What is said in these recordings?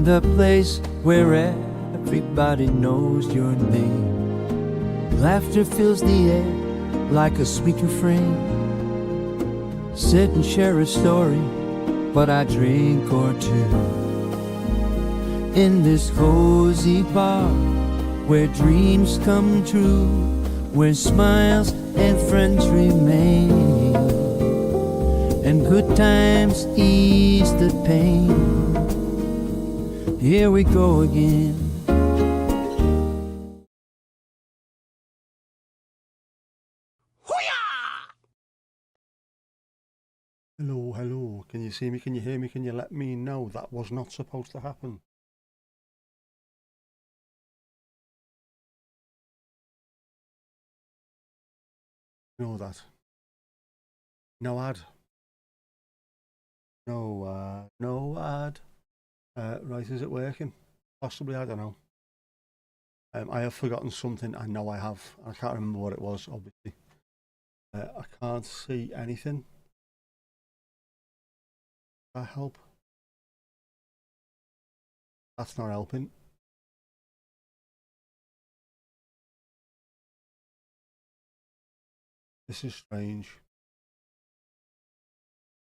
the place where everybody knows your name. Laughter fills the air like a sweet refrain. Sit and share a story, but I drink or two. In this cozy bar, where dreams come true, where smiles and friends remain, and good times ease the pain. Here we go again. Hello, hello. Can you see me? Can you hear me? Can you let me know that was not supposed to happen? Know that. No ad. No ad. Right, is it working? Possibly, I don't know. I have forgotten something. I know I have. I can't remember what it was, obviously. I can't see anything. Does that help? That's not helping. This is strange.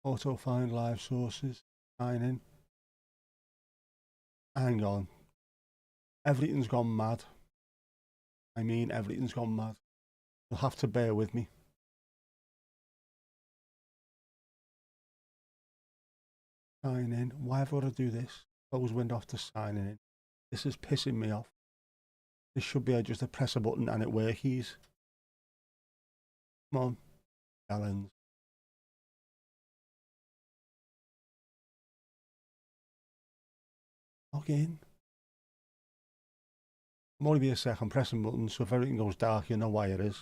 Auto find live sources. Sign in. Hang on. Everything's gone mad. I mean, everything's gone mad. You'll have to bear with me. Sign in. Why have I got to do this? Close window after signing in. This is pissing me off. This should be just a press a button and it works. Come on. Challenge. Log in. I'm only be a second pressing buttons, so if everything goes dark, you know why it is.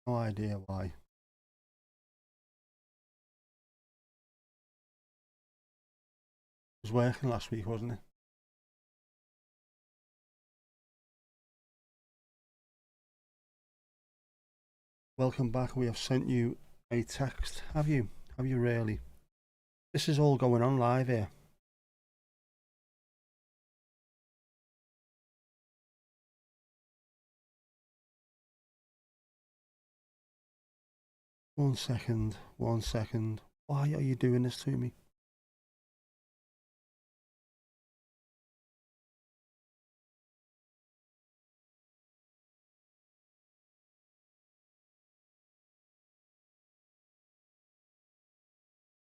No idea why. It was working last week, wasn't it? Welcome back. We have sent you a text. Have you? Have you really? This is all going on live here. One second. Why are you doing this to me?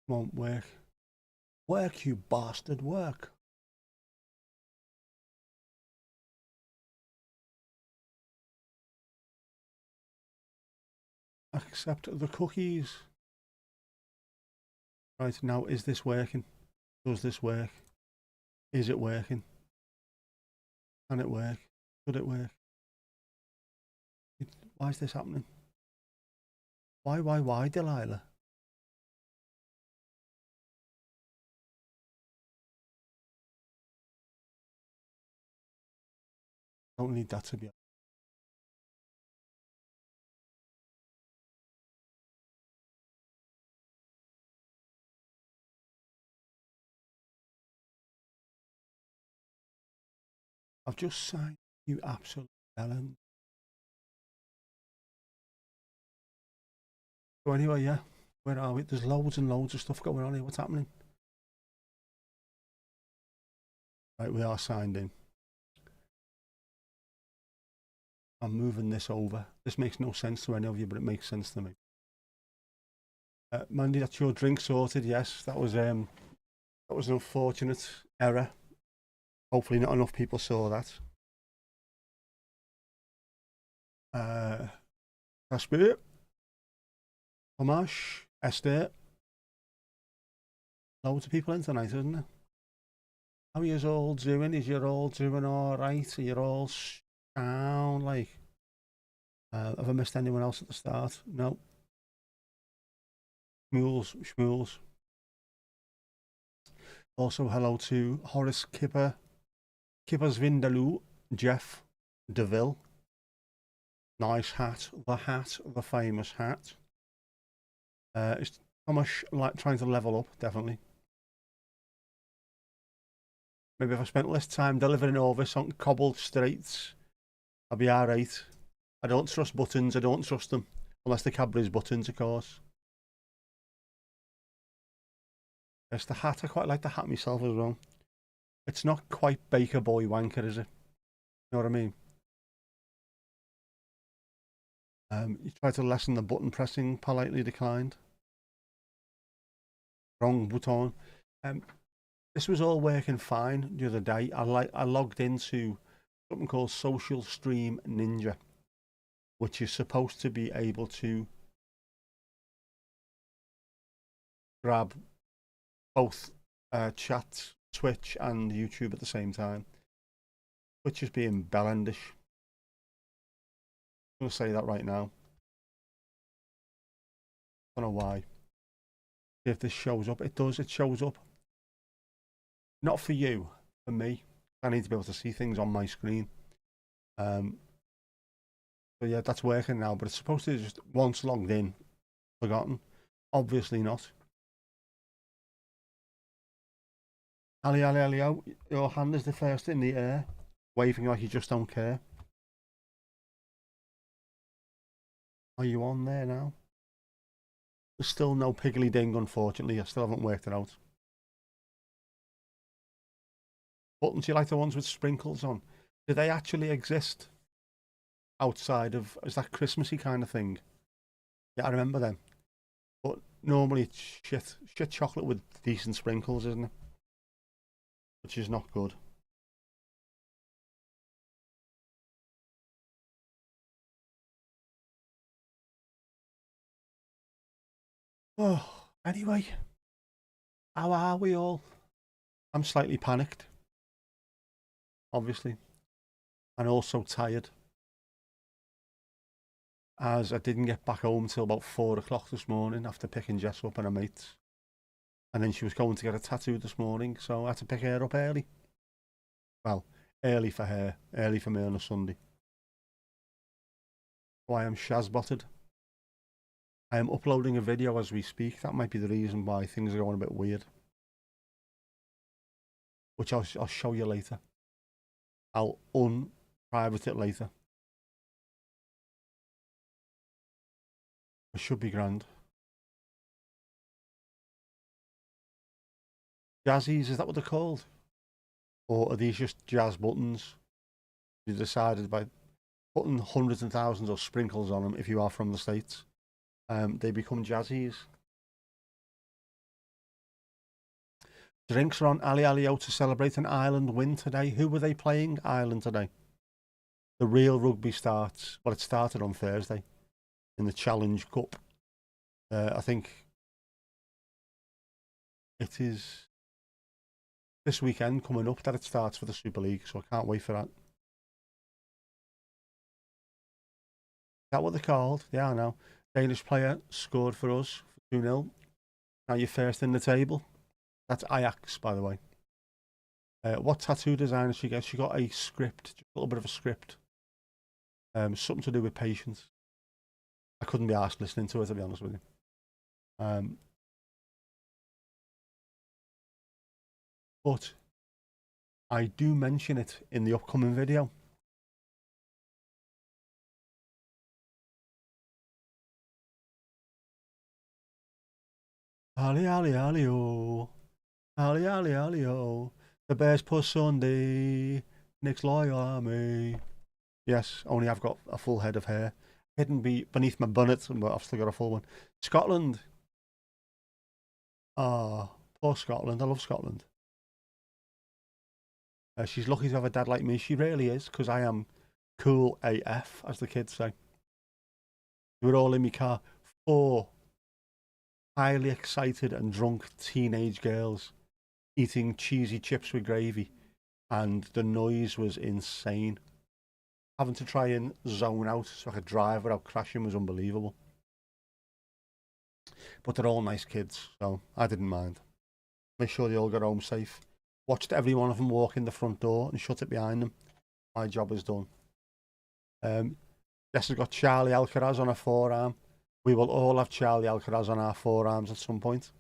Come on, work. Work, you bastard, work. Accept the cookies. Right, now is this working? Does this work? Is it working? Can it work? Should it work? Why is this happening? Why, Delilah? Don't need that to be. I've just signed you absolute Ellen. So anyway, yeah, where are we? There's loads and loads of stuff going on here. What's happening? Right, we are signed in. I'm moving this over. This makes no sense to any of you, but it makes sense to me. Mandy, that's your drink sorted. Yes, that was an unfortunate error. Hopefully, not enough people saw that. Casper, Tomash, Esther. Loads of people in tonight, isn't there? How are you all doing? Is you all doing all right? Are you all sound? Like, have I missed anyone else at the start? No. Schmools. Also, hello to Horace Kippers Vindaloo, Jeff DeVille. Nice hat, the famous hat. Is Thomas like trying to level up? Definitely. Maybe if I spent less time delivering over on cobbled streets, I'd be alright. I don't trust buttons, I don't trust them. Unless the Cadbury's buttons, of course. It's the hat, I quite like the hat myself as well. It's not quite Baker Boy Wanker, is it? You know what I mean? You try to lessen the button pressing, politely declined. Wrong button. This was all working fine the other day. I logged into something called Social Stream Ninja, which is supposed to be able to grab both chat, Twitch, and YouTube at the same time. Twitch is being bellendish. I'm going to say that right now. Don't know why. If this shows up, it does. It shows up. Not for you, for me. I need to be able to see things on my screen. So yeah, that's working now. But it's supposed to just once logged in, forgotten. Obviously not. Ali, your hand is the first in the air, waving like you just don't care. Are you on there now? There's still no Piggly Ding, unfortunately. I still haven't worked it out. Buttons, you like the ones with sprinkles on? Do they actually exist outside of, is that Christmassy kind of thing? Yeah, I remember them. But normally it's shit chocolate with decent sprinkles, isn't it? Which is not good. Oh, anyway, how are we all? I'm slightly panicked, obviously, and also tired, as I didn't get back home till about 4 o'clock this morning after picking Jess up and her mates. And then she was going to get a tattoo this morning, so I had to pick her up early. Well, early for her, early for me on a Sunday. Why I'm shazbotted. I am uploading a video as we speak. That might be the reason why things are going a bit weird. Which I'll show you later. I'll unprivate it later. It should be grand. Jazzies, is that what they're called? Or are these just jazz buttons? You decided by putting hundreds and thousands of sprinkles on them, if you are from the States, they become jazzies. Drinks are on Ali Alio to celebrate an Ireland win today. Who were they playing? Ireland today. The real rugby starts, well, it started on Thursday in the Challenge Cup. I think it is this weekend coming up that it starts for the Super League, so I can't wait for that. Is that what they're called? Yeah, I know. Danish player scored for us for 2-0. Now you're first in the table. That's Ajax, by the way. What tattoo designer she got? She got a script, just a little bit of a script. Something to do with patience. I couldn't be asked listening to it, to be honest with you. But I do mention it in the upcoming video. Ali, ali, ali, oh. Ali, ali, ali, oh. The best puss Sunday. Nick's loyal army. Yes, only I've got a full head of hair. Hidden beneath my bonnet, but I've still got a full one. Scotland. Ah, poor Scotland. I love Scotland. She's lucky to have a dad like me. She really is, because I am cool AF, as the kids say. We were all in my car. 4 highly excited and drunk teenage girls eating cheesy chips with gravy, and the noise was insane. Having to try and zone out so I could drive without crashing was unbelievable. But they're all nice kids, so I didn't mind. Make sure they all got home safe. Watched every one of them walk in the front door and shut it behind them. My job is done. Jess has got Charlie Alcaraz on her forearm. We will all have Charlie Alcaraz on our forearms at some point.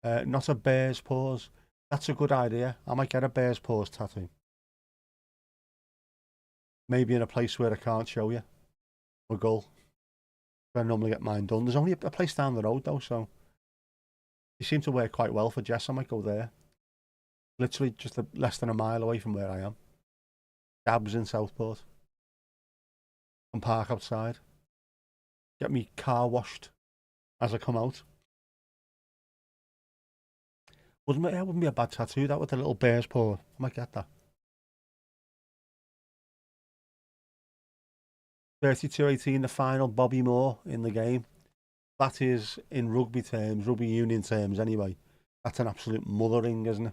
Not a bear's paws. That's a good idea. I might get a bear's paws tattoo. Maybe in a place where I can't show you. Or go. Where I normally get mine done. There's only a place down the road though, so they seem to work quite well for Jess. I might go there. Literally just less than a mile away from where I am. Dabs in Southport. And park outside. Get me car washed as I come out. Wouldn't be a bad tattoo, that, with a little bear's paw. I might get that. 32-18, the final. Bobby Moore in the game. That is, in rugby terms, rugby union terms anyway, that's an absolute mothering, isn't it?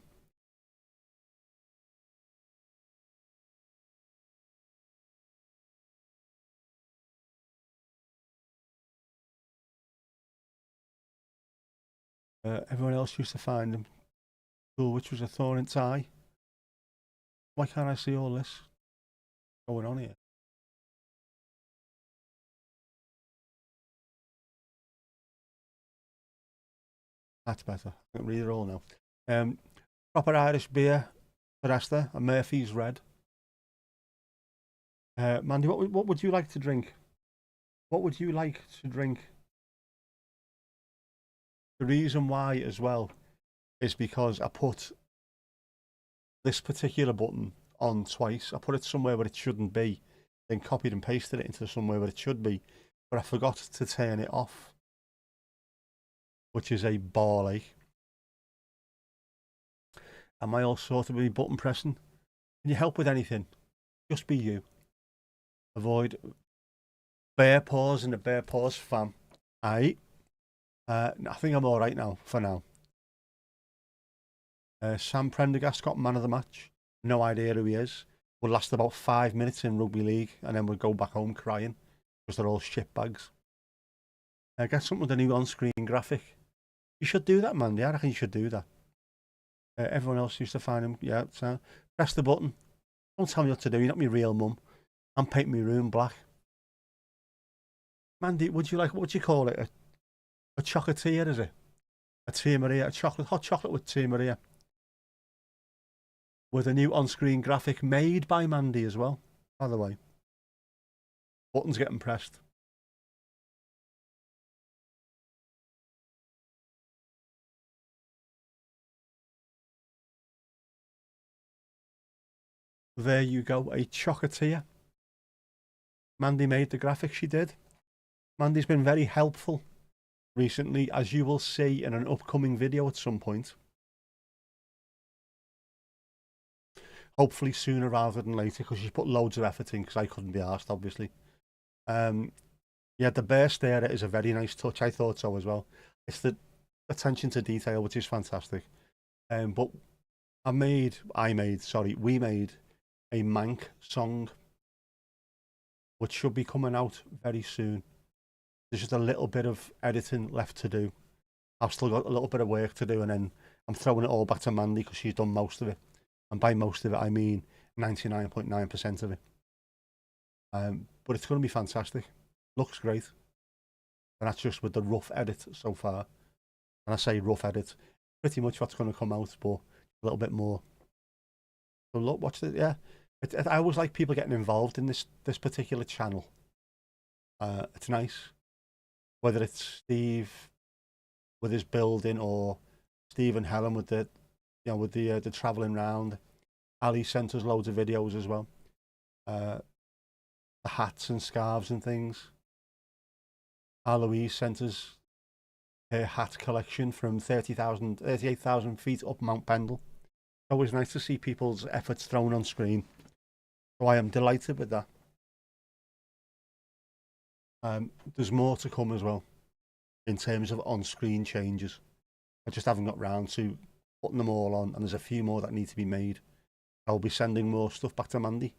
Everyone else used to find him cool, which was a thorn in its eye. Why can't I see all this going on here? That's better. I can read it all now. Proper Irish beer for Esther, a Murphy's Red. Mandy, what would you like to drink? What would you like to drink? The reason why as well is because I put this particular button on twice. I put it somewhere where it shouldn't be, then copied and pasted it into somewhere where it should be, but I forgot to turn it off, which is a ball ache. Am I all sort of be button pressing? Can you help with anything? Just be you. Avoid bear paws and the bear paws fam. I think I'm all right now for now. Sam Prendergast got man of the match. No idea who he is. Will last about 5 minutes in rugby league, and then we'll go back home crying because they're all shit bags. Get something with a new on-screen graphic. You should do that, man. Yeah, I reckon you should do that. Everyone else used to find him. Yeah, so press the button. Don't tell me what to do. You're not my real mum. I'm painting my room black. Mandy, would you like, what would you call it? A chocolatier, is it? A Tia Maria, hot chocolate with Tia Maria. With a new on-screen graphic made by Mandy as well, by the way. Buttons getting pressed. There you go, a chocolatier. Mandy made the graphic, she did. Mandy's been very helpful recently, as you will see in an upcoming video at some point. Hopefully sooner rather than later, because she's put loads of effort in, because I couldn't be asked, obviously. Yeah, the bear stare is a very nice touch. I thought so as well. It's the attention to detail, which is fantastic. But we made a Mank song, which should be coming out very soon. There's just a little bit of editing left to do. I've still got a little bit of work to do, and then I'm throwing it all back to Mandy because she's done most of it. And by most of it, I mean 99.9% of it. But it's going to be fantastic. Looks great. And that's just with the rough edit so far. And I say rough edit, pretty much what's going to come out, but a little bit more. So look, watch it. Yeah, I always like people getting involved in this particular channel. It's nice, whether it's Steve with his building, or Steve and Helen with the traveling round. Ali sent us loads of videos as well. The hats and scarves and things. Aloise sent us her hat collection from 38,000 feet up Mount Pendle. Always nice to see people's efforts thrown on screen. So I am delighted with that. There's more to come as well in terms of on-screen changes. I just haven't got round to putting them all on, and there's a few more that need to be made. I'll be sending more stuff back to Mandy,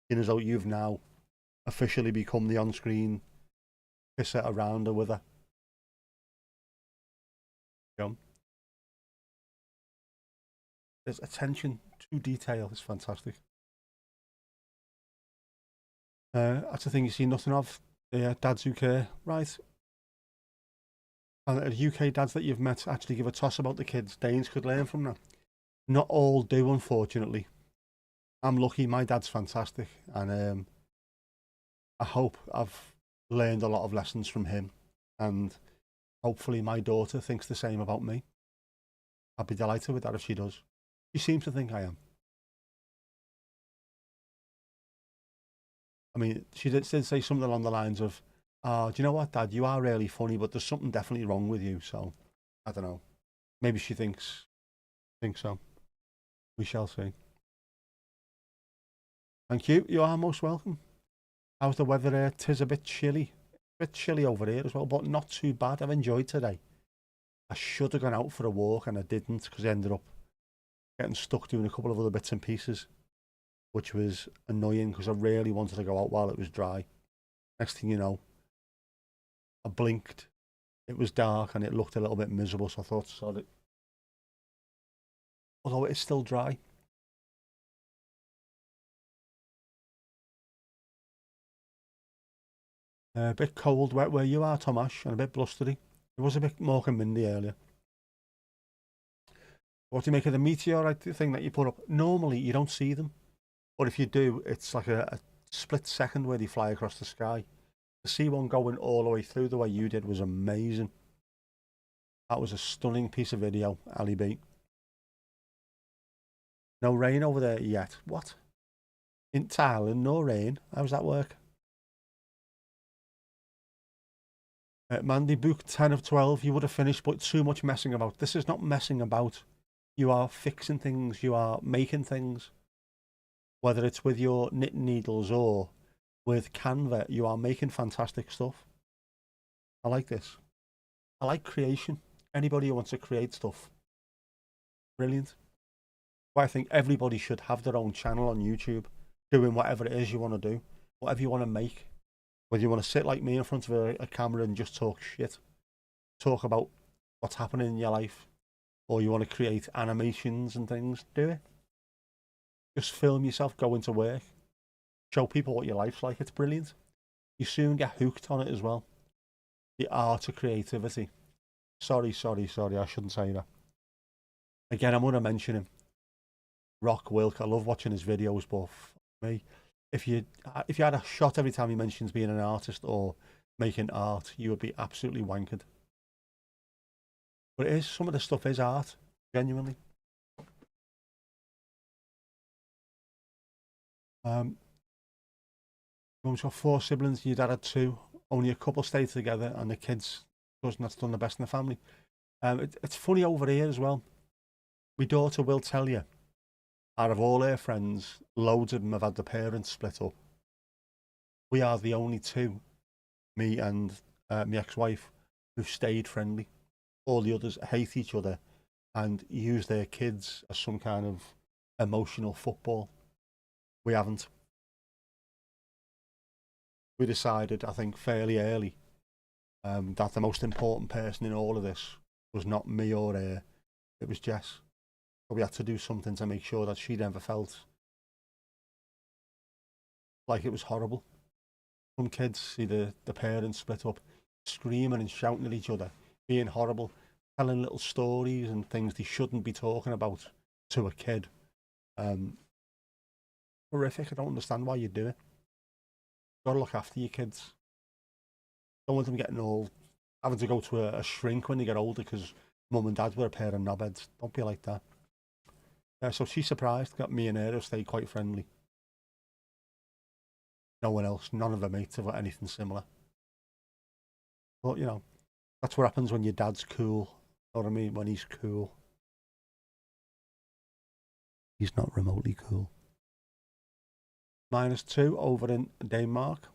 seeing as though you've now officially become the on-screen pisser around her with her. You know, there's attention to detail is fantastic. That's the thing you see nothing of. The dads who care, right? And the UK dads that you've met actually give a toss about the kids. Danes could learn from that. Not all do, unfortunately. I'm lucky. My dad's fantastic, and I hope I've learned a lot of lessons from him, and hopefully my daughter thinks the same about me. I'd be delighted with that if she does. She seems to think I am. I mean, she did say something along the lines of, "Oh, do you know what, Dad? You are really funny, but there's something definitely wrong with you." So I don't know. Maybe she thinks so. We shall see. Thank you. You are most welcome. How's the weather here? 'Tis a bit chilly. A bit chilly over here as well, but not too bad. I've enjoyed today. I should have gone out for a walk and I didn't because I ended up getting stuck doing a couple of other bits and pieces, which was annoying because I really wanted to go out while it was dry. Next thing you know, I blinked. It was dark and it looked a little bit miserable, so I thought, sorry. Although it's still dry. A bit cold where you are, Tomash, and a bit blustery. It was a bit more windy earlier. What do you make of the meteorite thing that you put up? Normally, you don't see them. But if you do, it's like a split second where they fly across the sky. To see one going all the way through the way you did was amazing. That was a stunning piece of video, Ali B. No rain over there yet. What? In Thailand, no rain. How does that work? Mandy, book 10 of 12. You would have finished, but too much messing about. This is not messing about. You are fixing things. You are making things. Whether it's with your knitting needles or with Canva, you are making fantastic stuff. I like this. I like creation. Anybody who wants to create stuff, brilliant. But I think everybody should have their own channel on YouTube, doing whatever it is you want to do, whatever you want to make. Whether you want to sit like me in front of a camera and just talk shit, talk about what's happening in your life, or you want to create animations and things, do it. Just film yourself going to work, show people what your life's like. It's brilliant. You soon get hooked on it as well. The art of creativity. Sorry, I shouldn't say that. Again, I'm going to mention him. Rock Wilk. I love watching his videos, but for me, if you had a shot every time he mentions being an artist or making art, you would be absolutely wankered. But it is, some of the stuff is art, genuinely. Mum's got 4 siblings, your dad had 2. Only a couple stayed together, and the kids, cousin that's done the best in the family. It's funny over here as well. My daughter will tell you, out of all her friends, loads of them have had the parents split up. We are the only 2, me and my ex-wife, who've stayed friendly. All the others hate each other and use their kids as some kind of emotional football. We haven't. We decided, I think, fairly early, that the most important person in all of this was not me or her, it was Jess. So we had to do something to make sure that she never felt like it was horrible. Some kids see the parents split up, screaming and shouting at each other, being horrible, telling little stories and things they shouldn't be talking about to a kid. Horrific. I don't understand why you do it. Got to look after your kids. Don't want them getting old, having to go to a shrink when they get older because mum and dad were a pair of knobheads. Don't be like that. So she's surprised. Got me and her have stayed quite friendly. No one else, none of her mates have got anything similar. But you know, that's what happens when your dad's cool. You know what I mean? When he's cool. He's not remotely cool. -2 over in Denmark.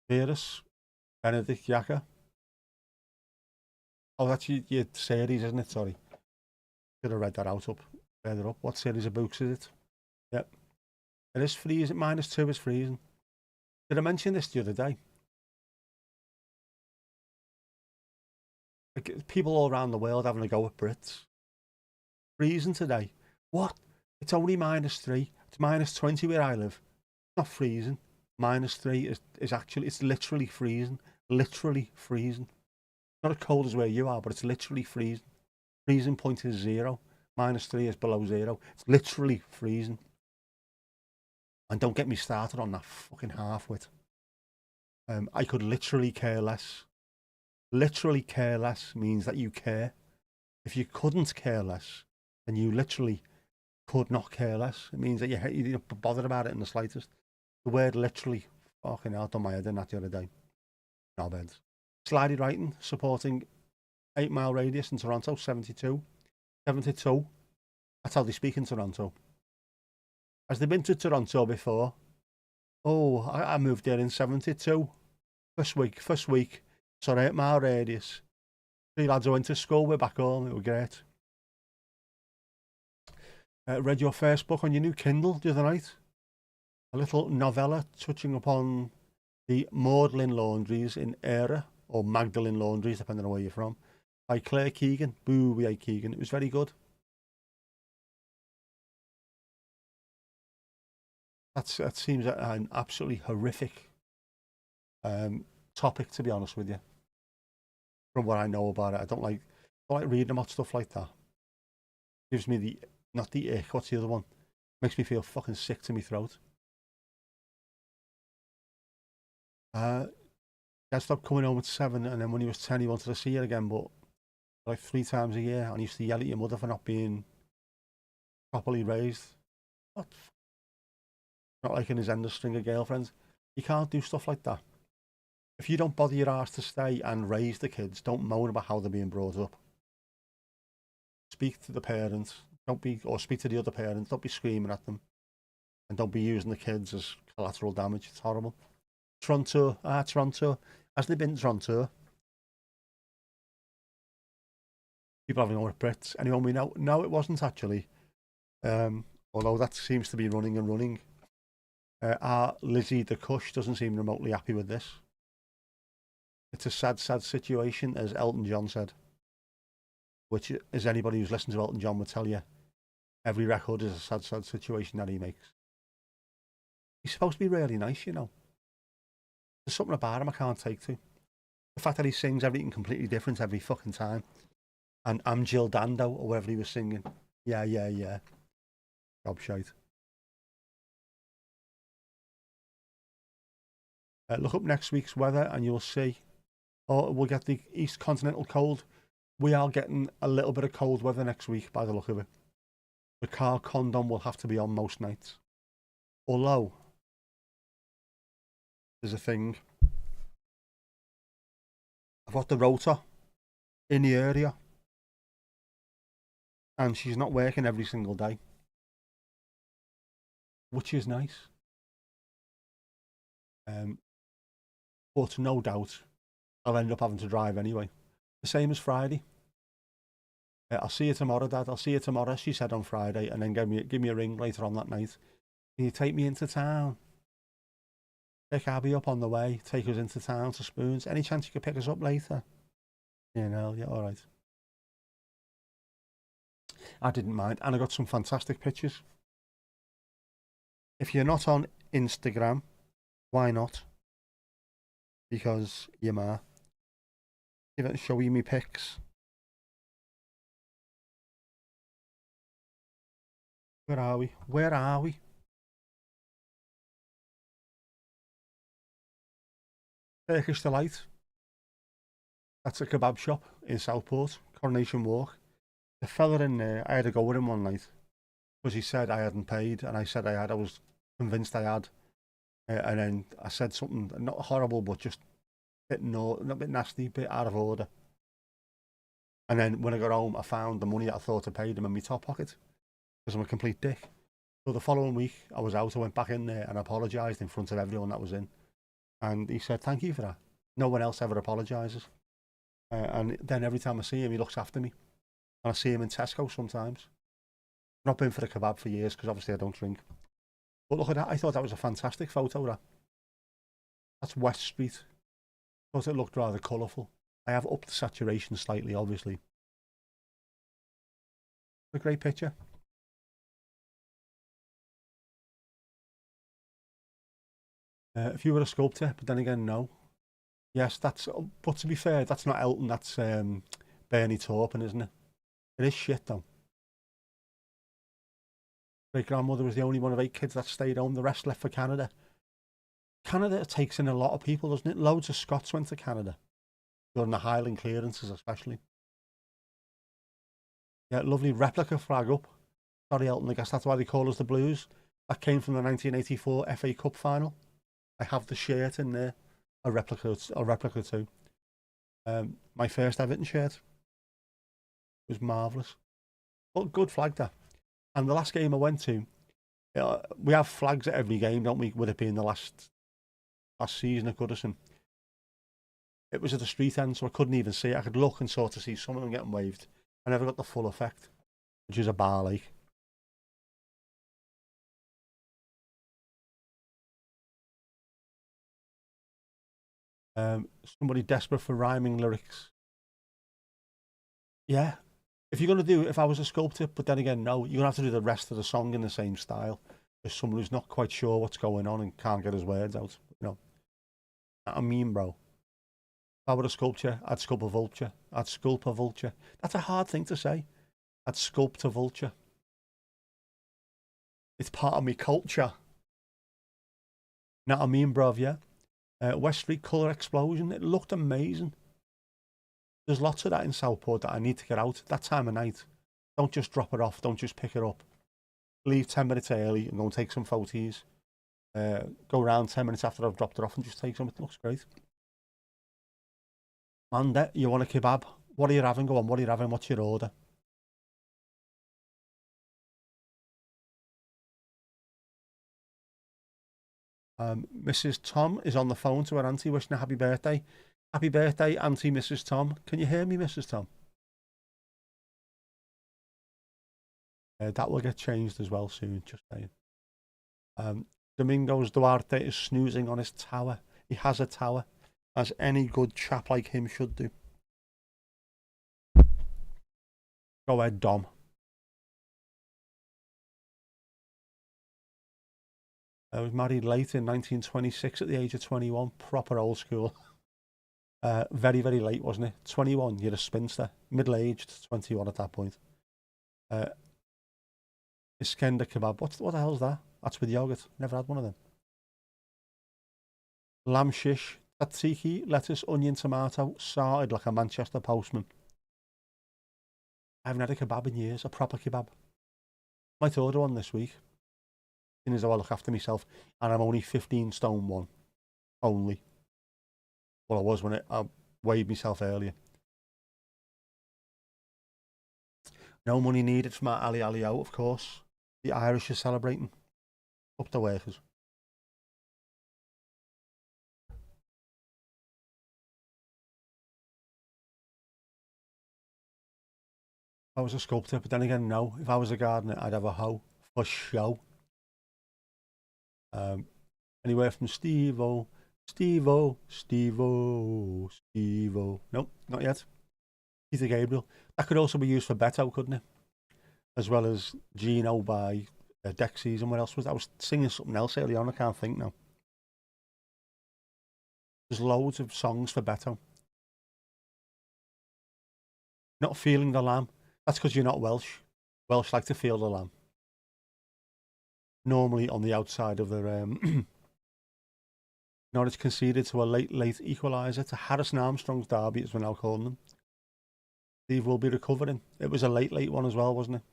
Virus. Benedict Yaka. Oh, that's your series, isn't it? Sorry. Should have read that out up further up. What series of books is it? Yep. It is freezing. -2 is freezing. Did I mention this the other day? Like, people all around the world having a go at Brits. Freezing today. What? It's only -3. It's -20 where I live. It's not freezing. -3 is actually, it's literally freezing. Literally freezing. Not as cold as where you are, but it's literally freezing. Freezing point is 0. -3 is below 0. It's literally freezing. And don't get me started on that fucking half-wit. I could literally care less. Literally care less means that you care. If you couldn't care less, then you literally could not care less. It means that you're not bothered about it in the slightest. The word literally, fucking hell, done my head in that the other day. Knobheads. Slidey writing, supporting 8 mile radius in Toronto, 72. 72. That's how they speak in Toronto. Has they been to Toronto before? Oh, I moved there in 72. First week. So 8 mile radius. 3 lads I went to school with back home. It was great. Read your first book on your new Kindle the other night. A little novella touching upon the Magdalen laundries in Era, or Magdalen laundries, depending on where you're from, by Claire Keegan. Boo, we hate Keegan. It was very good. That seems an absolutely horrific topic, to be honest with you. From what I know about it, I don't like reading about stuff like that. Gives me not the ick. What's the other one? Makes me feel fucking sick to my throat. Dad stopped coming home at 7, and then when he was 10, he wanted to see her again, but like 3 times a year, and he used to yell at your mother for not being properly raised. What? Not like in his endless string of girlfriends. You can't do stuff like that. If you don't bother your ass to stay and raise the kids, don't moan about how they're being brought up. Speak to the parents. Or speak to the other parents. Don't be screaming at them. And don't be using the kids as collateral damage. It's horrible. Toronto. Toronto. Hasn't it been Toronto? People having over Brits. Anyone we know? No, it wasn't actually. Although that seems to be running and running. Our Lizzie the Cush doesn't seem remotely happy with this. It's a sad, sad situation, as Elton John said. Which, as anybody who's listened to Elton John would tell you, every record is a sad, sad situation that he makes. He's supposed to be really nice, you know. There's something about him I can't take to. The fact that he sings everything completely different every fucking time. And I'm Jill Dando, or whatever he was singing. Yeah. Job shite. Look up next week's weather and you'll see. Or we'll get the East Continental cold. We are getting a little bit of cold weather next week by the look of it. The car condom will have to be on most nights. Although, there's a thing. I've got the rotor in the area. And she's not working every single day. Which is nice. But no doubt, I'll end up having to drive anyway. The same as Friday. I'll see you tomorrow, Dad. I'll see you tomorrow, she said on Friday, and then give me a ring later on that night. Can you take me into town? Pick Abby up on the way, take us into town to Spoons. Any chance you could pick us up later? You know, yeah, all right. I didn't mind, and I got some fantastic pictures. If you're not on Instagram, why not? Because you ma. Give it, show you me pics. Where are we? Where are we? Turkish Delight. That's a kebab shop in Southport, Coronation Walk. The fella in there, I had to go with him one night because he said I hadn't paid, and I said I had. I was convinced I had, and then I said something not horrible, but just a bit not a bit nasty, a bit out of order. And then when I got home, I found the money that I thought I paid him in my top pocket because I'm a complete dick. So the following week, I was out. I went back in there and apologised in front of everyone that was in, and he said thank you for that. No one else ever apologises. And then every time I see him, he looks after me. And I see him in Tesco sometimes. I've not been for a kebab for years because obviously I don't drink. But look at that. I thought that was a fantastic photo. That's West Street. I thought it looked rather colourful. I have upped the saturation slightly, obviously. A great picture. If you were a sculptor, but then again, no. Yes, that's. But to be fair, that's not Elton. That's Bernie Taupin, isn't it? It is shit though. Great grandmother was the only one of 8 kids that stayed home. The rest left for Canada. Canada takes in a lot of people, doesn't it? Loads of Scots went to Canada during the Highland clearances, especially. Yeah, lovely replica flag up. Sorry, Elton. I guess that's why they call us the Blues. That came from the 1984 FA Cup final. I have the shirt in there, a replica too. My first Everton shirt was marvellous. But good flag that. And the last game I went to, we have flags at every game, don't we? With it being the last season at Goodison. It was at the street end, so I couldn't even see it. I could look and sort of see some of them getting waved. I never got the full effect, which is a bar like. Somebody desperate for rhyming lyrics. Yeah. If I was a sculptor, but then again, no, you're going to have to do the rest of the song in the same style. As someone who's not quite sure what's going on and can't get his words out, you know. I mean, bro. If I were a sculptor, I'd sculpt a vulture. I'd sculpt a vulture. That's a hard thing to say. I'd sculpt a vulture. It's part of me culture. Know what I mean, bruv, yeah? West Street Colour Explosion. It looked amazing. There's lots of that in Southport that I need to get out that time of night. Don't just drop it off. Don't just pick it up. Leave 10 minutes early and go and take some photos. Go around 10 minutes after I've dropped it off and just take some. It looks great. Man, you want a kebab? What are you having? Go on, what are you having? What's your order? Mrs. Tom is on the phone to her auntie wishing her happy birthday. Happy birthday, Auntie Mrs. Tom. Can you hear me, Mrs. Tom? That will get changed as well soon, just saying. Domingos Duarte is snoozing on his tower. He has a tower, as any good chap like him should do. Go ahead, Dom. I was married late in 1926 at the age of 21. Proper old school. Very, very late, wasn't it? 21, you're a spinster. Middle-aged, 21 at that point. Iskender kebab. What the hell's that? That's with yogurt. Never had one of them. Lamb shish, tzatziki, lettuce, onion, tomato, sorted like a Manchester postman. I haven't had a kebab in years, a proper kebab. Might order one this week. Seeing as though I look after myself, and I'm only 15 stone 1. Only. Well, I was when I weighed myself earlier. No money needed from our Ali Ali out, of course. The Irish are celebrating. Up the workers. I was a sculptor, but then again, no. If I was a gardener, I'd have a hoe for show. Anywhere from Steve-O, Steve-O, Steve-O, Steve-O. Nope, not yet. Peter Gabriel. That could also be used for Beto, couldn't it? As well as Gino by Dexys, and what else was that? I was singing something else earlier on, I can't think now. There's loads of songs for Beto. Not feeling the lamb. That's because you're not Welsh. Welsh like to feel the lamb. Normally on the outside of the Norwich conceded to a late equaliser to Harrison Armstrong's derby, as we're now calling them. Steve will be recovering. It was a late one as well, wasn't it?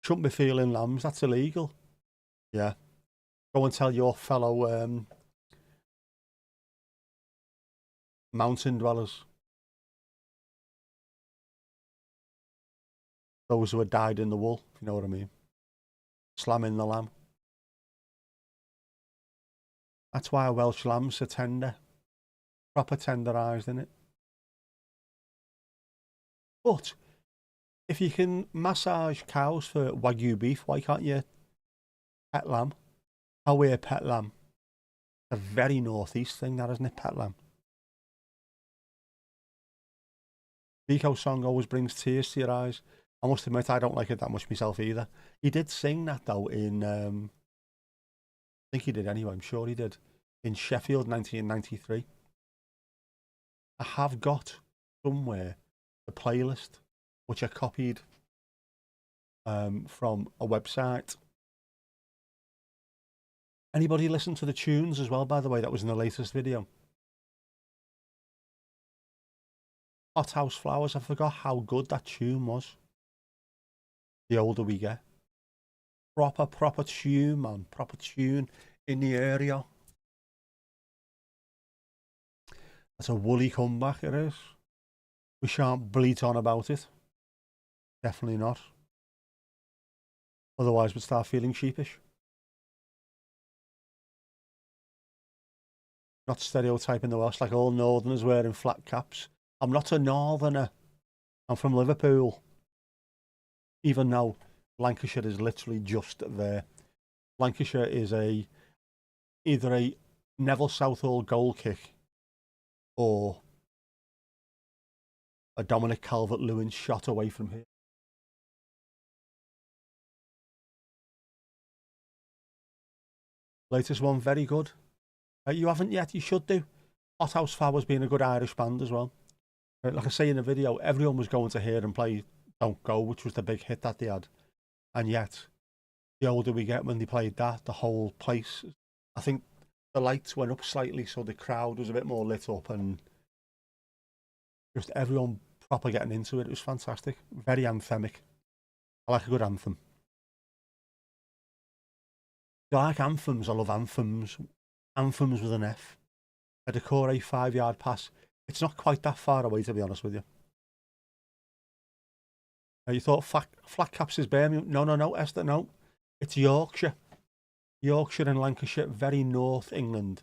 Shouldn't be feeling lambs. That's illegal. Yeah. Go and tell your fellow mountain dwellers. Those who had died in the wool, if you know what I mean. Slamming the lamb. That's why Welsh lambs are tender. Proper tenderised, innit? But if you can massage cows for Wagyu beef, why can't you pet lamb? How we're pet lamb. A very northeast thing, that isn't it? Pet lamb. Rico song always brings tears to your eyes. I must admit, I don't like it that much myself either. He did sing that though in, I think he did anyway, I'm sure he did, in Sheffield 1993. I have got somewhere the playlist, which I copied from a website. Anybody listen to the tunes as well, by the way? That was in the latest video. Hothouse Flowers, I forgot how good that tune was. The older we get. Proper tune, man. Proper tune in the area. That's a woolly comeback, it is. We shan't bleat on about it. Definitely not. Otherwise, we'd start feeling sheepish. Not stereotyping the Welsh like all Northerners wearing flat caps. I'm not a Northerner. I'm from Liverpool. Even though Lancashire is literally just there. Lancashire is either a Neville Southall goal kick or a Dominic Calvert-Lewin shot away from here. Latest one, very good. You haven't yet, you should do. Hothouse Flowers being a good Irish band as well. Like I say in the video, everyone was going to hear them play Don't Go, which was the big hit that they had. And yet, the older we get when they played that, the whole place, I think the lights went up slightly, so the crowd was a bit more lit up and just everyone proper getting into it. It was fantastic. Very anthemic. I like a good anthem. I like anthems. I love anthems. Anthems with an F. A Decore 5-yard pass. It's not quite that far away, to be honest with you. You thought flat caps is Birmingham? No, Esther, no. It's Yorkshire. Yorkshire and Lancashire, very North England.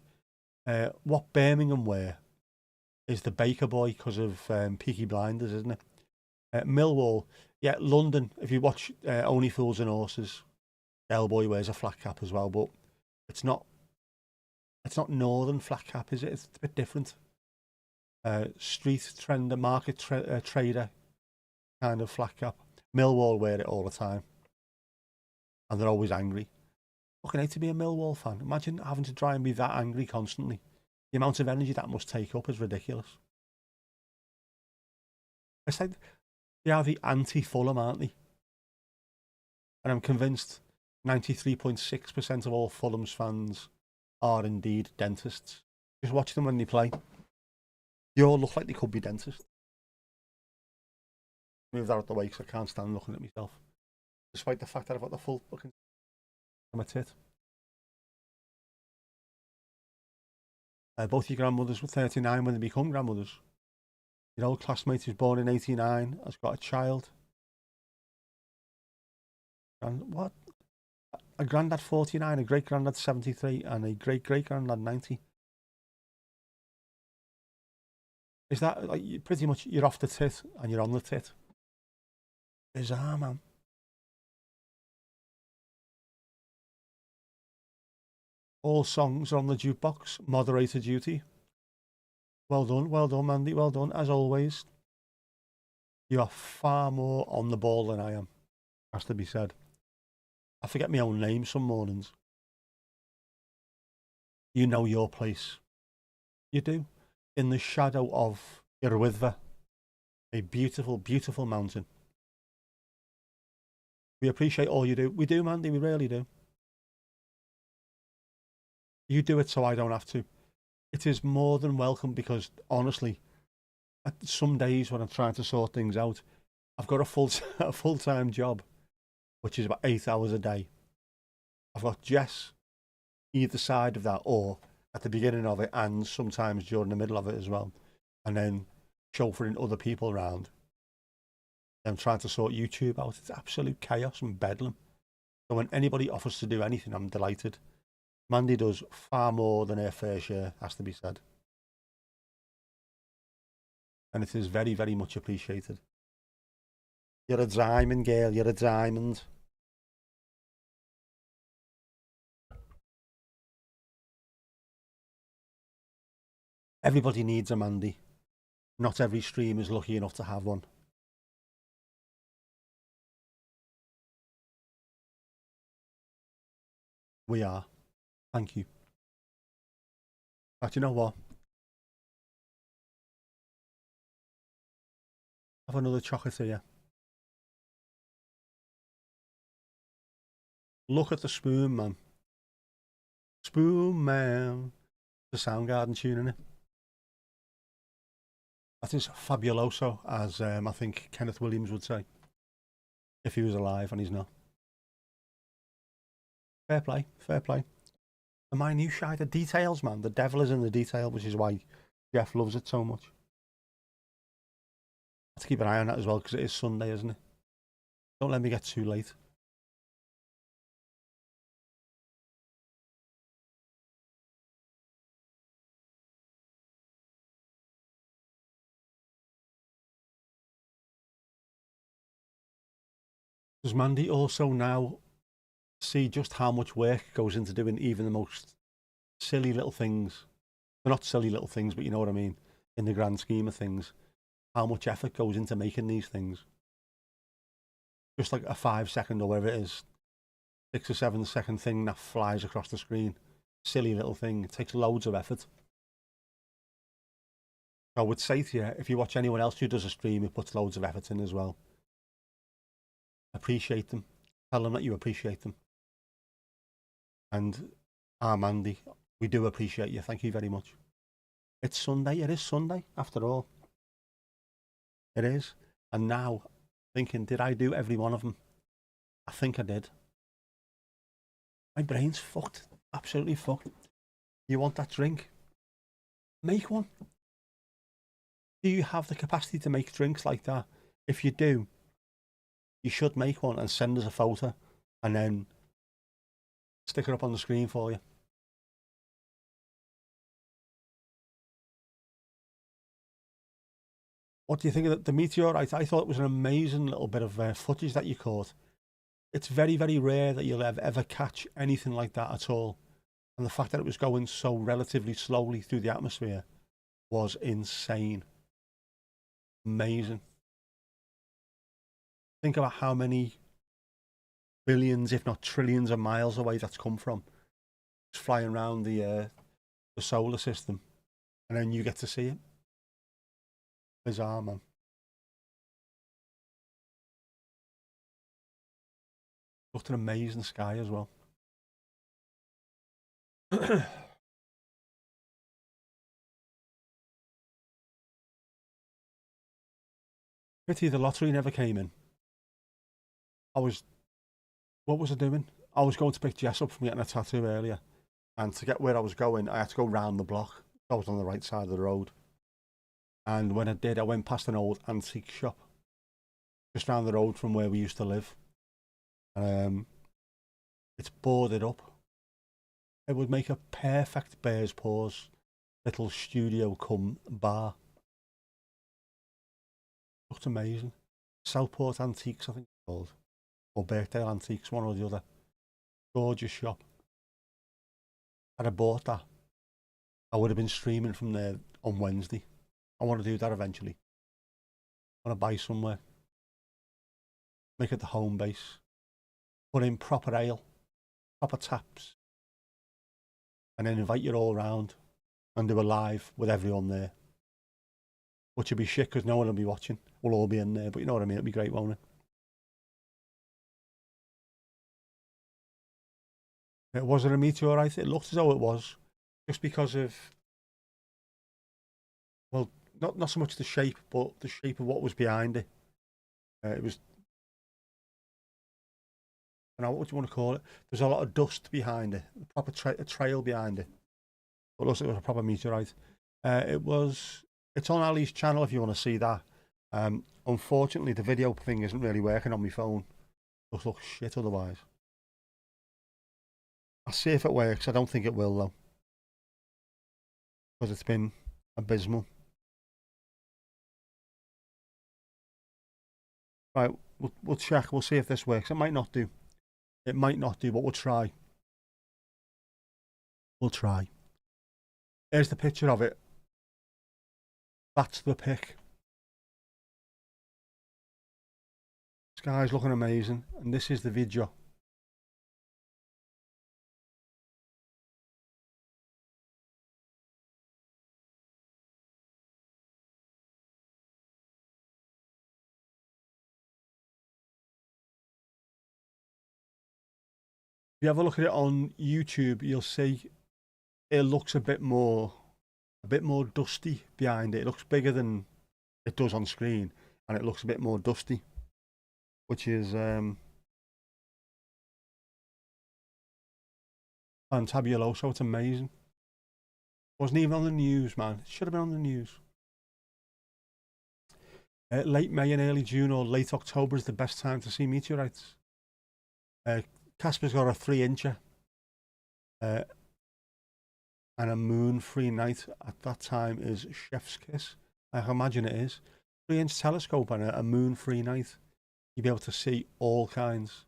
What Birmingham wear is the Baker Boy because of Peaky Blinders, isn't it? Millwall, yeah, London. If you watch Only Fools and Horses, Boy wears a flat cap as well, but it's not northern flat cap, is it? It's a bit different. Street trend, market trader kind of flat cap. Millwall wear it all the time, and they're always angry. Fucking hate to be a Millwall fan. Imagine having to try and be that angry constantly. The amount of energy that must take up is ridiculous. It's like they are the anti-Fulham, aren't they? And I'm convinced 93.6% of all Fulham's fans are indeed dentists. Just watch them when they play. They all look like they could be dentists. Move that out the way because I can't stand looking at myself. Despite the fact that I've got the full fucking on my tit. Both your grandmothers were 39 when they become grandmothers. Your old classmate who's born in 89 has got a child. And what? A granddad 49, a great granddad 73, and a great great granddad 90. Is that like pretty much you're off the tit and you're on the tit? Bizarre, man. All songs are on the jukebox, moderator duty. Well done, Mandy, well done, as always. You are far more on the ball than I am, has to be said. I forget my own name some mornings. You know your place. You do. In the shadow of Irwithva, a beautiful, beautiful mountain. We appreciate all you do. We do, Mandy, we really do. You do it so I don't have to. It is more than welcome because, honestly, some days when I'm trying to sort things out, I've got a full-time job, which is about 8 hours a day. I've got Jess either side of that or at the beginning of it and sometimes during the middle of it as well. And then chauffeuring other people around. I'm trying to sort YouTube out. It's absolute chaos and bedlam. So when anybody offers to do anything, I'm delighted. Mandy does far more than her fair share, has to be said. And it is very, very much appreciated. You're a diamond, girl. You're a diamond. Everybody needs a Mandy. Not every stream is lucky enough to have one. We are. Thank you. But you know what? Have another chocolate here. Look at the spoon, man. Spoon Man. The Soundgarden tune in it. That is fabuloso, as I think Kenneth Williams would say, if he was alive, and he's not. Fair play, fair play. The minutiae, the details, man. The devil is in the detail, which is why Jeff loves it so much. I have to keep an eye on that as well, because it is Sunday, isn't it? Don't let me get too late. Does Mandy also now see just how much work goes into doing even the most silly little things? They're not silly little things, but you know what I mean. In the grand scheme of things, how much effort goes into making these things. Just like a 5 second or whatever it is, 6 or 7 second thing that flies across the screen. Silly little thing. It takes loads of effort. I would say to you, if you watch anyone else who does a stream who puts loads of effort in as well, appreciate them. Tell them that you appreciate them. And Mandy, we do appreciate you. Thank you very much. It's Sunday. It is Sunday, after all. It is. And now, thinking, did I do every one of them? I think I did. My brain's fucked. Absolutely fucked. You want that drink? Make one. Do you have the capacity to make drinks like that? If you do, you should make one and send us a photo and then stick it up on the screen for you. What do you think of the meteorite? I thought it was an amazing little bit of footage that you caught. It's very, very rare that you'll ever catch anything like that at all. And the fact that it was going so relatively slowly through the atmosphere was insane. Amazing. Think about how many billions, if not trillions of miles away that's come from. It's flying around the solar system. And then you get to see it. Bizarre, man. Looked an amazing sky as well. Pity the lottery never came in. What was I doing? I was going to pick Jess up from getting a tattoo earlier. And to get where I was going, I had to go round the block. I was on the right side of the road. And when I did, I went past an old antique shop. Just round the road from where we used to live. It's boarded up. It would make a perfect Bears Paws little studio cum bar. Looked amazing. Southport Antiques, I think it's called. Or Birkdale Antiques, one or the other. Gorgeous shop. Had I bought that, I would have been streaming from there on Wednesday. I want to do that eventually. I want to buy somewhere. Make it the home base. Put in proper ale, proper taps. And then invite you all round and do a live with everyone there. Which would be shit because no one will be watching. We'll all be in there, but you know what I mean? It'd be great, won't it? Was it a meteorite? It looked as though it was. Just because of, well, not so much the shape, but the shape of what was behind it. It was, I don't know, what do you want to call it? There's a lot of dust behind it, a proper trail behind it. But it looks like it was a proper meteorite. It's on Ali's channel if you want to see that. Unfortunately, the video thing isn't really working on my phone. It looks shit otherwise. I'll see if it works. I don't think it will though, because it's been abysmal. Right, we'll check. We'll see if this works. It might not do. It might not do, but we'll try. We'll try. Here's the picture of it. That's the pic. Sky's looking amazing, and this is the video. If you have a look at it on YouTube, you'll see it looks a bit more dusty behind it. It looks bigger than it does on screen, and it looks a bit more dusty, which is fantabuloso. It's amazing. Wasn't even on the news, man. It should have been on the news. Late May and early June or late October is the best time to see meteorites. Casper's got a 3-incher and a moon-free night at that time is chef's kiss. I can imagine it is. 3-inch telescope and a moon-free night. You'll be able to see all kinds.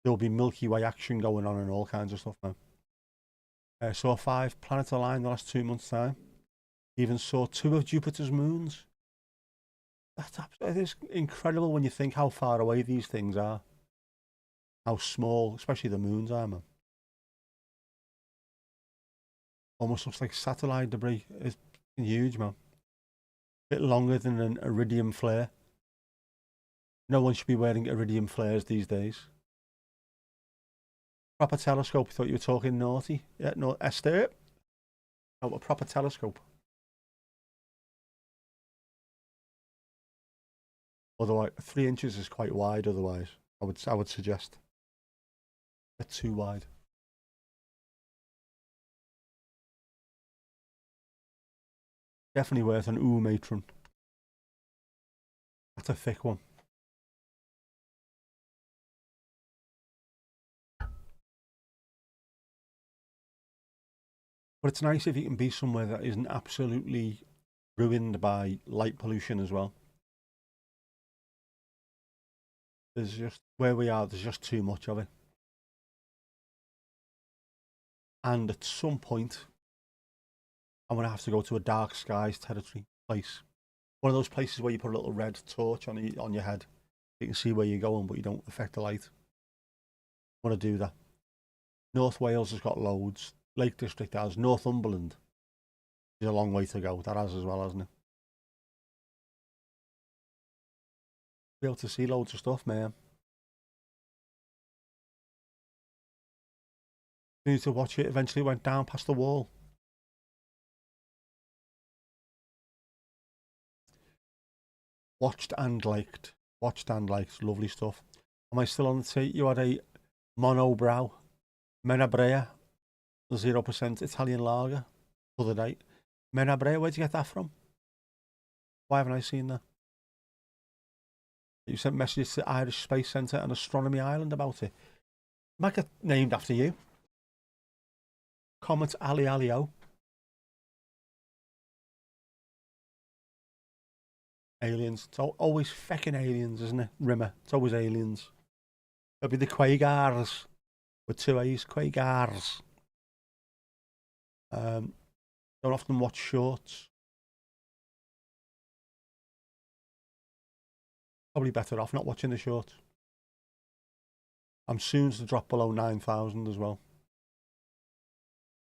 There'll be Milky Way action going on and all kinds of stuff now. Saw 5 planets align the last 2 months' time. Even saw 2 of Jupiter's moons. It is incredible when you think how far away these things are. How small, especially the moons are, man. Almost looks like satellite debris. It's huge, man. A bit longer than an iridium flare. No one should be wearing iridium flares these days. Proper telescope. I thought you were talking naughty. Yeah, no, Esther. Oh, a proper telescope. Otherwise, 3 inches is quite wide. Otherwise, I would suggest a bit too wide. Definitely worth an ooh matron. That's a thick one. But it's nice if you can be somewhere that isn't absolutely ruined by light pollution as well. There's just, where we are, there's just too much of it. And at some point, I'm going to have to go to a dark skies territory place. One of those places where you put a little red torch on your head. You can see where you're going, but you don't affect the light. I want to do that. North Wales has got loads. Lake District has. Northumberland is a long way to go. That has as well, hasn't it? Be able to see loads of stuff, man. Need to watch it. Eventually went down past the wall. Watched and liked. Lovely stuff. Am I still on the tape? You had a monobrow Menabrea 0% Italian lager the other night. Menabrea, where'd you get that from? Why haven't I seen that? You sent messages to Irish Space Centre and Astronomy Island about it. Might get named after you. Comet Ali Alio. Aliens. It's always feckin' aliens, isn't it? Rimmer. It's always aliens. It'll be the Quagars. With 2 A's. Quagars. Don't often watch shorts. Probably better off not watching the shorts. I'm soon to drop below 9,000 as well.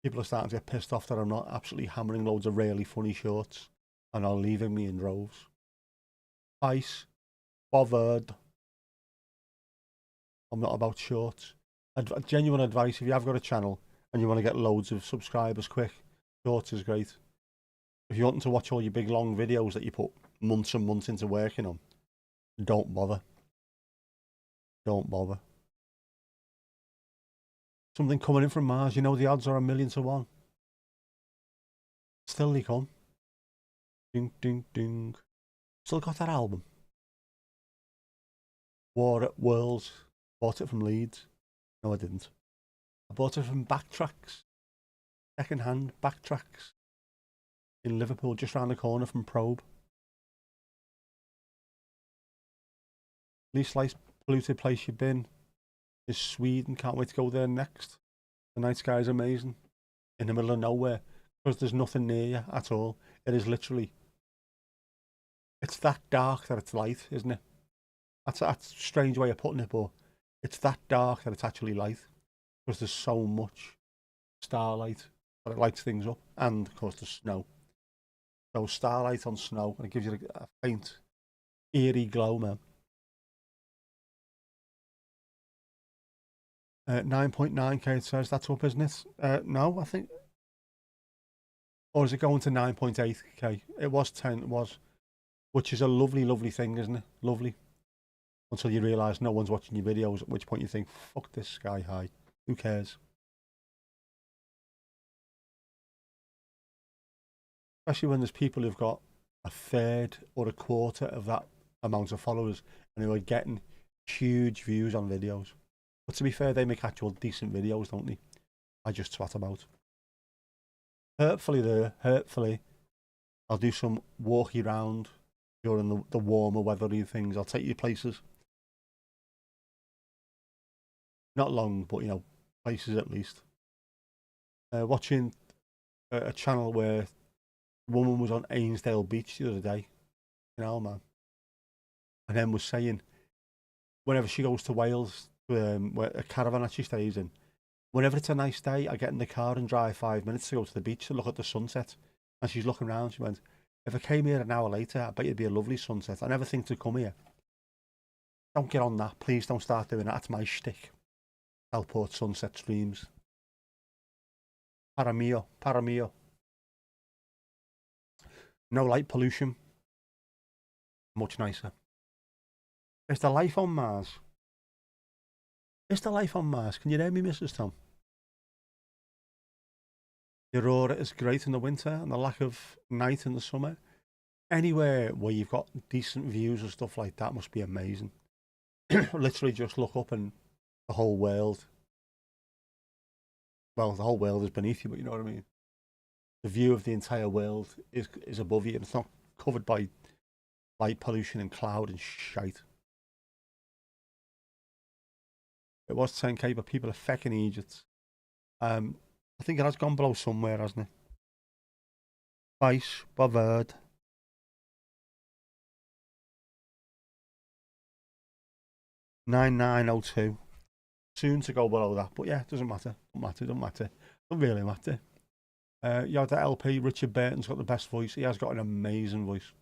People are starting to get pissed off that I'm not absolutely hammering loads of really funny shorts and are leaving me in droves. Ice. Bothered. I'm not about shorts. Genuine advice, if you have got a channel and you want to get loads of subscribers quick, shorts is great. If you want to watch all your big long videos that you put months and months into working on, don't bother. Don't bother. Something coming in from Mars, you know the odds are 1,000,000 to 1. Still they come. Ding, ding, ding. Still got that album. War at Worlds. Bought it from Leeds. No, I didn't. I bought it from Backtracks. Second hand Backtracks. In Liverpool, just round the corner from Probe. Least polluted place you've been is Sweden. Can't wait to go there next. The night sky is amazing. In the middle of nowhere. Because there's nothing near you at all. It is literally It's that dark that it's light, isn't it? That's a strange way of putting it, but it's that dark that it's actually light because there's so much starlight that it lights things up, and of course the snow. So starlight on snow, and it gives you a faint, eerie glow, man. 9.9k it says that's up, isn't it? No, I think, or is it going to 9.8k? It was 10, it was, which is a lovely, lovely thing, isn't it? Lovely. Until you realise no one's watching your videos, at which point you think, fuck this sky high. Who cares? Especially when there's people who've got a third or a quarter of that amount of followers and who are getting huge views on videos. But to be fair, they make actual decent videos, don't they? I just twat about. Hopefully, I'll do some walkie round during the warmer weathery things. I'll take you places. Not long, but you know, places at least. Watching a channel where a woman was on Ainsdale Beach the other day, you know, man, and then was saying whenever she goes to Wales, where a caravan that she stays in, whenever it's a nice day, I get in the car and drive 5 minutes to go to the beach to look at the sunset. And she's looking around. She went, "If I came here an hour later, I bet it'd be a lovely sunset. I never think to come here." Don't get on that, please. Don't start doing that. That's my shtick. Southport sunset streams. Paramio, paramio. No light pollution. Much nicer. Is there life on Mars? Is there life on Mars? Can you hear me, Mrs. Tom? The aurora is great in the winter and the lack of night in the summer. Anywhere where you've got decent views and stuff like that must be amazing. Literally just look up and the whole world, well, the whole world is beneath you, but you know what I mean? The view of the entire world is above you and it's not covered by light pollution and cloud and shite. It was 10k, but people are fecking Egypt. I think it has gone below somewhere, hasn't it? Vice, bothered. 9902. Soon to go below that, but yeah, it doesn't matter. Don't matter. Don't really matter. You had that LP, Richard Burton's got the best voice. He has got an amazing voice.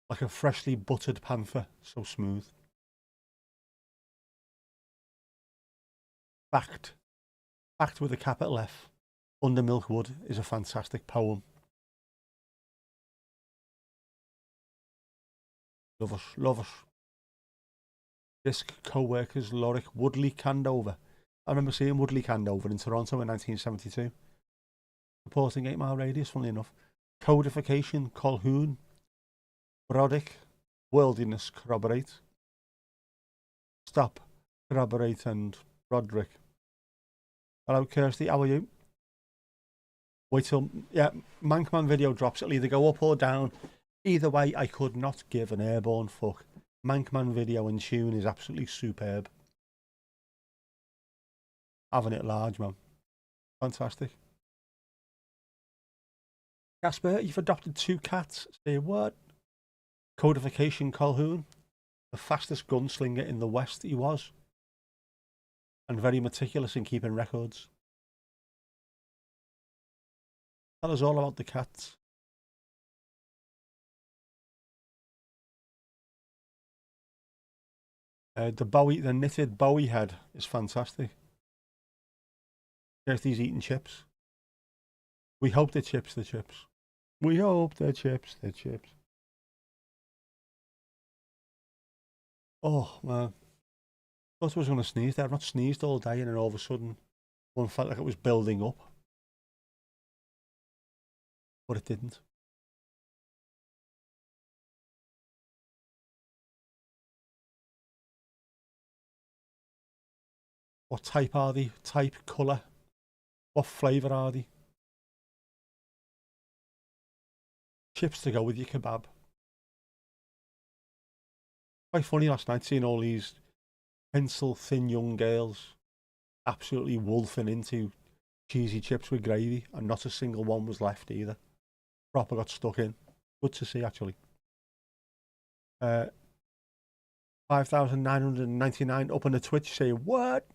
Like a freshly buttered panther, so smooth. Fact. Fact with a capital F. Under Milk Wood is a fantastic poem. Love us, love us. Disc co-workers Lorik Woodley Candover. I remember seeing Woodley Candover in Toronto in 1972. Reporting 8 mile radius, funnily enough. Codification, Colhoun. Brodick, Worldliness, Corroborate. Stop, Corroborate and Roderick. Hello Kirsty, how are you? Wait till, yeah, Mankman video drops. It'll either go up or down. Either way, I could not give an airborne fuck. Mankman video in tune is absolutely superb. Having it large, man. Fantastic. Casper, you've adopted 2 cats. Say what? Codification Colhoun. The fastest gunslinger in the West he was. And very meticulous in keeping records. Tell us all about the cats. The knitted Bowie head is fantastic. Kirsty's eating chips. We hope the chips. We hope the chips. Oh, man. I thought I was going to sneeze there. I've not sneezed all day and then all of a sudden one felt like it was building up. But it didn't. What type are they? Type, colour? What flavour are they? Chips to go with your kebab. Quite funny last night seeing all these pencil thin young girls absolutely wolfing into cheesy chips with gravy and not a single one was left either. proper got stuck in. Good to see, actually. 5,999 up on the Twitch say, what?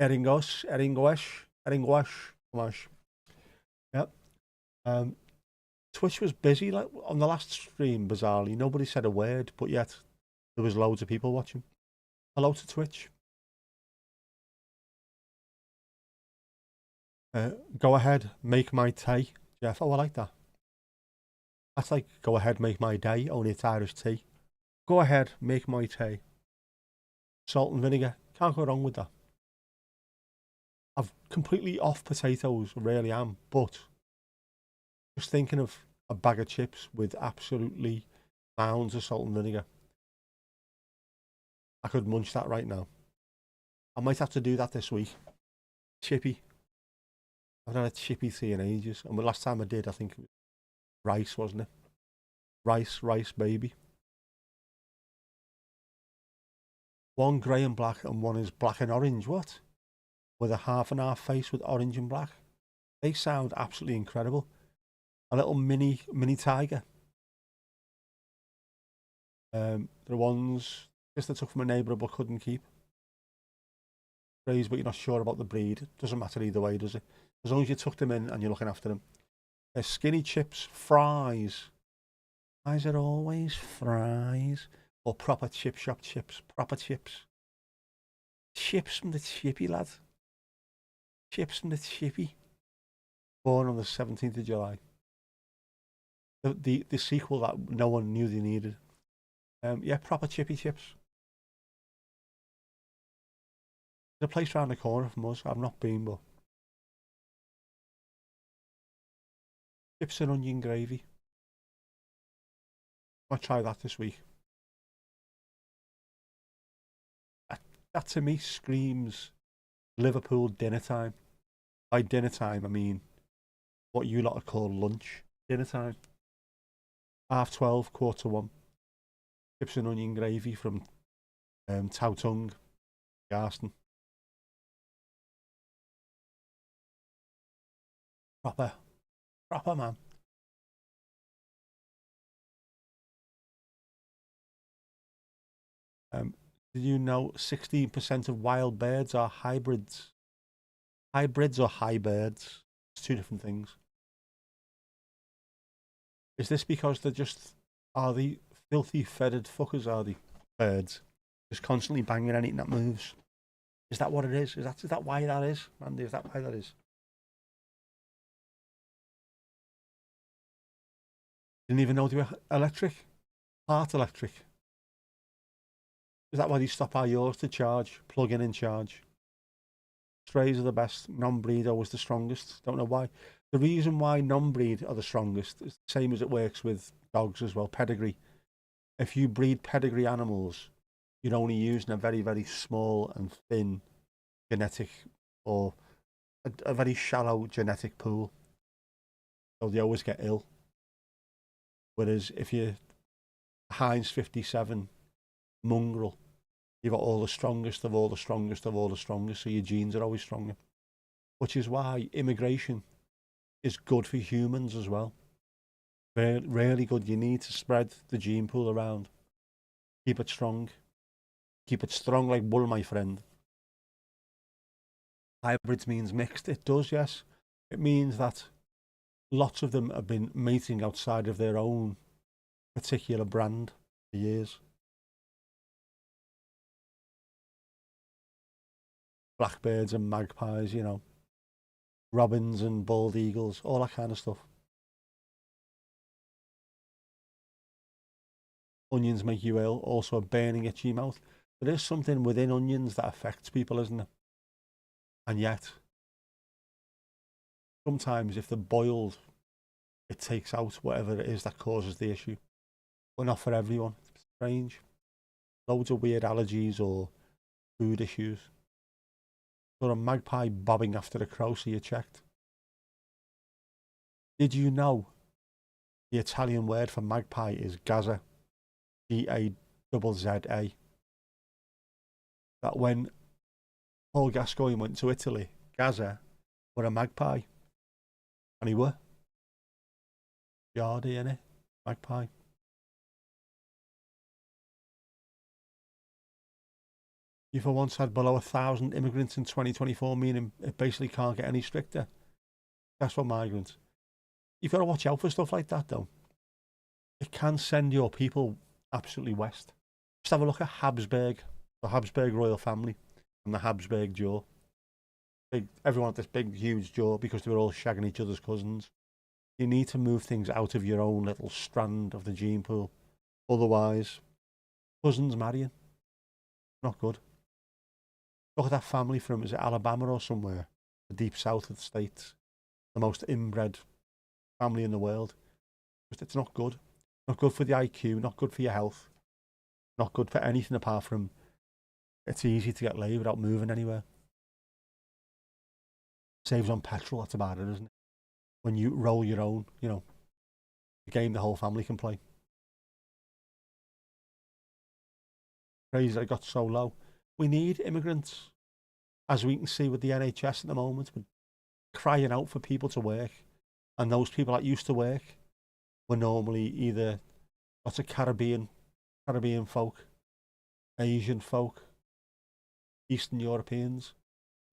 Eringosh. Yep. Twitch was busy like on the last stream, bizarrely. Nobody said a word, but yet there was loads of people watching. Hello to Twitch. Go ahead, make my tea. Jeff, oh, I like that. That's like, go ahead, make my day, only it's Irish tea. Go ahead, make my tea. Salt and vinegar, can't go wrong with that. I'm completely off potatoes, really am, but just thinking of a bag of chips with absolutely mounds of salt and vinegar. I could munch that right now. I might have to do that this week. Chippy. I've had a chippy tea in ages, and the last time I did, I think it was rice, wasn't it? Rice, baby. One grey and black, and one is black and orange. What? With a half and half face with orange and black. They sound absolutely incredible. A little mini tiger. The ones just I took from a neighbour but couldn't keep. Phrase, but you're not sure about the breed. Doesn't matter either way, does it? As long as you tuck them in and you're looking after them. Skinny chips, fries. Why is it always fries? Or proper chip shop chips? Proper chips. Chips from the chippy, lad. Chips from the chippy. Born on the 17th of July. The sequel that no one knew they needed. Yeah, proper chippy chips. There's a place round the corner from us. I've not been, but chips and onion gravy. I'll try that this week. That to me screams Liverpool dinner time. By dinner time, I mean what you lot call lunch. Dinner time. 12:30, 1:15. Chips and onion gravy from Towtung, Garston. Proper man. Did you know 16% of wild birds are hybrids? Hybrids or hybrids? It's two different things. Is this because are the filthy feathered fuckers, are the birds? Just constantly banging anything that moves? Is that what it is? Is that why that is, Mandy? Is that why that is? Didn't even know they were electric? Part electric. Is that why they stop our yours to charge? Plug in and charge. Strays are the best. Non-breed always the strongest. Don't know why. The reason why non-breed are the strongest is the same as it works with dogs as well. Pedigree. If you breed pedigree animals, you're only using a very, very small and thin genetic or a very shallow genetic pool. So they always get ill. Whereas if you're Heinz 57 mongrel, you've got all the strongest of all the strongest of all the strongest, so your genes are always stronger. Which is why immigration is good for humans as well. Really good. You need to spread the gene pool around. Keep it strong. Keep it strong like wool, my friend. Hybrids means mixed. It does, yes. It means that lots of them have been mating outside of their own particular brand for years. Blackbirds and magpies, you know. Robins and bald eagles, all that kind of stuff. Onions make you ill, also a burning itchy mouth. There is something within onions that affects people, isn't there? And yet, sometimes if they're boiled, it takes out whatever it is that causes the issue. But not for everyone. It's strange. Loads of weird allergies or food issues. Or a magpie bobbing after a crow, so you checked. Did you know the Italian word for magpie is Gaza? Gazza. That when Paul Gascoigne went to Italy, Gaza were a magpie. And he were. Yardy, innit? Magpie. You've once had below 1,000 immigrants in 2024, meaning it basically can't get any stricter. That's what migrants. You've got to watch out for stuff like that, though. It can send your people absolutely west. Just have a look at Habsburg, the Habsburg royal family, and the Habsburg jaw. Everyone had this big, huge jaw because they were all shagging each other's cousins. You need to move things out of your own little strand of the gene pool. Otherwise, cousins marrying. Not good. Look at that family from, is it Alabama or somewhere? The deep south of the states. The most inbred family in the world. It's not good. Not good for the IQ, not good for your health. Not good for anything apart from it's easy to get laid without moving anywhere. Saves on petrol, that's about it, isn't it? When you roll your own, you know, the game the whole family can play. Crazy that it got so low. We need immigrants, as we can see with the NHS at the moment. We're crying out for people to work, and those people that used to work were normally either lots of Caribbean folk, Asian folk, Eastern Europeans.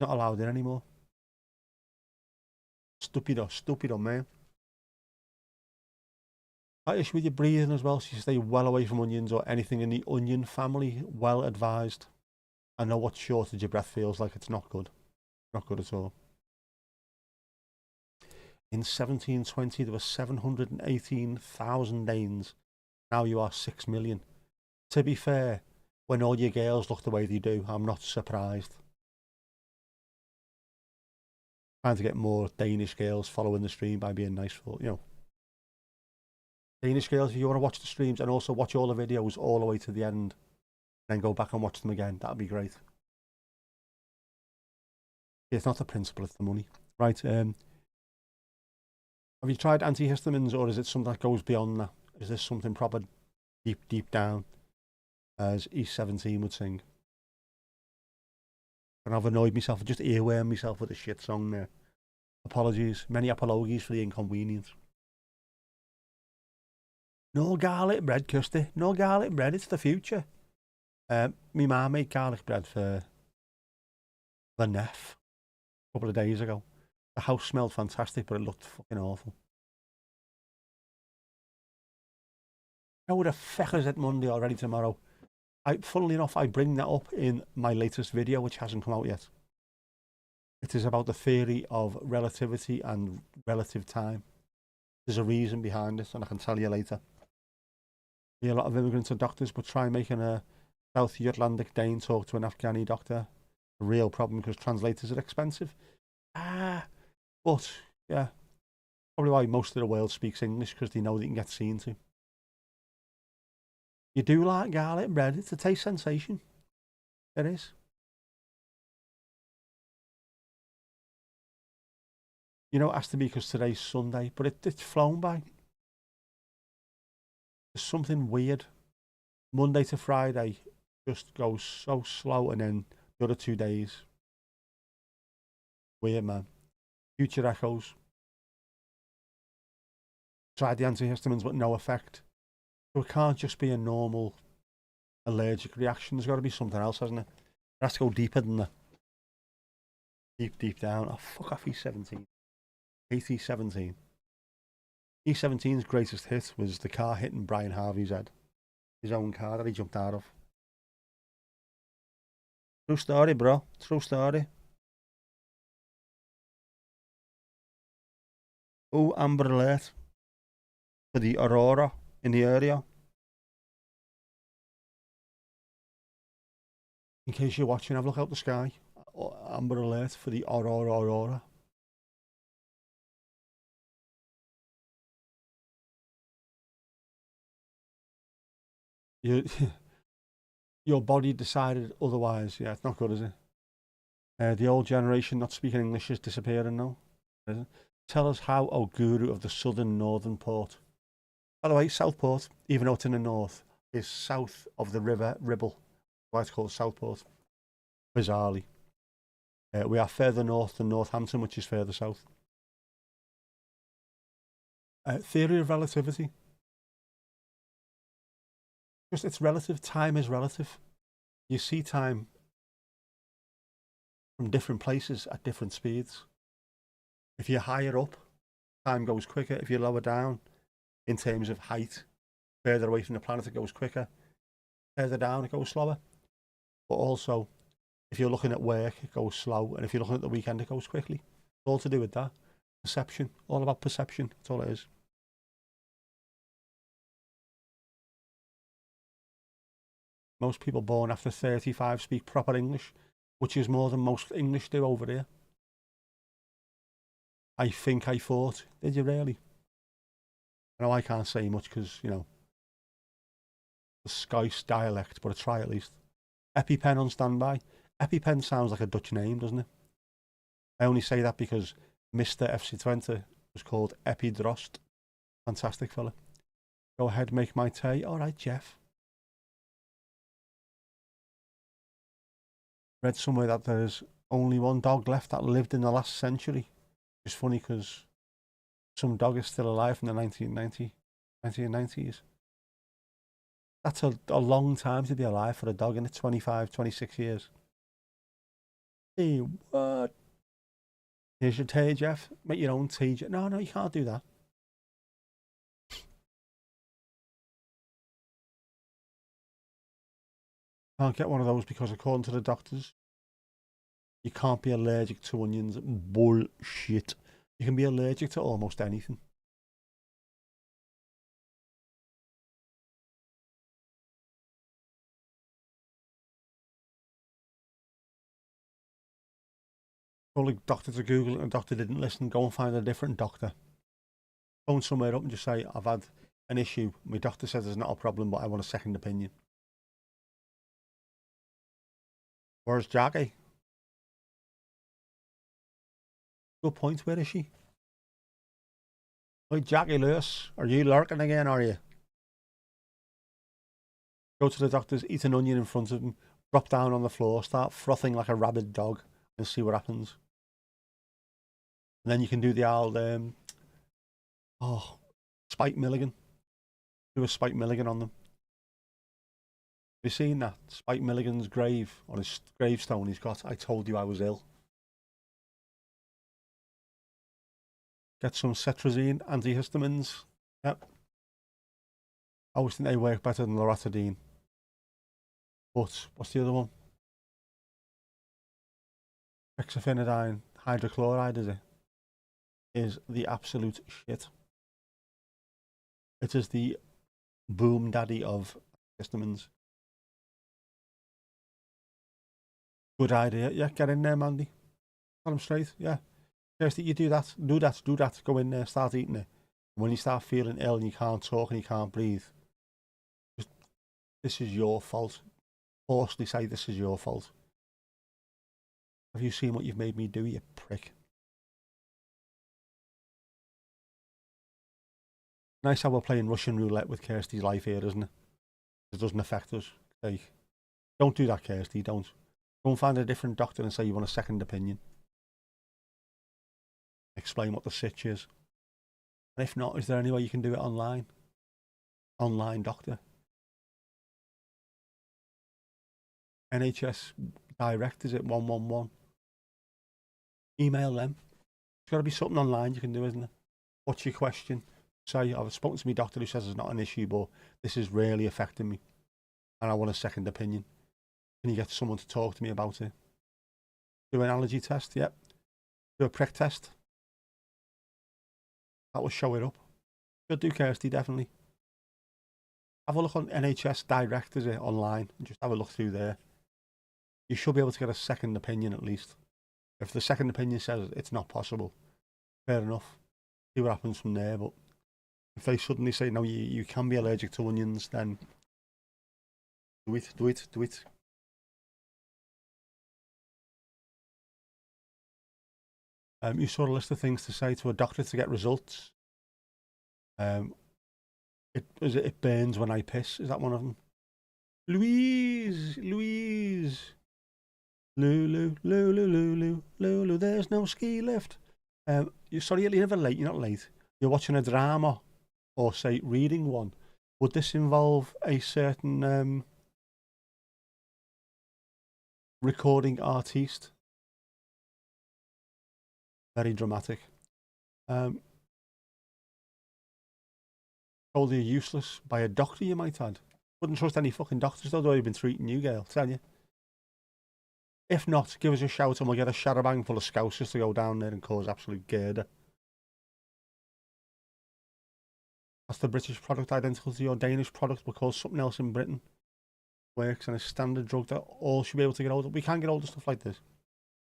Not allowed in anymore. Stupido, man. That issue with your breathing as well, so you stay well away from onions or anything in the onion family. Well advised. I know what shortage of breath feels like. It's not good. Not good at all. In 1720, there were 718,000 Danes. Now you are 6 million. To be fair, when all your girls look the way they do, I'm not surprised. Trying to get more Danish girls following the stream by being nice for, you know. Danish girls, if you want to watch the streams and also watch all the videos all the way to the end, then go back and watch them again, that'd be great. It's not the principle, it's the money. Right, have you tried antihistamines, or is it something that goes beyond that? Is this something proper deep down, as E17 would sing? And I've annoyed myself, just earworm myself with a shit song there. Apologies, many apologies for the inconvenience. No garlic bread, Kirsty. No garlic bread, it's the future. Me ma made garlic bread for the Neff a couple of days ago. The house smelled fantastic, but it looked fucking awful. How the fuck is it Monday already tomorrow? Funnily enough, I bring that up in my latest video, which hasn't come out yet. It is about the theory of relativity and relative time. There's a reason behind it, and I can tell you later. A lot of immigrants are doctors, but try making a South Atlantic Dane talk to an Afghani doctor. A real problem because translators are expensive. But yeah, probably why most of the world speaks English, because they know they can get seen to. You do like garlic bread? It's a taste sensation. It is. You know, it has to be because today's Sunday, but it's flown by. There's something weird. Monday to Friday just goes so slow, and then the other 2 days. Weird, man. Future echoes. Tried the antihistamines, but no effect. So it can't just be a normal allergic reaction. There's got to be something else, hasn't it? It has to go deeper than that. Deep down. Oh, fuck off E17. Hate E17. E17's greatest hit was the car hitting Brian Harvey's head. His own car that he jumped out of. True story, bro. True story. Oh, Amber Alert for the Aurora in the area. In case you're watching, have a look out the sky. Amber Alert for the Aurora. Your body decided otherwise. Yeah, it's not good, is it? The old generation not speaking English is disappearing now. Tell us how, oh guru of the southern northern port. By the way, Southport, even though it's in the north, is south of the river Ribble. Why it's called Southport. Bizarrely. We are further north than Northampton, which is further south. Theory of relativity. Just it's relative. Time is relative. You see time from different places at different speeds. If you're higher up, time goes quicker. If you're lower down, in terms of height, further away from the planet, it goes quicker. Further down, it goes slower. But also, if you're looking at work, it goes slow. And if you're looking at the weekend, it goes quickly. It's all to do with that. Perception. All about perception. That's all it is. Most people born after 35 speak proper English, which is more than most English do over here. I thought. Did you really? I know I can't say much because, you know, the Scouse dialect, but I try at least. EpiPen on standby. EpiPen sounds like a Dutch name, doesn't it? I only say that because Mr. FC20 was called Epi Drost. Fantastic fella. Go ahead, make my tea. All right, Jeff. Read somewhere that there's only one dog left that lived in the last century. It's funny because some dog is still alive from the 1990s. That's a long time to be alive for a dog, in it 25, 26 years. Hey, what? Here's your tea, Jeff. Make your own tea. No, you can't do that. Can't get one of those because according to the doctors, you can't be allergic to onions. Bullshit. You can be allergic to almost anything. Told the doctor to Google it and the doctor didn't listen. Go and find a different doctor. Phone somewhere up and just say, I've had an issue. My doctor says there's not a problem, but I want a second opinion. Where's Jackie? Good point. Where is she? Hey, Jackie Lewis, are you lurking again, are you? Go to the doctors, eat an onion in front of him, drop down on the floor, start frothing like a rabid dog, and see what happens. And then you can do the old, Spike Milligan. Do a Spike Milligan on them. Have you seen that? Spike Milligan's grave, on his gravestone, he's got, I told you I was ill. Get some cetrizine, antihistamines. Yep. I always think they work better than loratadine. But, what's the other one? Hexafenadine hydrochloride, is it? Is the absolute shit. It is the boom daddy of histamines. Good idea. Yeah, get in there, Mandy. Tell him straight. Yeah. Seriously, you do that. Do that. Go in there, start eating it. When you start feeling ill and you can't talk and you can't breathe, this is your fault. Forcefully say this is your fault. Have you seen what you've made me do, you prick? Nice how we're playing Russian roulette with Kirsty's life here, isn't it? It doesn't affect us. Like, don't do that, Kirsty, don't. Go and find a different doctor and say you want a second opinion. Explain what the sitch is. And if not, is there any way you can do it online? Online doctor. NHS Direct, is it 111? Email them. There's got to be something online you can do, isn't it? What's your question? Say, I've spoken to my doctor who says it's not an issue, but this is really affecting me and I want a second opinion. Can you get someone to talk to me about it? Do an allergy test, yep. Do a prick test. That will show it up. Should do, Kirsty, definitely. Have a look on NHS Direct, is it, online, and just have a look through there. You should be able to get a second opinion at least. If the second opinion says it's not possible, fair enough. See what happens from there, but if they suddenly say, no, you can be allergic to onions, then do it. You saw a list of things to say to a doctor to get results. It burns when I piss. Is that one of them? Louise. Lulu, there's no ski lift. You're never late. You're not late. you're watching a drama or say reading one, would this involve a certain recording artiste? Very dramatic. Told you're useless by a doctor, you might add. Wouldn't trust any fucking doctors though, the way you've been treating you, girl, tell you. If not, give us a shout and we'll get a sharabang full of scousers to go down there and cause absolute girder. That's the British product identical to your Danish product, but called something else in Britain. Works and a standard drug that all should be able to get hold of. We can't get hold of stuff like this.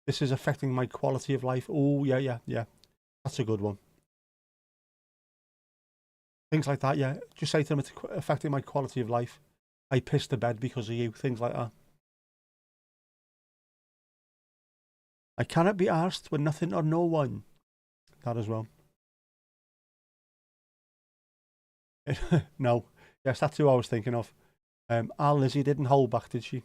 This is affecting my quality of life. Oh, yeah. That's a good one. Things like that, yeah. Just say to them, it's affecting my quality of life. I pissed the bed because of you. Things like that. I cannot be arsed with nothing or no one. That as well. No. Yes, that's who I was thinking of. Our Lizzie didn't hold back, did she?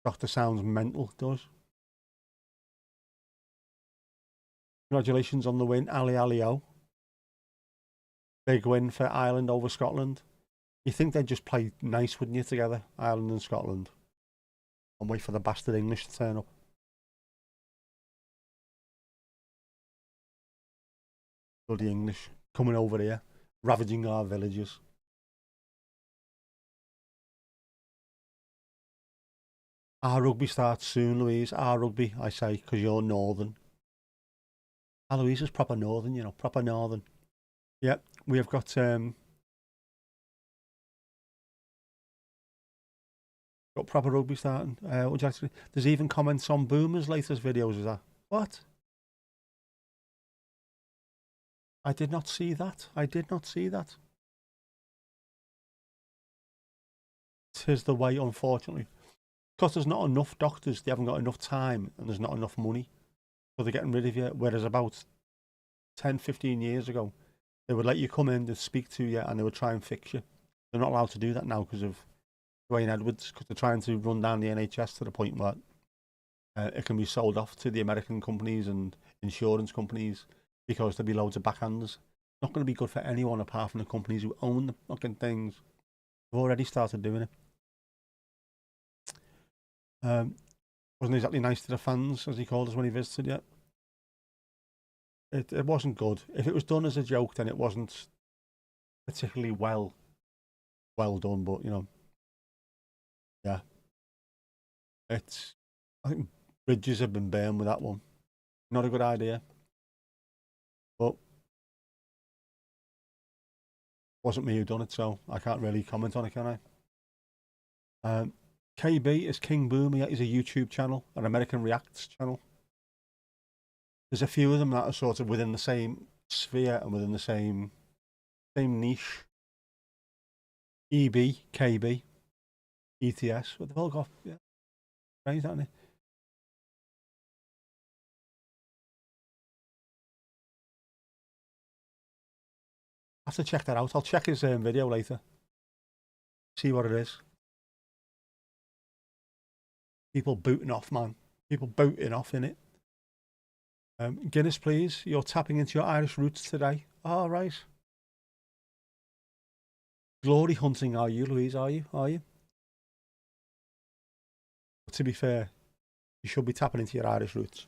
Doctor sounds mental, does. Congratulations on the win, Ali Ali-O. Big win for Ireland over Scotland. You think they'd just play nice, wouldn't you, together, Ireland and Scotland? And wait for the bastard English to turn up. Bloody English coming over here, ravaging our villages. Our rugby starts soon, Louise. Our rugby, I say, because you're northern. Our Louise is proper northern, you know, proper northern. Yep, we have got proper rugby starting. Would you actually? There's even comments on Boomer's latest videos. Is that what? I did not see that. I did not see that. Tis the way, unfortunately. Because there's not enough doctors, they haven't got enough time, and there's not enough money. So they're getting rid of you. Whereas about 10, 15 years ago, they would let you come in, they'd speak to you, and they would try and fix you. They're not allowed to do that now because of Dwayne Edwards, because they're trying to run down the NHS to the point where it can be sold off to the American companies and insurance companies because there'll be loads of backhanders. Not going to be good for anyone apart from the companies who own the fucking things. They've already started doing it. Wasn't exactly nice to the fans, as he called us when he visited yet. It wasn't good. If it was done as a joke, then it wasn't particularly well done. But you know, yeah, I think bridges have been burned with that one. Not a good idea. But wasn't me who done it, so I can't really comment on it, can I? KB is King Boom. He's a YouTube channel, an American Reacts channel. There's a few of them that are sort of within the same sphere and within the same niche. EB, KB, ETS. What they've all got, yeah, strange, aren't they? I have to check that out. I'll check his video later. See what it is. People booting off, man. People booting off in it. Guinness, please. You're tapping into your Irish roots today. All right. Glory hunting, are you, Louise? Are you? But to be fair, you should be tapping into your Irish roots.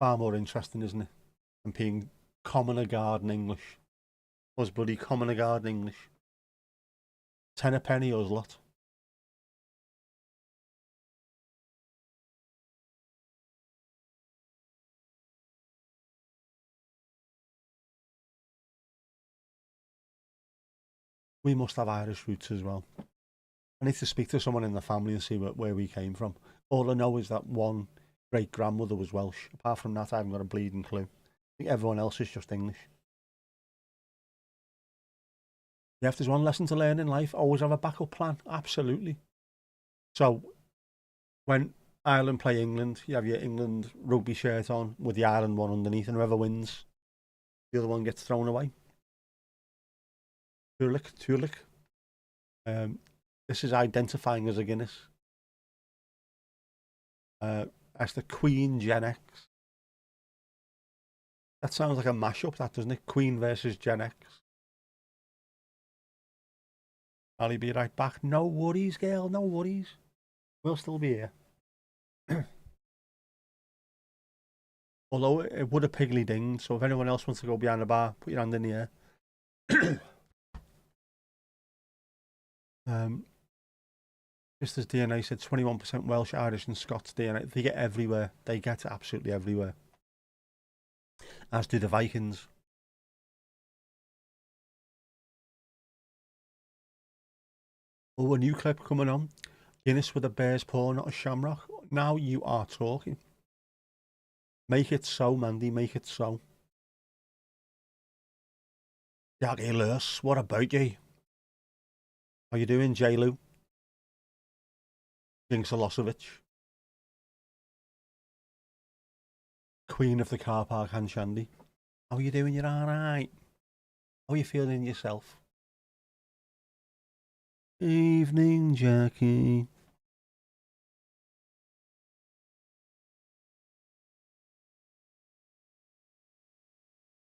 Far more interesting, isn't it? Than being commoner garden English. Was bloody commoner garden English. 10 a penny, us lot. We must have Irish roots as well. I need to speak to someone in the family and see where we came from. All I know is that one great grandmother was Welsh. Apart from that, I haven't got a bleeding clue. I think everyone else is just English. Yeah, if there's one lesson to learn in life, always have a backup plan. Absolutely. So when Ireland play England, you have your England rugby shirt on with the Ireland one underneath, and whoever wins, the other one gets thrown away. Tulik. This is identifying as a Guinness. That's the Queen Gen X. That sounds like a mashup, that doesn't it? Queen versus Gen X. I'll be right back. No worries, girl. No worries. We'll still be here. Although it would have piggly dinged, so if anyone else wants to go behind the bar, put your hand in the air. Just as DNA said, 21% Welsh, Irish, and Scots DNA. They get everywhere. They get absolutely everywhere. As do the Vikings. Oh, a new clip coming on. Guinness with a bear's paw, not a shamrock. Now you are talking. Make it so, Mandy. Make it so. Jackie Lewis, what about you? How you doing, J-Lu? Jinx Olosevich. Queen of the car park, Han Shandy. How you doing? You're alright. How are you feeling yourself? Evening, Jackie.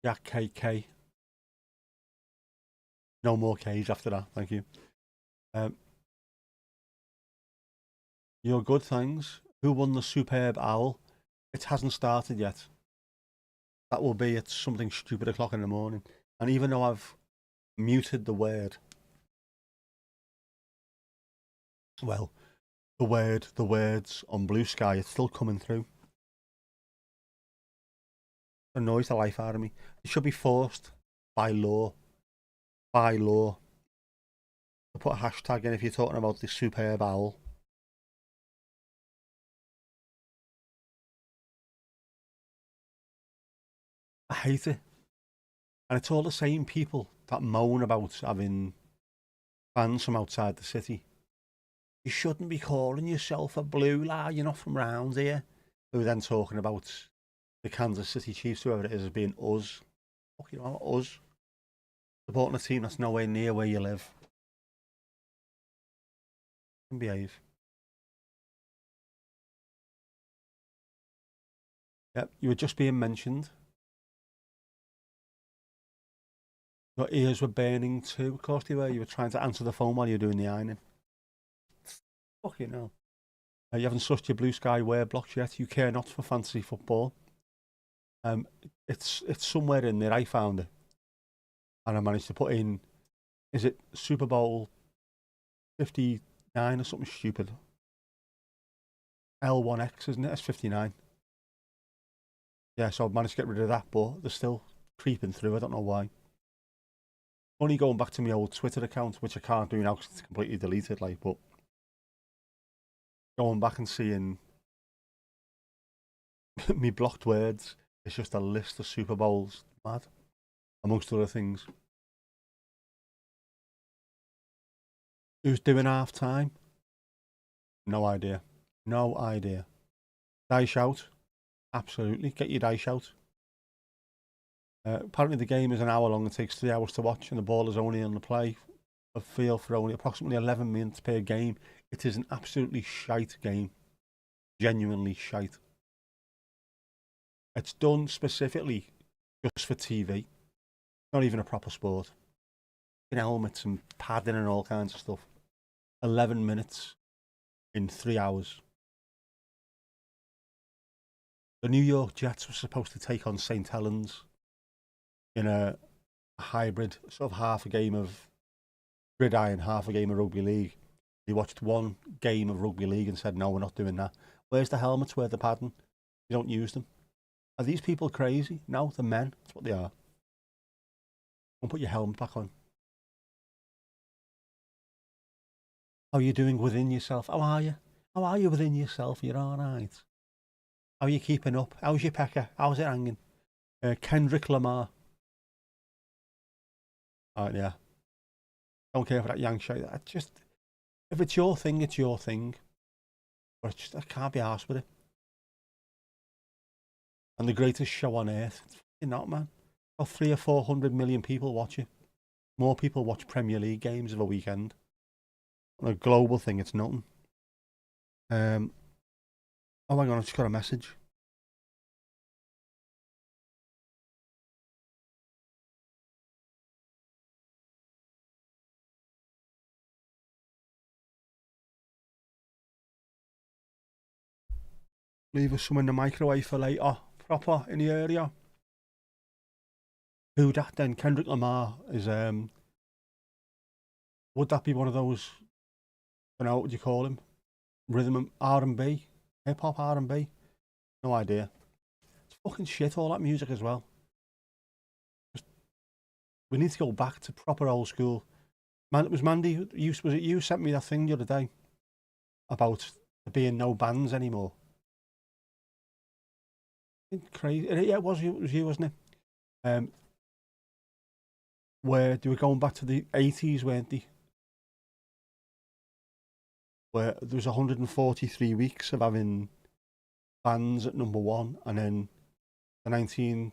Jack KK. No more K's after that, thank you. Your good, thanks. Who won the superb owl? It hasn't started yet. That will be at something stupid o'clock in the morning. And even though I've muted the word, well, the words on Blue Sky, it's still coming through. It annoys the life out of me. It should be forced by law. By law. To put a hashtag in if you're talking about the superb owl. I hate it. And it's all the same people that moan about having fans from outside the city. You shouldn't be calling yourself a blue lad, you're not from round here. Who are then talking about the Kansas City Chiefs, whoever it is, as being us. Fuck you know, us. Supporting a team that's nowhere near where you live. And behave. Yep, you were just being mentioned. Your ears were burning too, of course they were. You were trying to answer the phone while you were doing the ironing. Fucking hell. You haven't sussed your Blue Sky wear blocks yet. You care not for fantasy football. It's somewhere in there. I found it. And I managed to put in, is it Super Bowl 59 or something stupid? L1X, isn't it? It's 59. Yeah, so I managed to get rid of that, but they're still creeping through. I don't know why. Only going back to my old Twitter account, which I can't do now because it's completely deleted, like, but going back and seeing me blocked words, it's just a list of Super Bowls. Mad. Amongst other things. Who's doing half time? No idea. No idea. Dice out. Absolutely. Get your dice out. Apparently the game is an hour long and takes 3 hours to watch, and the ball is only on the play of field for only approximately 11 minutes per game. It is an absolutely shite game. Genuinely shite. It's done specifically just for TV. Not even a proper sport. In helmets and padding and all kinds of stuff. 11 minutes in 3 hours. The New York Jets were supposed to take on St. Helens in a hybrid, sort of half a game of gridiron, half a game of rugby league. They watched one game of rugby league and said, no, we're not doing that. Where's the helmets? Where's the padding? You don't use them. Are these people crazy? No, the men. That's what they are. Don't put your helmet back on. How are you doing within yourself? How are you? How are you within yourself? You're all right. How are you keeping up? How's your pecker? How's it hanging? Kendrick Lamar. All right, yeah. Don't care for that Yang shit. I just, if it's your thing, it's your thing. But it's just, I can't be arsed with it. And the greatest show on earth. It's fucking not, man. Got 300 or 400 million people watch it. More people watch Premier League games of a weekend. On a global thing, it's nothing. Oh, hang on, I just got a message. Leave us some in the microwave for later. Proper in the area. Who that then? Kendrick Lamar is would that be one of those, what would you call him? Rhythm R&B? Hip hop R&B? No idea. It's fucking shit, all that music as well. We need to go back to proper old school. Man, it was Mandy, was it you sent me that thing the other day about there being no bands anymore? Crazy. Yeah, it was you, wasn't it? Where they were going back to the 80s, weren't they? Where there was 143 weeks of having bands at number one, and then the 1990s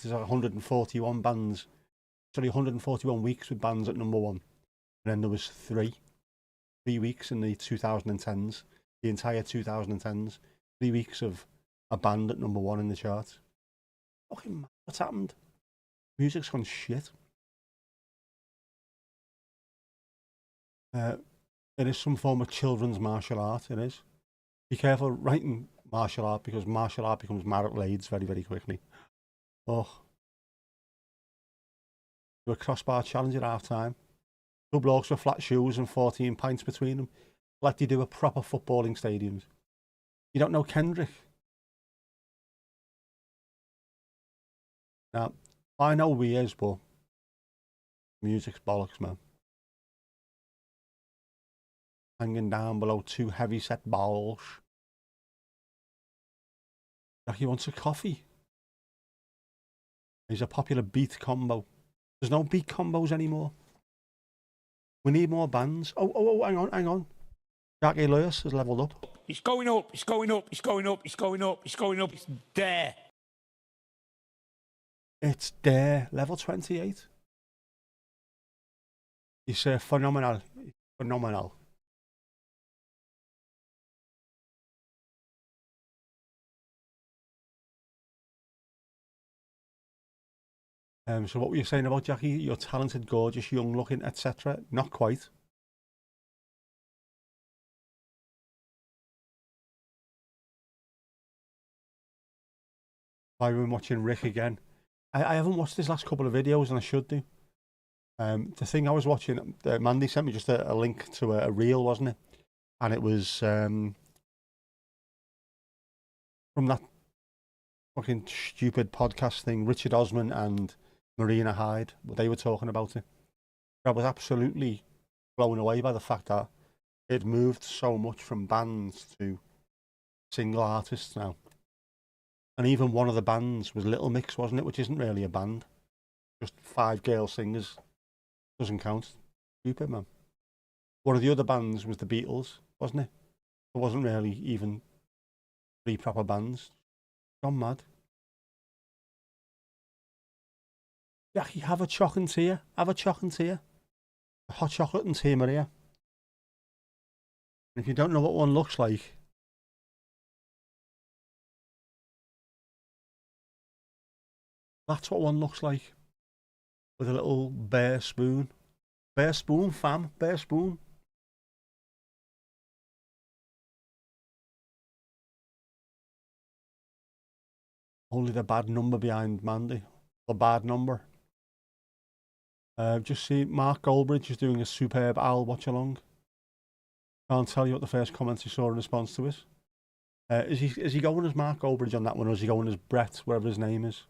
there's 141 bands. Sorry, 141 weeks with bands at number one, and then there was three weeks in the 2010s, the entire 2010s, 3 weeks of a band at number one in the charts. Fucking mad. What's happened? Music's gone shit. It is some form of children's martial art. It is. Be careful writing martial art, because martial art becomes marital aids very, very quickly. Oh. Do a crossbar challenge at half time. Two blokes with flat shoes and 14 pints between them, like they do at proper footballing stadiums. You don't know Kendrick? Now, I know who he is, but music's bollocks, man. Hanging down below two heavy-set balls. Like he wants a coffee. He's a popular beat combo. There's no beat combos anymore. We need more bands. Oh, hang on. Jackie Lewis has leveled up. It's going up, it's going up, it's going up, it's going up, it's going up, it's there. It's there, level 28. He's phenomenal. Phenomenal. So what were you saying about Jackie? You're talented, gorgeous, young looking, etc. Not quite. I've been watching Rick again. I haven't watched his last couple of videos, and I should do. The thing I was watching, Mandy sent me just a link to a reel, wasn't it? And it was from that fucking stupid podcast thing, Richard Osman and Marina Hyde. They were talking about it. I was absolutely blown away by the fact that it moved so much from bands to single artists now. And even one of the bands was Little Mix, wasn't it? Which isn't really a band. Just 5 girl singers. Doesn't count. Stupid, man. One of the other bands was the Beatles, wasn't it? It wasn't really even 3 proper bands. Gone mad. Jackie, have a choc and tea. Have a choc and tea. A hot chocolate and tea, Maria. And if you don't know what one looks like, that's what one looks like. With a little bare spoon. Bare spoon, fam. Bare spoon. Only the bad number behind Mandy. The bad number. Just see Mark Goldbridge is doing a superb Owl watch along. Can't tell you what the first comments he saw in response to it. Is he going as Mark Goldbridge on that one, or is he going as Brett, whatever his name is?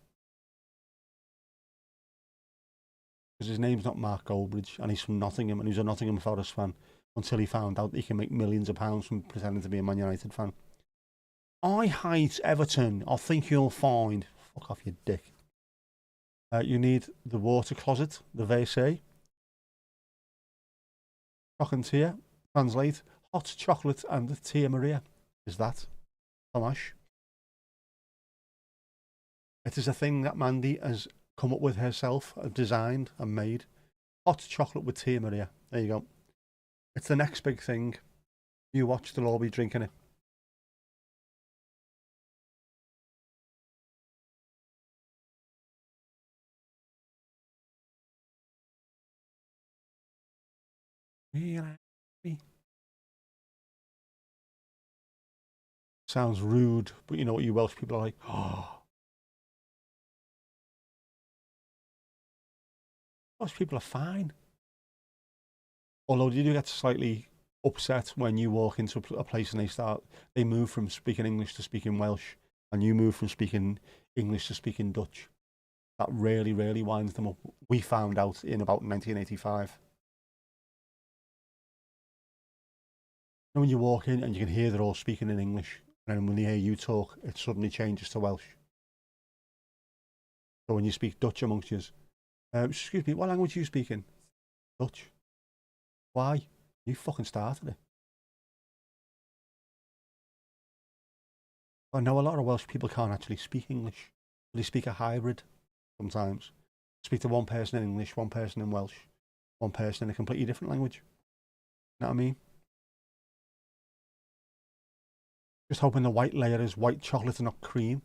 Because his name's not Mark Goldbridge, and he's from Nottingham, and he's a Nottingham Forest fan until he found out he can make millions of pounds from pretending to be a Man United fan. I hate Everton. I think you'll find. Fuck off, you dick. You need the water closet, the WC. Choc and tea. Translate. Hot chocolate and tea Maria. Is that Tomash? It is a thing that Mandy has come up with herself, designed and made. Hot chocolate with tea Maria. There you go. It's the next big thing. You watch, they'll all be drinking it. Sounds rude, but you know what you Welsh people are like? Oh, Welsh people are fine. Although you do get slightly upset when you walk into a place and they move from speaking English to speaking Welsh, and you move from speaking English to speaking Dutch. That really, really winds them up. We found out in about 1985. And when you walk in and you can hear they're all speaking in English, and then when they hear you talk, it suddenly changes to Welsh. So when you speak Dutch amongst you, excuse me, what language are you speaking? Dutch. Why? You fucking started it. I know a lot of Welsh people can't actually speak English. They speak a hybrid sometimes. Speak to one person in English, one person in Welsh, one person in a completely different language. You know what I mean? Just hoping the white layer is white chocolate and not cream.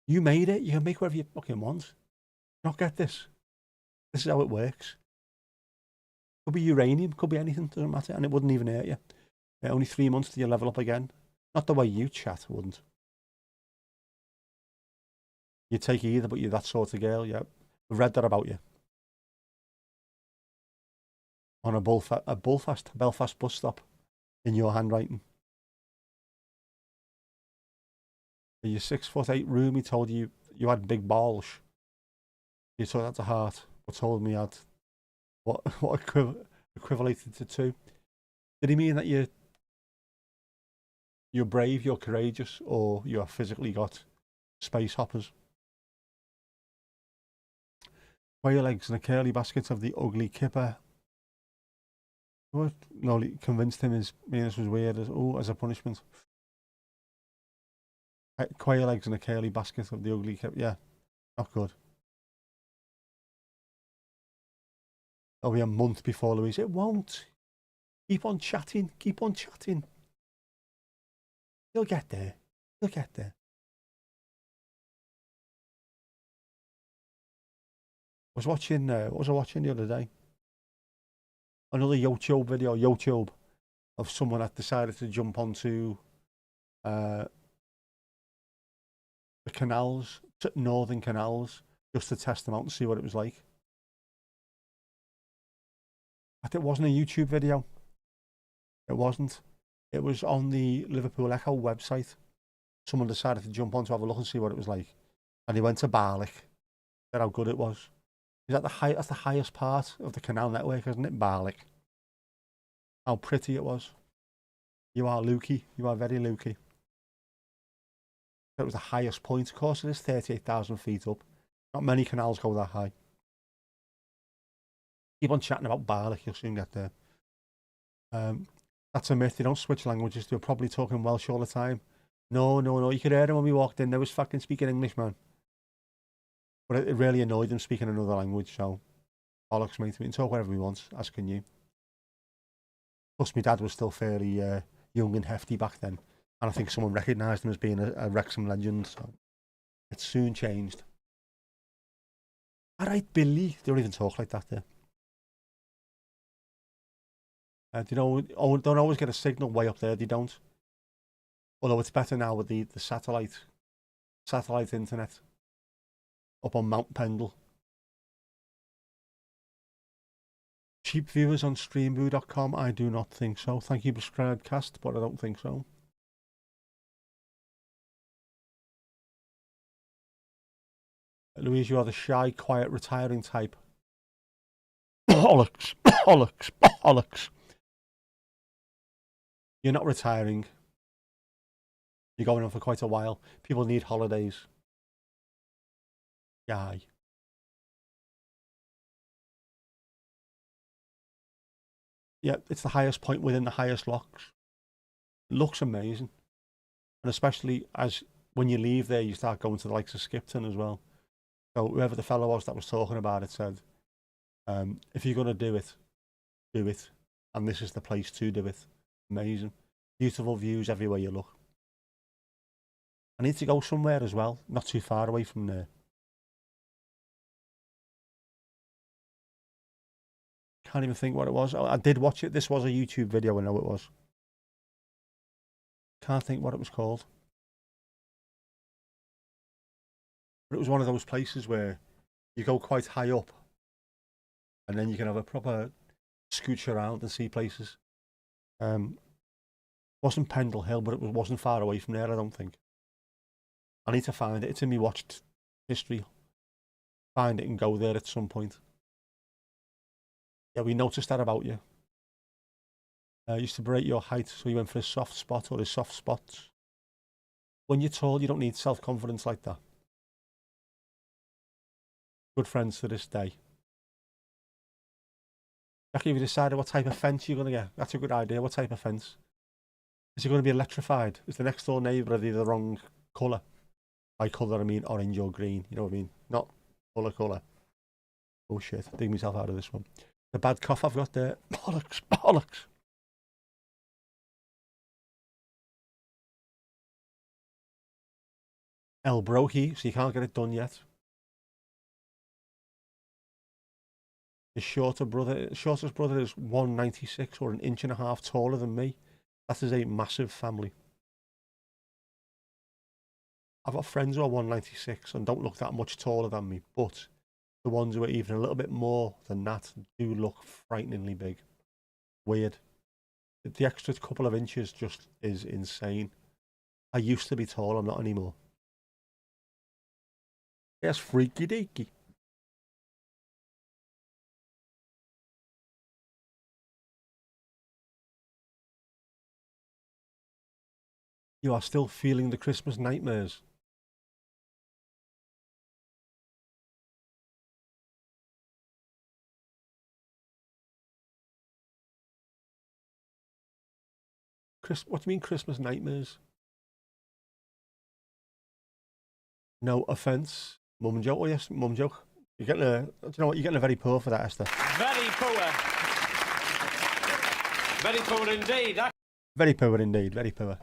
You made it. You can make whatever you fucking want. Not get this. This is how it works. Could be uranium, could be anything, doesn't matter, and it wouldn't even hurt you. Only 3 months till you level up again. Not the way you chat, wouldn't. You take either, but you're that sort of girl, yeah. I've read that about you. On a Belfast bus stop, in your handwriting. Your 6'8" roomie told you you had big balls. You took that to heart, but told me you had what equivalated to 2. Did he mean that you're brave, you're courageous, or you have physically got space hoppers? Quail eggs and a curly basket of the ugly kipper. What? No, convinced him his penis was weird as a punishment. Quail eggs and a curly basket of the ugly kipper. Yeah, not good. It'll be a month before Louise. It won't. Keep on chatting. Keep on chatting. You'll get there. You'll get there. What was I watching the other day? Another YouTube video, of someone that decided to jump onto the canals, northern canals, just to test them out and see what it was like. It wasn't a YouTube video. It wasn't. It was on the Liverpool Echo website. Someone decided to jump on to have a look and see what it was like. And he went to Barlick. Said how good it was. Is that that's the highest part of the canal network, isn't it? Barlick. How pretty it was. You are Lukey. You are very Lukey. It was the highest point. Of course it is 38,000 feet up. Not many canals go that high. Keep on chatting about Barlick, you'll soon get there. That's a myth. They don't switch languages. They were probably talking Welsh all the time. No. You could hear them when we walked in. They was fucking speaking English, man. But it really annoyed them speaking another language, so bollocks, mate. We can talk whatever we want, as can you. Plus, my dad was still fairly young and hefty back then. And I think someone recognised him as being a Wrexham legend, so it soon changed. Alright, Billy. They don't even talk like that there. You know, don't always get a signal way up there, they don't. Although it's better now with the satellite internet up on Mount Pendle. Cheap viewers on streamboo.com? I do not think so. Thank you, Prescribedcast, but I don't think so. Louise, you are the shy, quiet, retiring type. Bollocks, bollocks, bollocks. You're not retiring. You're going on for quite a while. People need holidays. Guy. Yeah, it's the highest point within the highest locks. It looks amazing. And especially as when you leave there, you start going to the likes of Skipton as well. So whoever the fellow was that was talking about it said If you're going to do it, do it. And this is the place to do it. Amazing. Beautiful views everywhere you look. I need to go somewhere as well, not too far away from there. Can't even think what it was. I did watch it. This was a YouTube video, I know it was. Can't think what it was called. But it was one of those places where you go quite high up and then you can have a proper scooch around and see places. Wasn't Pendle Hill, but it wasn't far away from there, I don't think. I need to find it. It's in my watched history. Find it and go there at some point. Yeah, we noticed that about you. Used to berate your height, so you went for a soft spot or a soft spots. When you're tall, you don't need self-confidence like that. Good friends to this day. Jackie, have you decided what type of fence you're going to get? That's a good idea. What type of fence? Is it going to be electrified? Is the next door neighbour the wrong colour? By colour, I mean orange or green. You know what I mean? Not colour. Oh shit, dig myself out of this one. The bad cough I've got there. Bollocks. El Brohi, so you can't get it done yet. His shortest brother is 196 or an inch and a half taller than me. That is a massive family. I've got friends who are 196 and don't look that much taller than me, but the ones who are even a little bit more than that do look frighteningly big. Weird. The extra couple of inches just is insane. I used to be tall, I'm not anymore. Yes, freaky deaky. You are still feeling the Christmas nightmares. What do you mean Christmas nightmares? No offence, mum joke. Oh yes, mum joke. You're getting a. Do you know what? You're getting a very poor for that, Esther. Very poor. Very poor indeed. Very poor indeed. Very poor.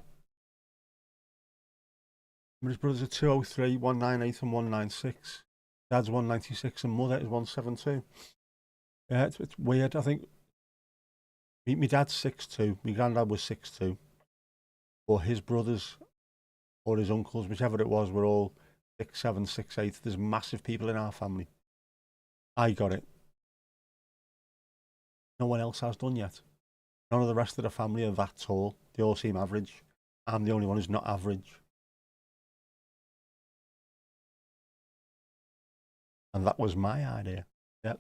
His brothers are 203, 198 and 196. Dad's 196 and mother is 172. Yeah, it's weird. I think my dad's 6'2", my granddad was 6'2", or his brothers or his uncles, whichever it was, were all 6'7", 6'8". There's massive people in our family. I got it. No one else has done yet. None of the rest of the family are that tall. They all seem average. I'm the only one who's not average. And that was my idea. Yep.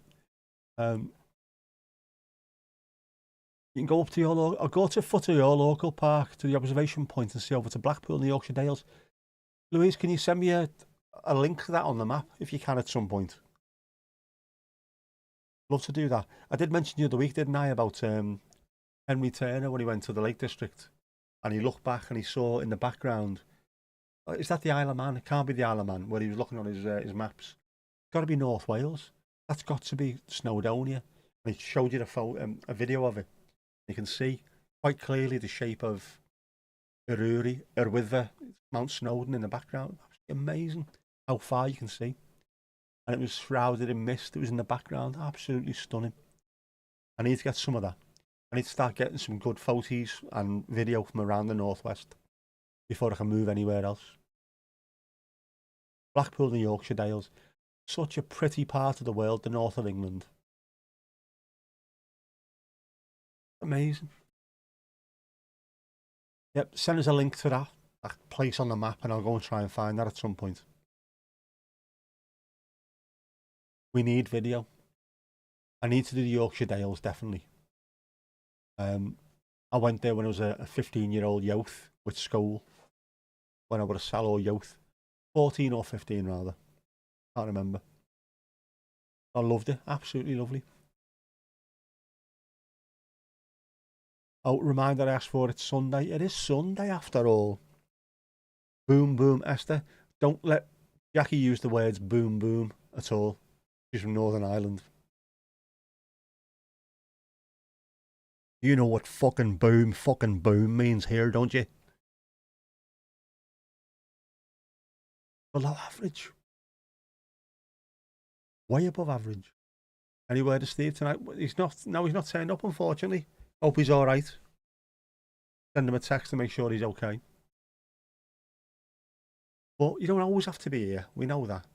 You can go up to or go to foot of your local park to the observation point and see over to Blackpool and the Yorkshire Dales. Louise, can you send me a link to that on the map if you can at some point? Love to do that. I did mention the other week, didn't I, about Henry Turner when he went to the Lake District and he looked back and he saw in the background, is that the Isle of Man? It can't be the Isle of Man, where he was looking on his maps. It's got to be North Wales. That's got to be Snowdonia. And he showed you a video of it. You can see quite clearly the shape of Urwitha, Mount Snowdon in the background. Amazing how far you can see. And it was shrouded in mist. It was in the background. Absolutely stunning. I need to get some of that. I need to start getting some good photos and video from around the northwest before I can move anywhere else. Blackpool and Yorkshire Dales. Such a pretty part of the world, the north of England. Amazing. Yep, send us a link to that place on the map and I'll go and try and find that at some point. We need video. I need to do the Yorkshire Dales, definitely. I went there when I was a 15-year-old youth with school. When I was a sallow youth. 14 or 15 rather. Can't remember. I loved it. Absolutely lovely. Oh, reminder I asked for it Sunday. It is Sunday after all. Boom, boom, Esther. Don't let Jackie use the words boom, boom at all. She's from Northern Ireland. You know what fucking boom means here, don't you? Below average. Way above average. Any word to Steve tonight? He's not. No, he's not turned up, unfortunately. Hope he's all right. Send him a text to make sure he's okay. But you don't always have to be here. We know that.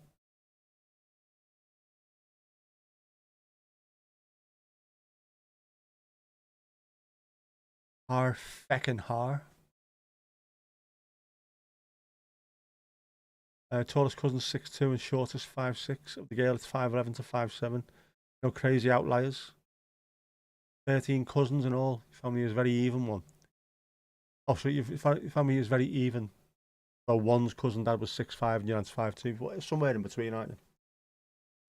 Har feckin' har. Tallest cousin's 6'2" and shortest 5'6". Of the girl, it's 5'11" to 5'7". No crazy outliers. 13 cousins and all. Family is very even one. Oh, so your family is very even. So one's cousin dad was 6'5" and your aunt's 5'2". Somewhere in between, aren't you?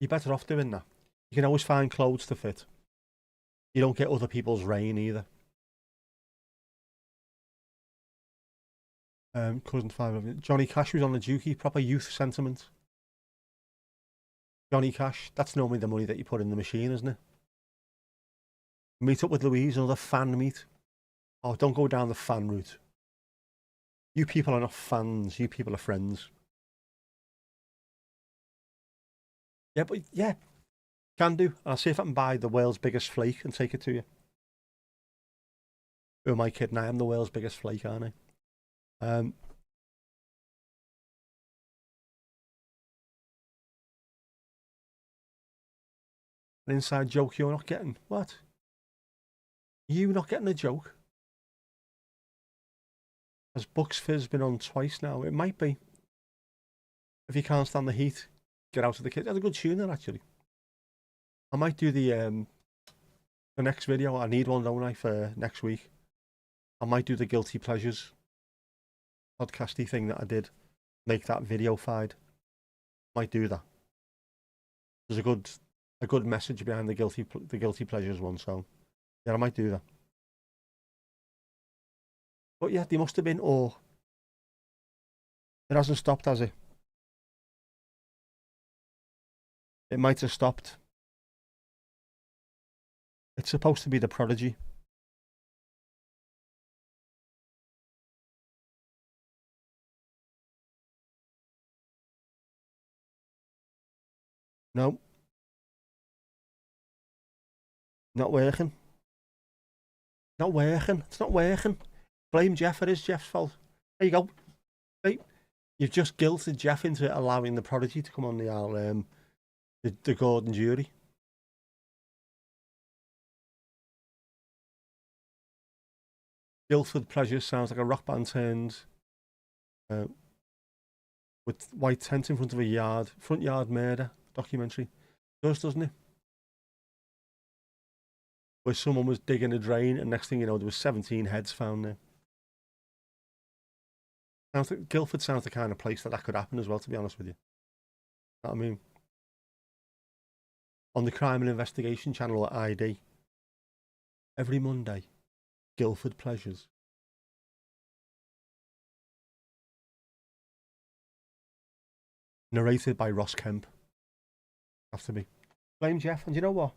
You're better off doing that. You can always find clothes to fit. You don't get other people's rain either. Cousin 5'11". Johnny Cash was on the Dukey. Proper youth sentiment. Johnny Cash. That's normally the money that you put in the machine, isn't it? Meet up with Louise, another fan meet. Oh, don't go down the fan route. You people are not fans. You people are friends. Yeah, but yeah, can do. I'll see if I can buy the world's biggest flake and take it to you. Who am I kidding? I am the world's biggest flake, aren't I? An inside joke you're not getting. What? You not getting a joke? Has Bucks Fizz been on twice now? It might be. If you can't stand the heat, get out of the kitchen. That's a good tuner, actually. I might do the next video. I need one, don't I, for next week? I might do the guilty pleasures podcasty thing that I did. Make that video-fied. Might do that. There's a good message behind the guilty pleasures one, so yeah, I might do that. But yeah, they must have been. Oh, it hasn't stopped, has it? It might have stopped. It's supposed to be the Prodigy. No. Not working. Not working. It's not working. Blame Jeff. It is Jeff's fault. There you go. Hey, you've just guilted Jeff into allowing the Prodigy to come on the Gordon jury. Guildford Pleasures sounds like a rock band turned with white tent in front of a front yard murder documentary. Doesn't it? Where someone was digging a drain and next thing you know there was 17 heads found there. Guildford sounds the kind of place that could happen as well, to be honest with you. You know what I mean? On the Crime and Investigation channel at ID, every Monday, Guildford Pleasures. Narrated by Ross Kemp. Have to be. Blame Jeff, and you know what?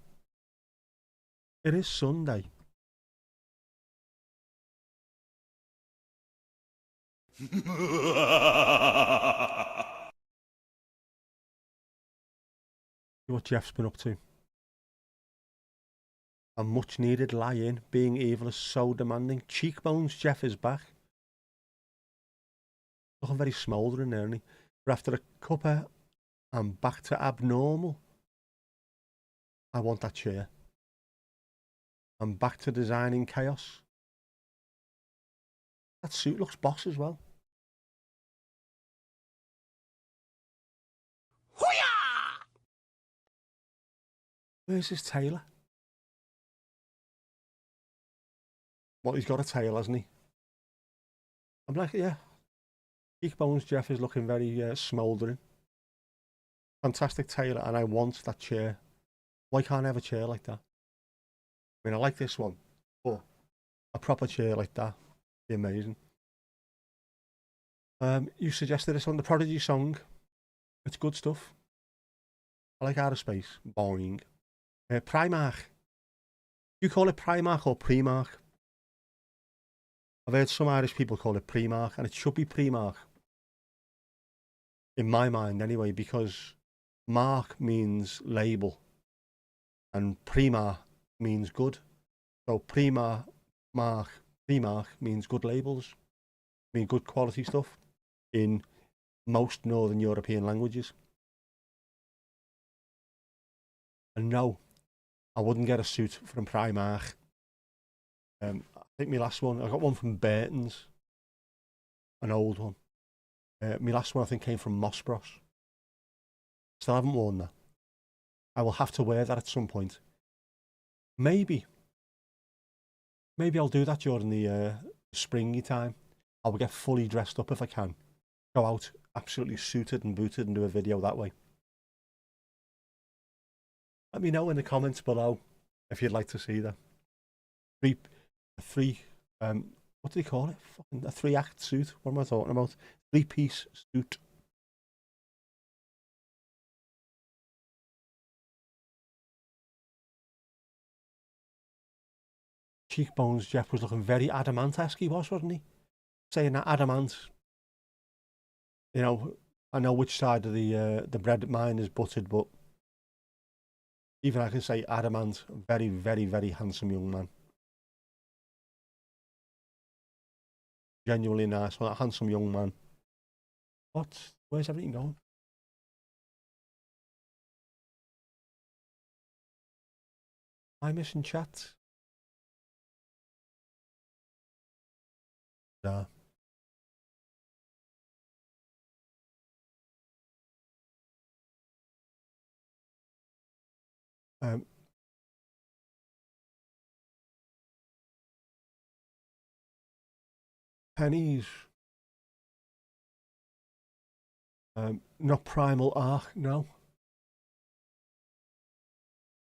It is Sunday. See what Jeff's been up to. A much needed lie-in. Being evil is so demanding. Cheekbones, Jeff is back. Looking very smouldering there, isn't he? But after a cuppa, I'm back to abnormal. I want that chair. I'm back to designing chaos. That suit looks boss as well. Hoo-yah! Where's his tailor? Well, he's got a tail, hasn't he? I'm like, yeah. Cheekbones, Jeff is looking very smouldering. Fantastic tailor, and I want that chair. Why can't I have a chair like that? I mean, I like this one, but a proper chair like that would be amazing. You suggested this on the Prodigy song. It's good stuff. I like Outer Space. Boring. Primark. You call it Primark or Primark? I've heard some Irish people call it Primark, and it should be Primark. In my mind, anyway, because mark means label, and Prima means good. So Primark means good labels, mean good quality stuff in most Northern European languages. And no, I wouldn't get a suit from Primark. I think my last one, I got one from Burton's, an old one. My last one I think came from Mossbros. Still haven't worn that. I will have to wear that at some point. Maybe I'll do that during the springy time. I will get fully dressed up if I can. Go out absolutely suited and booted and do a video that way. Let me know in the comments below if you'd like to see that. What do they call it? Fucking a 3-act suit. What am I talking about? 3-piece suit. Cheekbones, Jeff was looking very adamant-esque, he was, wasn't he? Saying that adamant, you know, I know which side of the bread mine is buttered, but even I can say adamant, very, very, very handsome young man. Genuinely nice, well, a handsome young man. What? Where's everything going? Am I missing chat? No. Pennies. Not Primal Ark, no.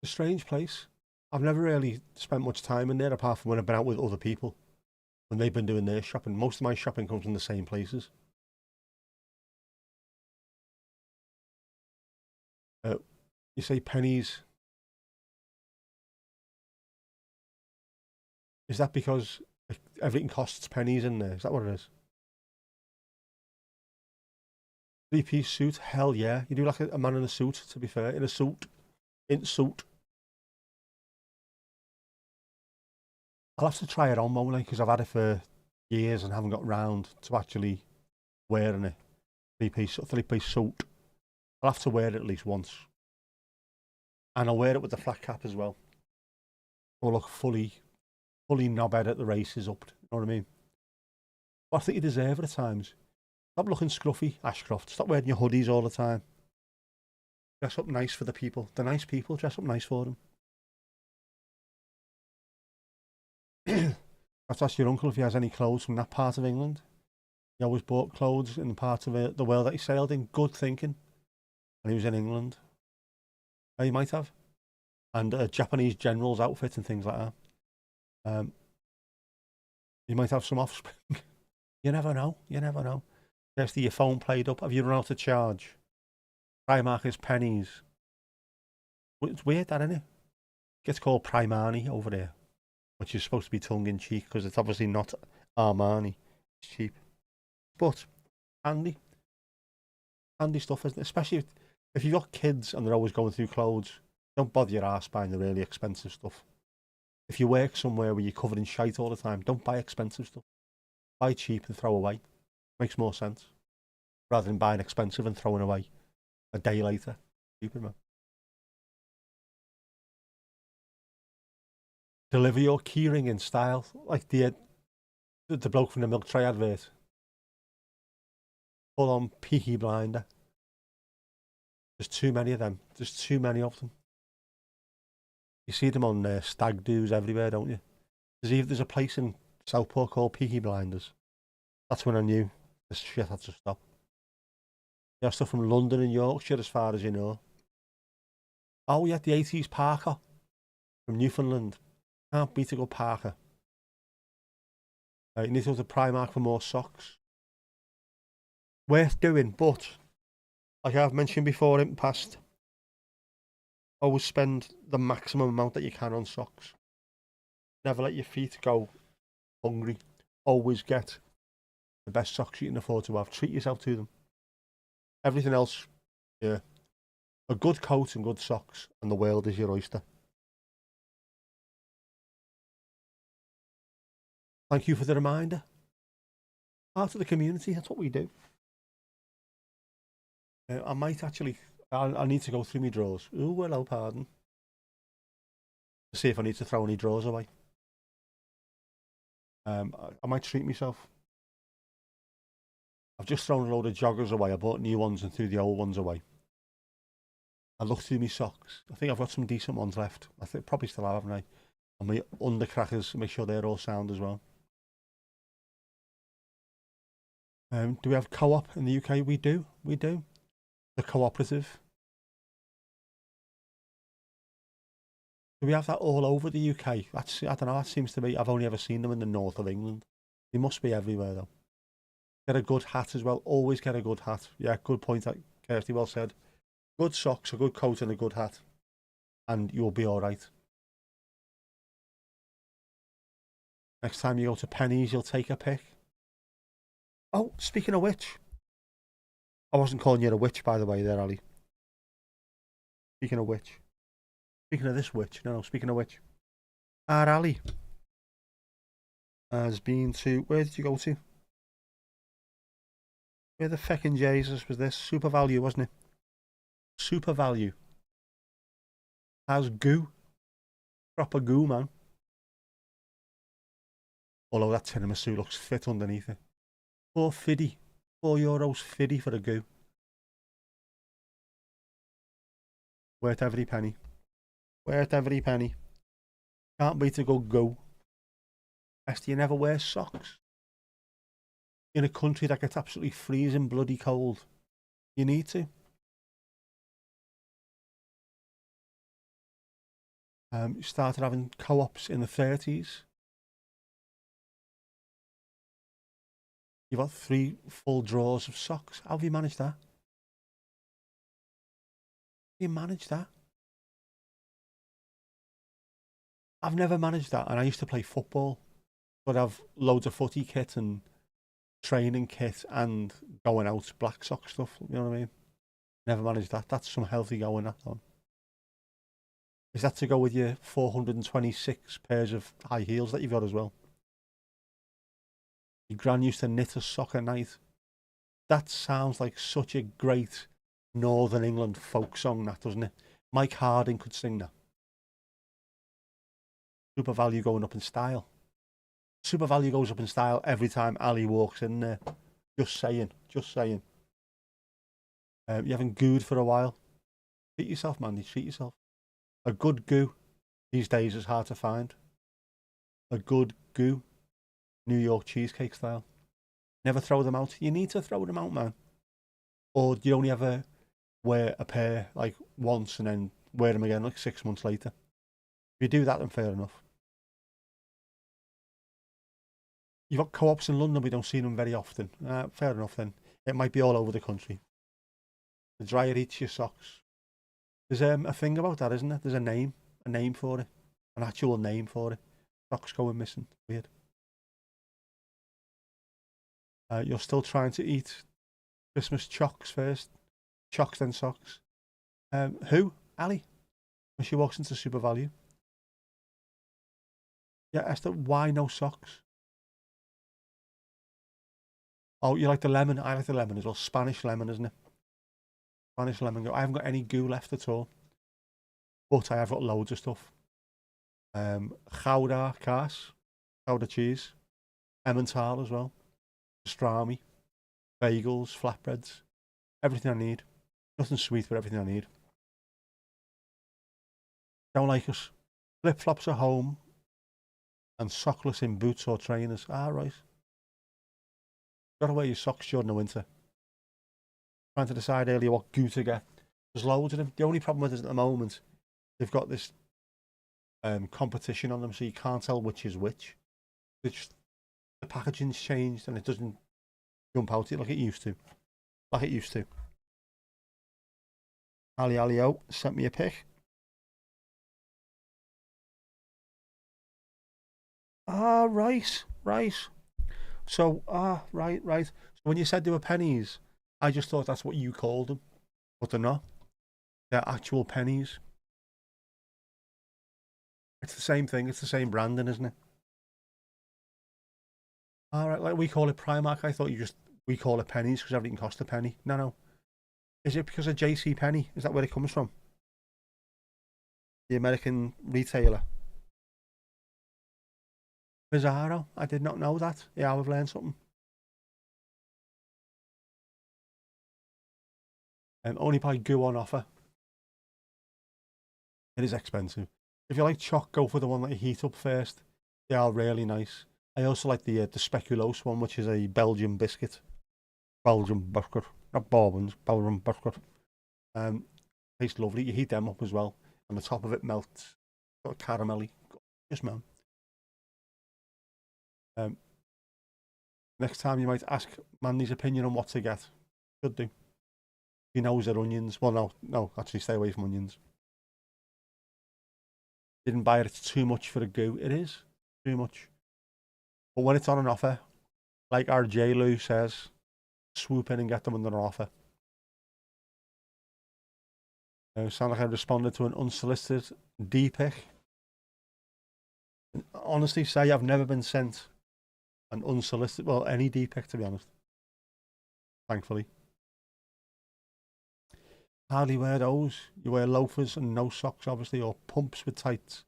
A strange place. I've never really spent much time in there apart from when I've been out with other people. When they've been doing their shopping. Most of my shopping comes from the same places. You say pennies. Is that because everything costs pennies in there? Is that what it is? 3-piece suit? Hell yeah. You do like a man in a suit, to be fair. In a suit. In suit. I'll have to try it on, won't I? Because I've had it for years and haven't got round to actually wearing it. 3-piece suit. I'll have to wear it at least once. And I'll wear it with the flat cap as well. Or look fully knobhead at the races up. You know what I mean? But I think you deserve it at times. Stop looking scruffy, Ashcroft. Stop wearing your hoodies all the time. Dress up nice for the people. The nice people, dress up nice for them. I have to ask your uncle if he has any clothes from that part of England. He always bought clothes in the part of the world that he sailed in. Good thinking. And he was in England. Oh, he might have. And a Japanese general's outfit and things like that. You might have some offspring. You never know. You never know. Just your phone played up. Have you run out of charge? Primark is pennies. It's weird, that, isn't it? It gets called Primani over there, which is supposed to be tongue-in-cheek because it's obviously not Armani. It's cheap. But handy. Handy stuff, isn't it? Especially if you've got kids and they're always going through clothes. Don't bother your arse buying the really expensive stuff. If you work somewhere where you're covered in shite all the time, don't buy expensive stuff. Buy cheap and throw away. Makes more sense. Rather than buying expensive and throwing away a day later. Stupid, man. Deliver your keyring in style. Like the bloke from the milk tray advert. Full on Peaky Blinder. There's too many of them. There's too many of them. You see them on stag do's everywhere, don't you? There's a place in Southport called Peaky Blinders. That's when I knew this shit had to stop. You have stuff from London and Yorkshire as far as you know. Oh, yeah, the 80s Parker from Newfoundland. Can't beat a good Parker. You need to go to Primark for more socks. Worth doing, but like I've mentioned before in the past, always spend the maximum amount that you can on socks. Never let your feet go hungry. Always get the best socks you can afford to have. Treat yourself to them. Everything else, yeah. A good coat and good socks, and the world is your oyster. Thank you for the reminder. Part of the community, that's what we do. I might actually, I need to go through my drawers. Oh, hello, pardon. To see if I need to throw any drawers away. I might treat myself. I've just thrown a load of joggers away. I bought new ones and threw the old ones away. I looked through my socks. I think I've got some decent ones left. I think probably still have, haven't I? And my undercrackers, make sure they're all sound as well. Do we have co-op in the UK? We do. We do. The cooperative. Do we have that all over the UK? That's, I don't know, that seems to be, I've only ever seen them in the north of England. They must be everywhere though. Get a good hat as well. Always get a good hat. Yeah, good point, Kirsty, well said. Good socks, a good coat and a good hat. And you'll be alright. Next time you go to Penny's, you'll take a pic. Oh, speaking of which. I wasn't calling you a witch, by the way, there, Ali. Speaking of which. Speaking of this witch. No, speaking of which. Our Ali has been to... Where did you go to? Where the feckin' Jesus was this? Super Value, wasn't it? Super Value. Has goo. Proper goo, man. Although that tiramisu looks fit underneath it. €4.50. €4.50 for a goo. Worth every penny. Worth every penny. Can't beat a good go. Best you never wear socks. In a country that gets absolutely freezing bloody cold. You need to. Started having co-ops in the 30s. You've got 3 full drawers of socks. How have you managed that? How you managed that? I've never managed that, and I used to play football. But I've loads of footy kit and training kit and going out black sock stuff. You know what I mean? Never managed that. That's some healthy going, that on. Is that to go with your 426 pairs of high heels that you've got as well? Your gran used to knit a sock a night. That sounds like such a great Northern England folk song, that, doesn't it? Mike Harding could sing that. Super Value going up in style. Super Value goes up in style every time Ali walks in there. Just saying, just saying. You haven't gooed for a while. Treat yourself, Mandy, treat yourself. A good goo these days is hard to find. A good goo, New York cheesecake style. Never throw them out. You need to throw them out, man. Or do you only ever wear a pair like once and then wear them again like 6 months later? If you do that, then fair enough. You've got co-ops in London, we don't see them very often. Fair enough then. It might be all over the country. The dryer eats your socks. There's a thing about that, isn't there? There's a name for it. An actual name for it. Socks going missing. Weird. You're still trying to eat Christmas chocks first. Chocks then socks. Who? Ali. When she walks into Super Value. Yeah, Esther, why no socks? Oh, you like the lemon? I like the lemon as well. Spanish lemon, isn't it? Spanish lemon. I haven't got any goo left at all. But I have got loads of stuff. Gouda kaas. Gouda cheese. Emmental as well. Pastrami. Bagels. Flatbreads. Everything I need. Nothing sweet, but everything I need. Don't like us. Flip-flops at home. And sockless in boots or trainers. Ah, right. Gotta wear your socks during the winter. Trying to decide earlier what goo to get. There's loads of them. The only problem with it at the moment, they've got this competition on them, so you can't tell which is which. It's, the packaging's changed and it doesn't jump out it like it used to. Like it used to. Ali Alio sent me a pic. Ah, right, right. So, right, right. So when you said they were pennies, I just thought that's what you called them, but they're not. They're actual pennies. It's the same thing. It's the same branding, isn't it? All right, like we call it Primark. I thought we call it pennies because everything costs a penny. No, no. Is it because of JC Penny? Is that where it comes from? The American retailer. Bizarro. I did not know that. Yeah, I've learned something. Only buy goo on offer. It is expensive. If you like choc, go for the one that you heat up first. They are really nice. I also like the speculoos one, which is a Belgian biscuit. Belgian biscuit, not Bourbons. Belgian biscuit. Um, tastes lovely. You heat them up as well, and the top of it melts. Sort of caramelly. Yes, man. Um, next time you might ask Mandy's opinion on what to get. Should do. He knows they're onions. Well, no, no. Actually, stay away from onions. Didn't buy it. It's too much for a goo. It is too much. But when it's on an offer, like our J. Lou says, swoop in and get them under an offer. Sound like I responded to an unsolicited D-pic. Honestly, say I've never been sent an unsolicited, well, any D-pic to be honest. Thankfully. Hardly wear those. You wear loafers and no socks, obviously, or pumps with tights.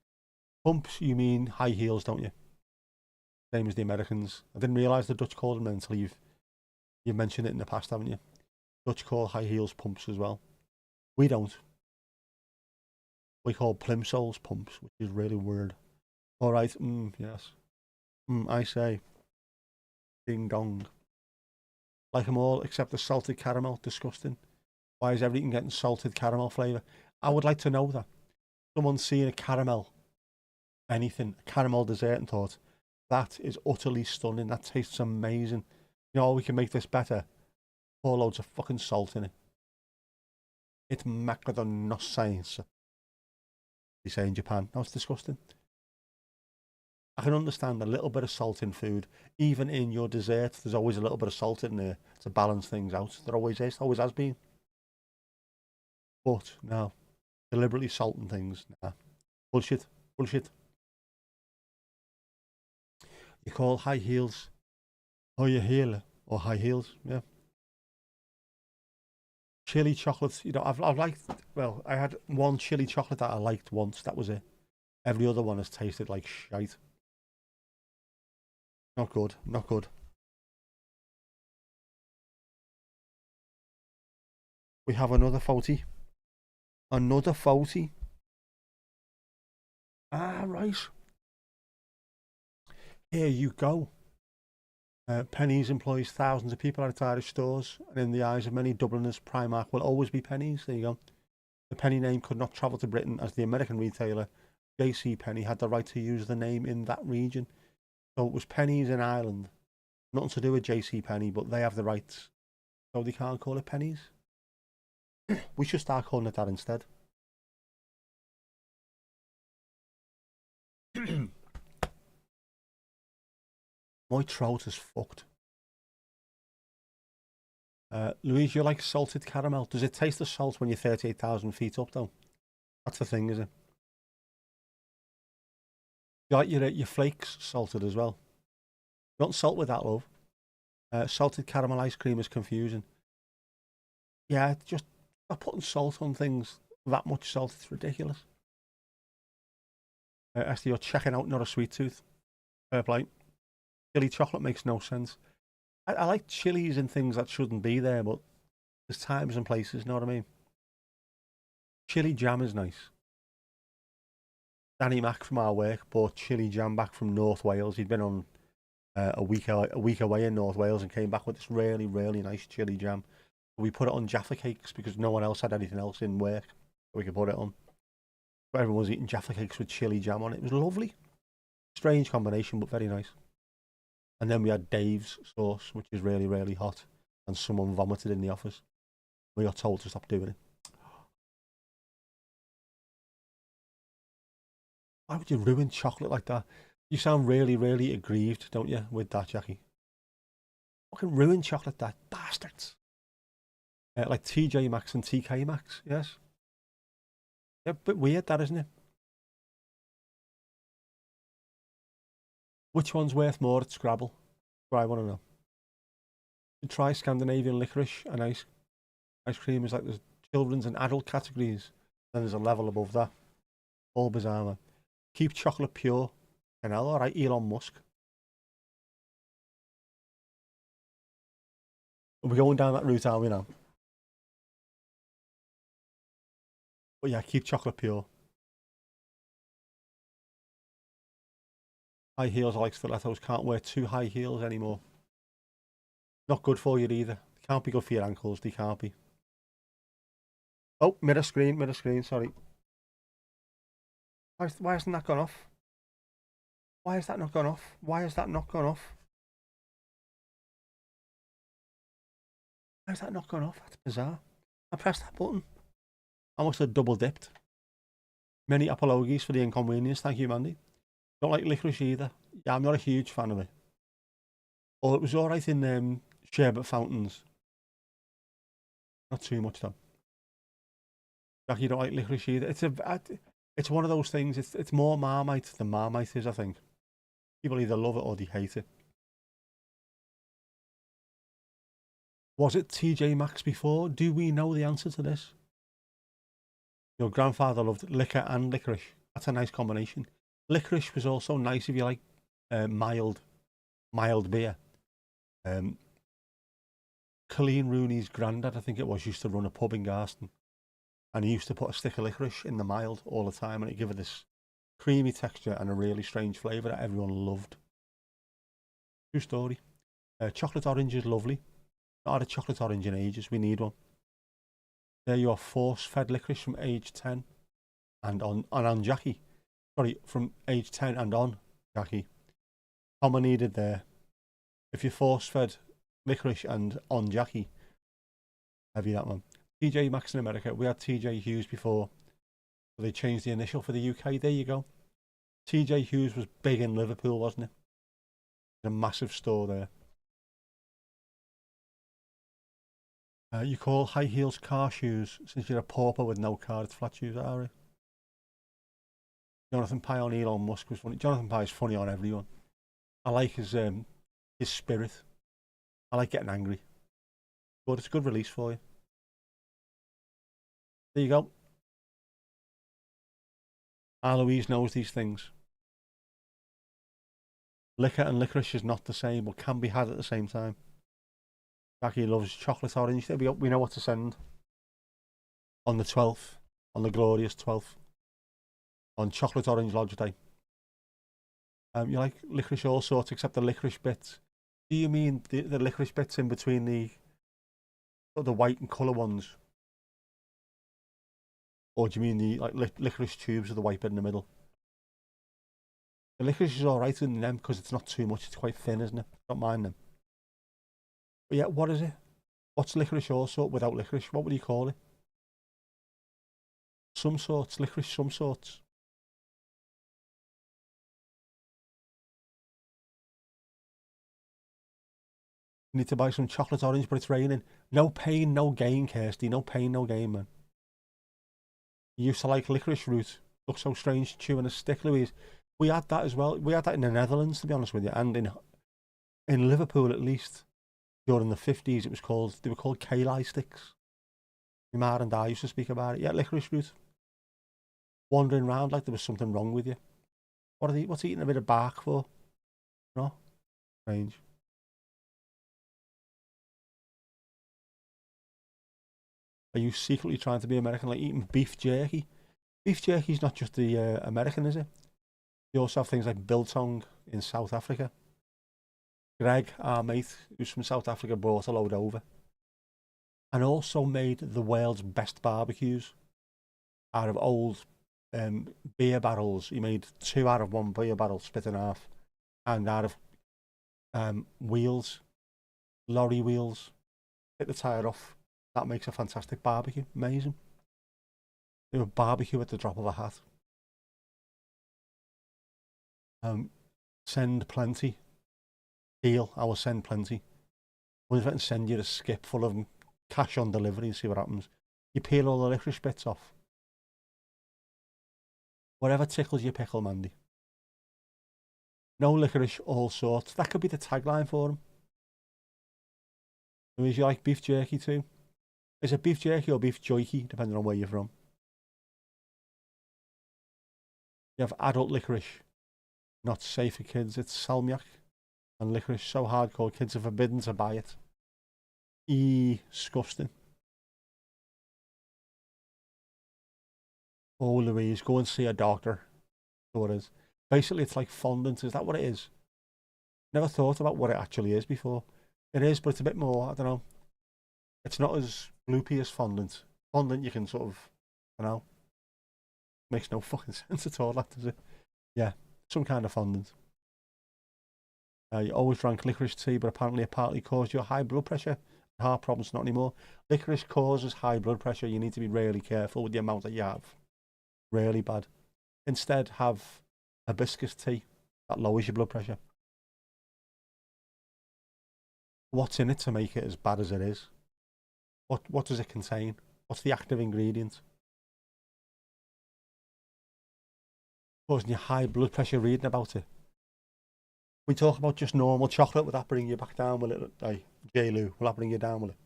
Pumps, you mean high heels, don't you? Same as the Americans. I didn't realise the Dutch called them until you've mentioned it in the past, haven't you? Dutch call high heels pumps as well. We don't. We call plimsolls pumps, which is really weird. All right, yes. I say, ding dong. Like them all except the salted caramel. Disgusting. Why is everything getting salted caramel flavour? I would like to know that. Someone's seen a caramel, anything, a caramel dessert and thought, that is utterly stunning. That tastes amazing. You know, we can make this better. Pour loads of fucking salt in it. It's macadon no science. They say in Japan. No, it's disgusting. I can understand a little bit of salt in food. Even in your dessert, there's always a little bit of salt in there to balance things out. There always is, always has been. But no, deliberately salting things, nah. Bullshit, bullshit. You call high heels, oh, you heel, or high heels, yeah. Chili chocolate, you know, I've liked, well, I had one chili chocolate that I liked once, that was it. Every other one has tasted like shite. Not good, not good. We have another faulty. Another faulty. Ah, right. Here you go. Pennies employs thousands of people outside of stores, and in the eyes of many Dubliners, Primark will always be Pennies. There you go. The Penny name could not travel to Britain as the American retailer J.C. Penney had the right to use the name in that region. So it was Pennies in Ireland. Nothing to do with J.C. Penney, but they have the rights. So they can't call it Pennies. We should start calling it that instead. My throat is fucked. Louise, you like salted caramel. Does it taste of salt when you're 38,000 feet up, though? That's the thing, is it? You like your flakes salted as well. You want salt with that, love. Salted caramel ice cream is confusing. Yeah, just stop putting salt on things. That much salt, it's ridiculous. Esther, you're checking out Not a Sweet Tooth. Fair play. Chili chocolate makes no sense. I like chilies and things that shouldn't be there, but there's times and places, you know what I mean? Chili jam is nice. Danny Mac from our work bought chili jam back from North Wales. He'd been on a week away in North Wales and came back with this really, really nice chili jam. We put it on Jaffa cakes because no one else had anything else in work we could put it on. But everyone was eating Jaffa cakes with chili jam on it. It was lovely. Strange combination, but very nice. And then we had Dave's sauce, which is really, really hot. And someone vomited in the office. We got told to stop doing it. Why would you ruin chocolate like that? You sound really, really aggrieved, don't you, with that, Jackie? Fucking ruined chocolate, that bastards. Like TJ Maxx and TK Maxx, yes. Yeah, but weird, that, isn't it? Which one's worth more at Scrabble? I want to know. You try Scandinavian licorice and ice cream. Is like there's children's and adult categories. Then there's a level above that. All bizarre, man. Keep chocolate pure. And all right, Elon Musk. We're going down that route, are we now? But yeah, keep chocolate pure. High heels, I like stilettos. Can't wear too high heels anymore. Not good for you either. They can't be good for your ankles. They can't be. Oh, mirror screen, sorry. Why hasn't that gone off? Why has that not gone off? Why has that not gone off? Why has that not gone off? That's bizarre. I pressed that button. I must have double dipped. Many apologies for the inconvenience. Thank you, Mandy. Don't like licorice either. Yeah, I'm not a huge fan of it. Oh, it was alright in sherbet fountains. Not too much though. Like you don't like licorice either. It's one of those things. It's more Marmite than Marmite is, I think. People either love it or they hate it. Was it TJ Maxx before? Do we know the answer to this? Your grandfather loved liquor and licorice. That's a nice combination. Licorice was also nice if you like mild beer. Colleen Rooney's granddad, I think it was, used to run a pub in Garston. And he used to put a stick of licorice in the mild all the time, and it gave it this creamy texture and a really strange flavour that everyone loved. True story. Chocolate orange is lovely. Not had a chocolate orange in ages. We need one. There you are, force-fed licorice from age 10 and on Jackie. Sorry, from age 10 and on Jackie. Comma needed there. If you're force-fed licorice and on Jackie, heavy that one. TJ Maxx in America. We had TJ Hughes before. So they changed the initial for the UK. There you go. TJ Hughes was big in Liverpool, wasn't it? There's a massive store there. You call high heels car shoes since you're a pauper with no car. It's flat shoes, are you? Jonathan Pye on Elon Musk was funny. Jonathan Pye is funny on everyone. I like his spirit. I like getting angry. But it's a good release for you. There you go. Aloise knows these things. Liquor and licorice is not the same, but can be had at the same time. Jackie loves chocolate orange. There we go. We know what to send. On the 12th. On the glorious 12th. On chocolate orange Lodge Day. You like licorice all sorts except the licorice bits. Do you mean the licorice bits in between the white and colour ones? Or do you mean the licorice tubes with the white bit in the middle? The licorice is alright in them because it's not too much. It's quite thin, isn't it? Don't mind them. But yeah, what is it? What's licorice all sort without licorice? What would you call it? Some sorts. Licorice some sorts. You need to buy some chocolate orange, but it's raining. No pain, no gain, Kirsty. No pain, no gain, man. You used to like licorice root. Looks so strange chewing a stick, Louise. We had that as well. We had that in the Netherlands, to be honest with you, and in Liverpool at least. During the 50s, they were called Kali sticks. My ma and I used to speak about it. Yeah, licorice root. Wandering around like there was something wrong with you. What's eating a bit of bark for? No? Strange. Are you secretly trying to be American, like eating beef jerky? Beef jerky is not just the American, is it? You also have things like biltong in South Africa. Greg, our mate, who's from South Africa, brought a load over. And also made the world's best barbecues out of old beer barrels. He made 2 out of 1 beer barrel split in half. And out of wheels, lorry wheels, hit the tyre off. That makes a fantastic barbecue. Amazing. They would barbecue at the drop of a hat. send plenty. Deal, I will send plenty. What if I can send you a skip full of cash on delivery and see what happens? You peel all the licorice bits off. Whatever tickles your pickle, Mandy. No licorice, all sorts. That could be the tagline for him. Is you like beef jerky too? Is it beef jerky or beef jerky, depending on where you're from? You have adult licorice, not safe for kids. It's salmiak and licorice so hardcore kids are forbidden to buy it. Disgusting. Oh, Louise, go and see a doctor. So it is. Basically, it's like fondant. Is that what it is? Never thought about what it actually is before. It is, but it's a bit more, I don't know. It's not as loopy as fondant. Fondant, you can sort of, I don't know. Makes no fucking sense at all, that does it? Yeah, some kind of fondant. You always drank licorice tea, but apparently it partly caused you high blood pressure. Heart problems, not anymore. Licorice causes high blood pressure. You need to be really careful with the amount that you have. Really bad. Instead, have hibiscus tea. That lowers your blood pressure. What's in it to make it as bad as it is? What does it contain? What's the active ingredient? Causing you high blood pressure reading about it. We talk about just normal chocolate. Would that bring you back down with it? Like, J-Lou, will that bring you down with it?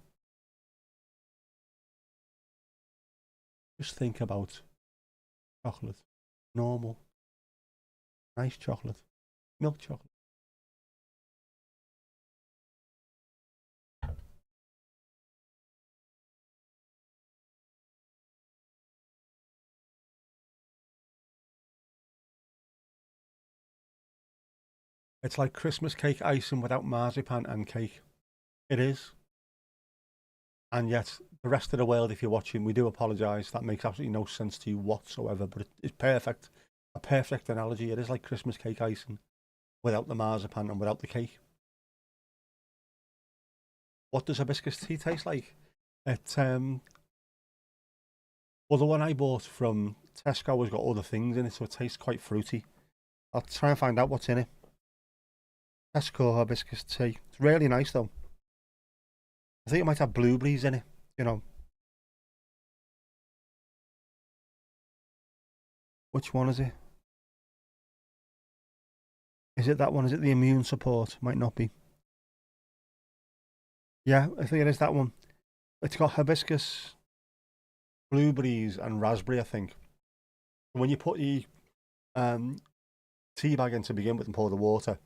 Just think about chocolate. Normal. Nice chocolate. Milk chocolate. It's like Christmas cake icing without marzipan and cake. It is. And yet, the rest of the world, if you're watching, we do apologise. That makes absolutely no sense to you whatsoever, but it's perfect. A perfect analogy. It is like Christmas cake icing without the marzipan and without the cake. What does hibiscus tea taste like? It, well, the one I bought from Tesco has got other things in it, so it tastes quite fruity. I'll try and find out what's in it. Tesco hibiscus tea. It's really nice though. I think it might have blueberries in it, you know. Which one is it? Is it that one? Is it the immune support? Might not be. Yeah, I think it is that one. It's got hibiscus, blueberries, and raspberry, I think. When you put the tea bag in to begin with and pour the water,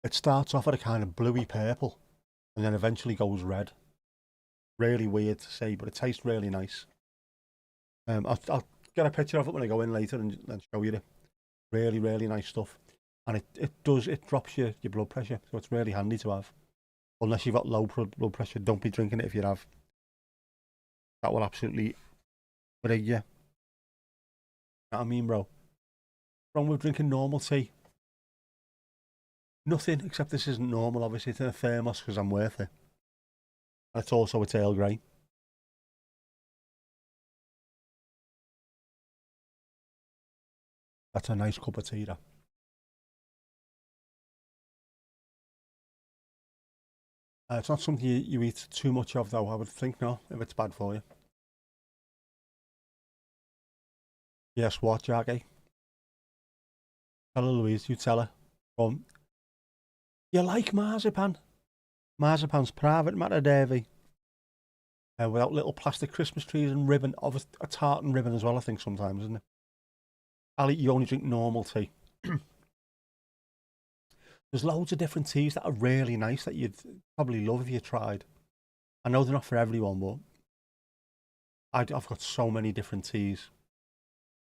it starts off at a kind of bluey purple and then eventually goes red. Really weird to say, but it tastes really nice. I'll get a picture of it when I go in later and show you it. Really, really nice stuff. And it drops your blood pressure, so it's really handy to have. Unless you've got low blood pressure, don't be drinking it if you have. That will absolutely rig you. You know what I mean, bro? Wrong with drinking normal tea? Nothing, except this isn't normal, obviously. It's in a thermos because I'm worth it. And it's also a Earl Grey. That's a nice cup of tea, that. It's not something you eat too much of, though. I would think not, if it's bad for you. Yes, what, Jackie? Tell her, Louise. You tell her. You like marzipan? Marzipan's private matter, Davy. Without little plastic Christmas trees and ribbon, of a tartan ribbon as well, I think, sometimes, isn't it? Ali, you only drink normal tea. There's loads of different teas that are really nice that you'd probably love if you tried. I know they're not for everyone, but I've got so many different teas.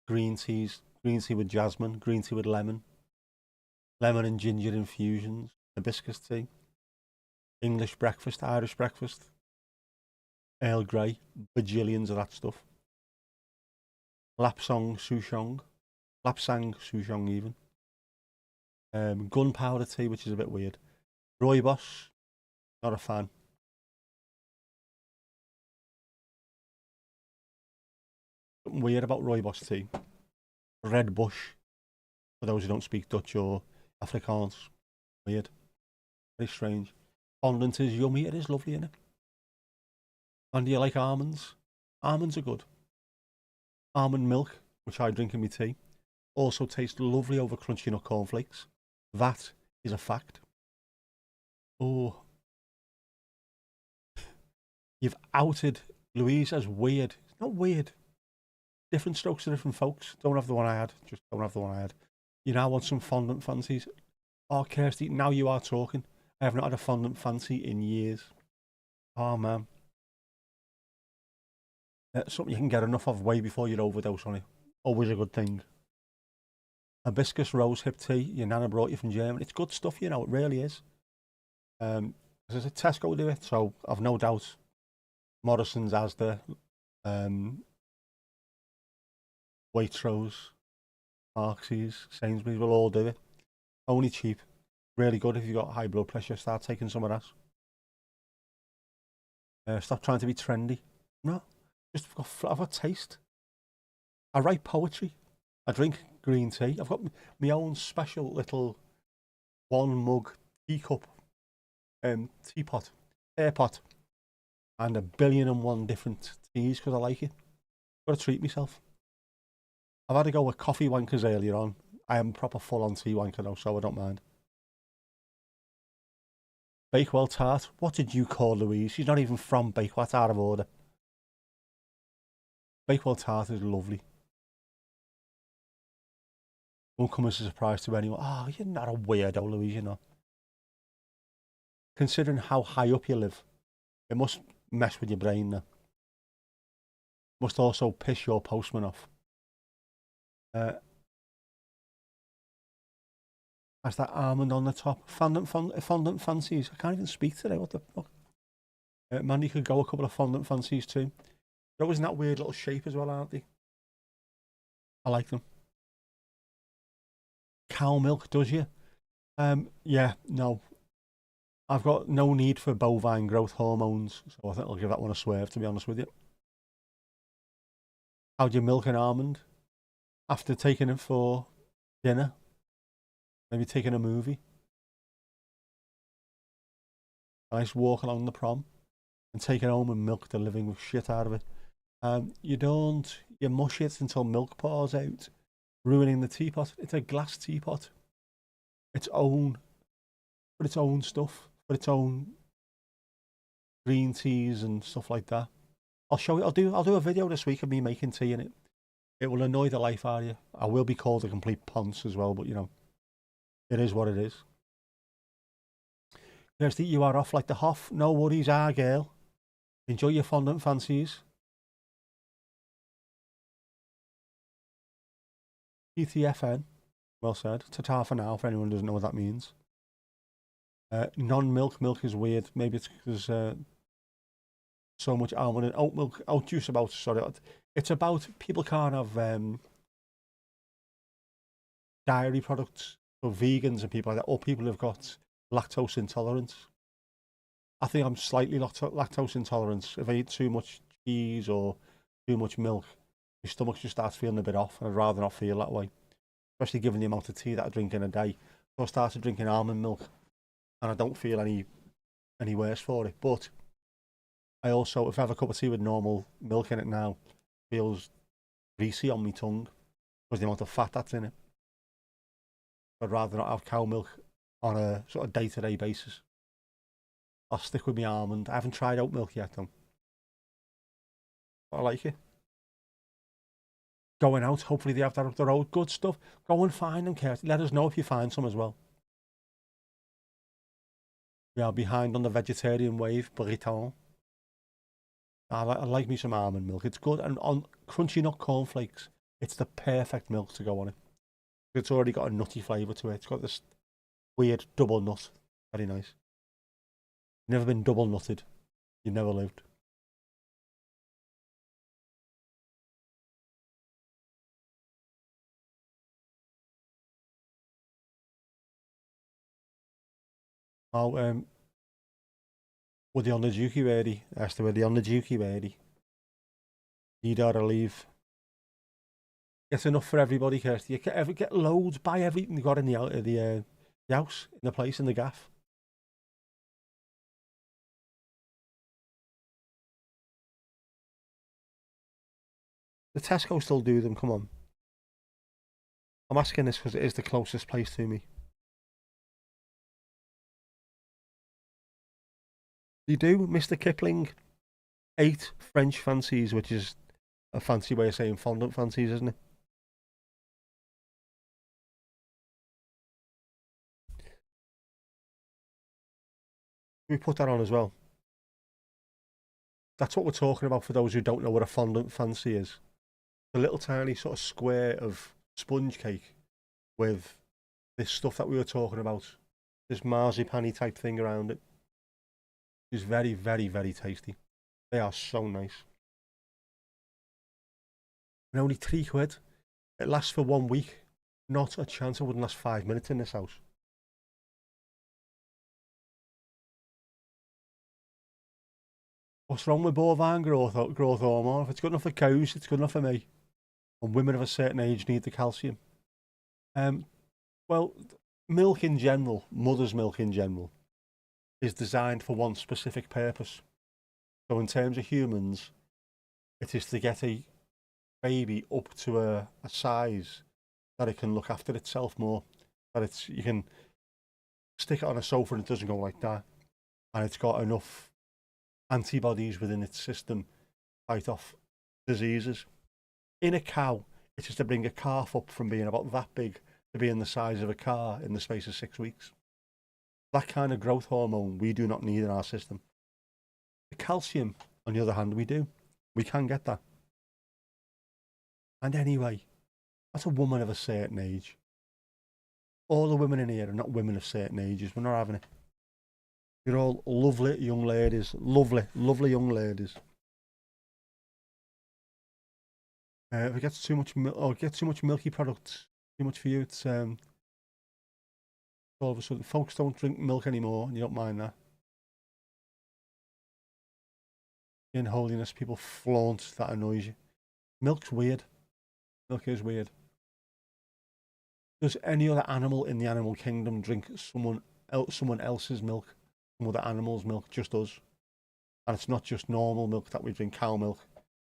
Green teas, green tea with jasmine, green tea with lemon, lemon and ginger infusions, hibiscus tea, English breakfast, Irish breakfast, Earl Grey, bajillions of that stuff. Lapsang souchong even. Gunpowder tea, which is a bit weird. Rooibos, not a fan. Something weird about rooibos tea. Red bush, for those who don't speak Dutch or Afrikaans. Weird. Very strange. Fondant is yummy. It is lovely, isn't it? And do you like almonds? Almonds are good. Almond milk, which I drink in my tea, also tastes lovely over crunchy nut cornflakes. That is a fact. Oh, you've outed Louise as weird. It's not weird. Different strokes for different folks. Don't have the one I had. Just don't have the one I had. You now want some fondant fancies. Oh, Kirsty, now you are talking. I have not had a fondant fancy in years. Oh, man. Something you can get enough of way before you overdose on it. Always a good thing. Hibiscus rose hip tea. Your nana brought you from Germany. It's good stuff, you know. It really is. There's a Tesco do it, so I've no doubt Morrison's, Asda, Waitrose, Marks's, Sainsbury's will all do it. Only cheap. Really good if you've got high blood pressure. Start taking some of that. Stop trying to be trendy. No, just I've got taste. I write poetry. I drink green tea. I've got my own special little 1 mug teacup, teapot, airpot, and 1,000,000,001 different teas because I like it. Got to treat myself. I've had to go with coffee wankers earlier on. I am proper full on tea wanker now, so I don't mind. Bakewell tart. What did you call Louise? She's not even from Bakewell. That's out of order. Bakewell tart is lovely. Won't come as a surprise to anyone. Oh, you're not a weirdo, Louise, you know. Considering how high up you live, it must mess with your brain now. Must also piss your postman off. Has that almond on the top. Fondant fancies. I can't even speak today. What the fuck? Mandy could go a couple of fondant fancies too. They're always in that weird little shape as well, aren't they? I like them. Cow milk, does you? Yeah, no. I've got no need for bovine growth hormones, so I think I'll give that one a swerve, to be honest with you. How do you milk an almond? After taking it for dinner? Maybe taking a movie? A nice walk along the prom? And take it home and milk the living shit out of it. You mush it until milk pours out, ruining the teapot. It's a glass teapot. For its own stuff, for its own green teas and stuff like that. I'll show you. I'll do a video this week of me making tea in it. It will annoy the life out of you. I will be called a complete ponce as well, but you know, it is what it is. Kirsty, you are off like the Hoff. No worries, girl. Enjoy your fondant fancies. TTFN. Well said. Ta-ta for now, for anyone who doesn't know what that means. Non-milk. Milk is weird. Maybe it's because so much almond and oat milk. Oat juice about, sorry. It's about people can't have dairy products. So vegans and people like that. Or people who've got lactose intolerance. I think I'm slightly lactose intolerant. If I eat too much cheese or too much milk, my stomach just starts feeling a bit off, and I'd rather not feel that way. Especially given the amount of tea that I drink in a day. So I started drinking almond milk, and I don't feel any worse for it. But I also, if I have a cup of tea with normal milk in it now, it feels greasy on my tongue because the amount of fat that's in it. I'd rather not have cow milk on a sort of day-to-day basis. I'll stick with my almond. I haven't tried oat milk yet, though. But I like it. Going out, hopefully they have that up the road. Good stuff. Go and find them, Kirsty. Let us know if you find some as well. We are behind on the vegetarian wave, Briton. I like me some almond milk. It's good. And on crunchy nut cornflakes, it's the perfect milk to go on it. It's already got a nutty flavour to it. It's got this weird double nut. Very nice. Never been double nutted. You never lived. Oh, were they on the dukey ready? Esther, were they on the dukey ready? Need her to leave. Get enough for everybody, Kirsty. You can ever get loads, buy everything you got in the house, in the place, in the gaff. The Tesco still do them, come on. I'm asking this because it is the closest place to me. You do, Mr. Kipling. 8 French fancies, which is a fancy way of saying fondant fancies, isn't it? We put that on as well. That's what we're talking about for those who don't know what a fondant fancy is. A little tiny sort of square of sponge cake with this stuff that we were talking about. This marzipan-y type thing around it. It's very, very, very tasty. They are so nice. And only £3. It lasts for 1 week. Not a chance it wouldn't last 5 minutes in this house. What's wrong with bovine growth hormone? If it's good enough for cows, it's good enough for me. And women of a certain age need the calcium. Well, milk in general, mother's milk in general, is designed for one specific purpose. So in terms of humans, it is to get a baby up to a size that it can look after itself more. That you can stick it on a sofa and it doesn't go like that. And it's got enough antibodies within its system to fight off diseases. In a cow, it's just to bring a calf up from being about that big to being the size of a car in the space of 6 weeks. That kind of growth hormone we do not need in our system. The calcium, on the other hand, we do. We can get that. And anyway, that's a woman of a certain age. All the women in here are not women of certain ages. We're not having it. You're all lovely young ladies. Lovely, lovely young ladies. If it gets too much milky products, too much for you, it's all of a sudden folks don't drink milk anymore, and you don't mind that. In holiness, people flaunt that annoys you. Milk's weird. Milk is weird. Does any other animal in the animal kingdom drink someone else's milk? Some other animal's milk? Just us. And it's not just normal milk that we drink, cow milk.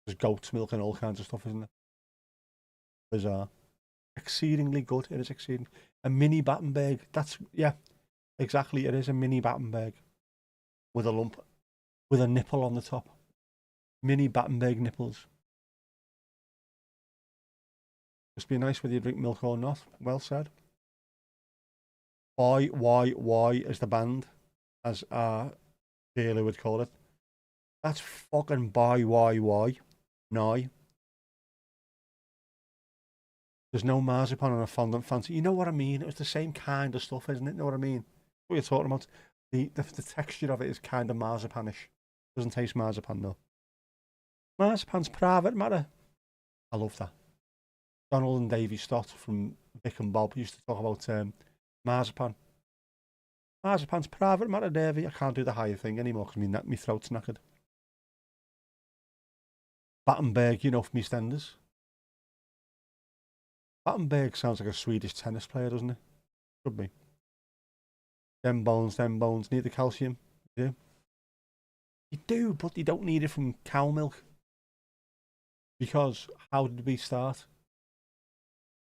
There's goat's milk and all kinds of stuff, isn't it? Bizarre. Exceedingly good. It is exceeding. A mini Battenberg. That's, yeah, exactly. It is a mini Battenberg. With a lump, with a nipple on the top. Mini Battenberg nipples. Just be nice whether you drink milk or not. Well said. Why is the band, as Taylor would call it. That's fucking why. No. There's no marzipan on a fondant fancy. You know what I mean? It was the same kind of stuff, isn't it? You know what I mean? What you're talking about. The texture of it is kind of marzipanish. Doesn't taste marzipan though. Marzipan's private matter. I love that. Donald and Davy Stott from Vic and Bob used to talk about marzipan. Marzipan's private matter, Davy. I can't do the higher thing anymore because my throat's knackered. Battenberg, you know, from EastEnders. Battenberg sounds like a Swedish tennis player, doesn't it? Could be. Them bones, need the calcium. You do. You do, but you don't need it from cow milk. Because how did we start?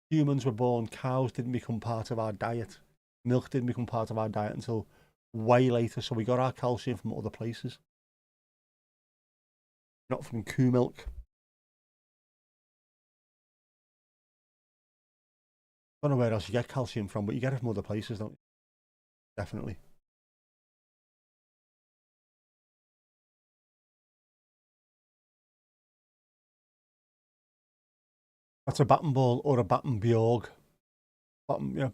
Humans were born, cows didn't become part of our diet. Milk didn't become part of our diet until way later, so we got our calcium from other places. Not from cow milk. I don't know where else you get calcium from, but you get it from other places, don't you? Definitely. That's a Battenball or a Battenbjorg. Yeah.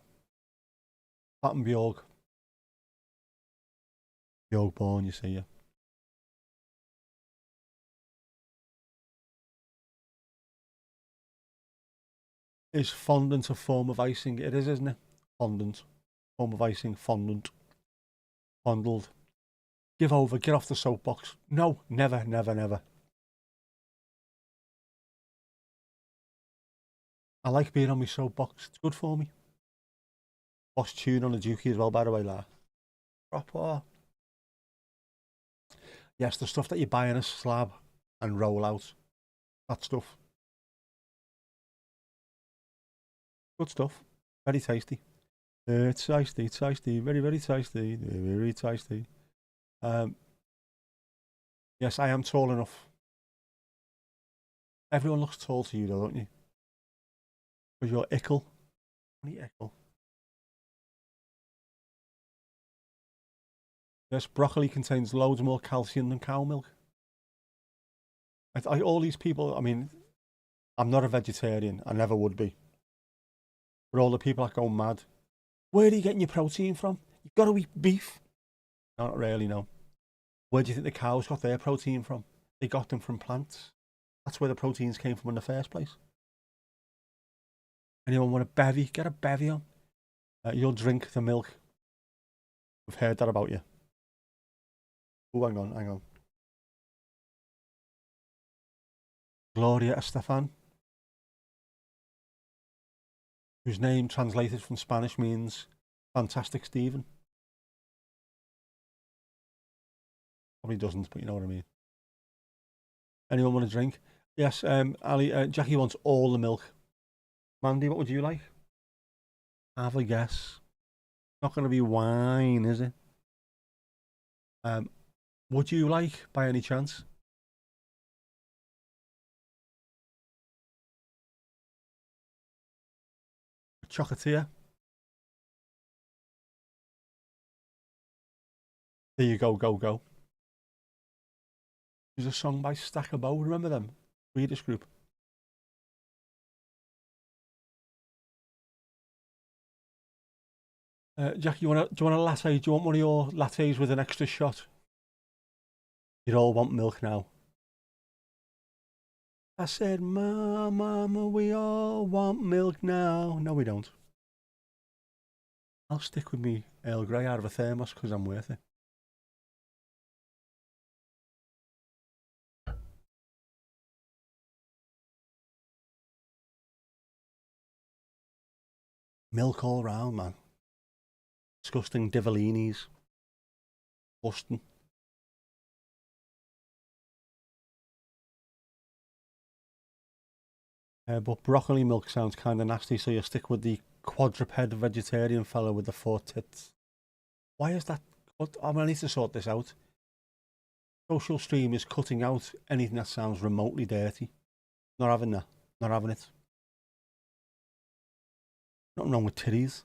Battenbjorg. Bjorgborn, you see, yeah. Is fondant a form of icing? It is, isn't it? Fondant. Form of icing, fondant. Fondled. Give over, get off the soapbox. No, never. I like being on my soapbox. It's good for me. Boss tune on the dookie as well, by the way, lad. Proper. Yes, the stuff that you buy in a slab and roll out. That stuff. Good stuff. Very tasty. It's tasty, very, very tasty, very tasty. Yes, I am tall enough. Everyone looks tall to you, though, don't you? Because you're ickle. Only ickle. Yes, broccoli contains loads more calcium than cow milk. All these people, I mean, I'm not a vegetarian. I never would be. But all the people that go mad, where are you getting your protein from? You've got to eat beef. Not really, no. Where do you think the cows got their protein from? They got them from plants. That's where the proteins came from in the first place. Anyone want a bevy? Get a bevy on. You'll drink the milk. We've heard that about you. Oh, hang on. Gloria Estefan, whose name translated from Spanish means Fantastic Stephen. Probably doesn't, but you know what I mean. Anyone want a drink? Yes, Ali, Jackie wants all the milk. Mandy, what would you like? Have a guess. Not going to be wine, is it? Would you like, by any chance? Chocolatier? There you go, go. There's a song by Stack Bow, remember them? Swedish group. Jackie, do you want a latte? Do you want one of your lattes with an extra shot? You all want milk now. I said, Mama, we all want milk now. No, we don't. I'll stick with me Earl Grey out of a thermos because I'm worth it. Milk all round, man. Disgusting Divalinis. Busting. But broccoli milk sounds kind of nasty, so you stick with the quadruped vegetarian fellow with the 4 tits. Why is that? I need to sort this out. Social Stream is cutting out anything that sounds remotely dirty. Not having that. Not having it. Nothing wrong with titties.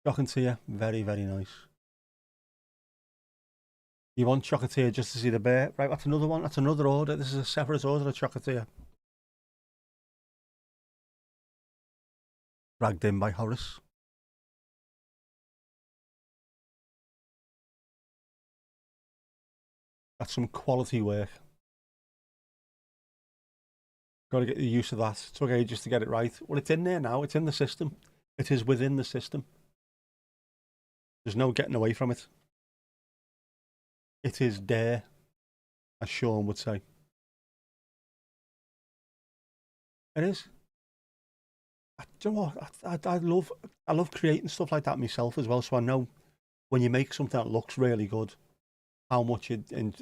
Chocolatier, very, very nice. You want chocolatier just to see the bear? Right, that's another one. That's another order. This is a separate order of chocolatier. Dragged in by Horace. That's some quality work. Got to get the use of that. It took ages to get it right. Well, it's in there now. It's in the system. It is within the system. There's no getting away from it. It is there, as Sean would say. It is. Do you know what? I love creating stuff like that myself as well. So I know when you make something that looks really good, how much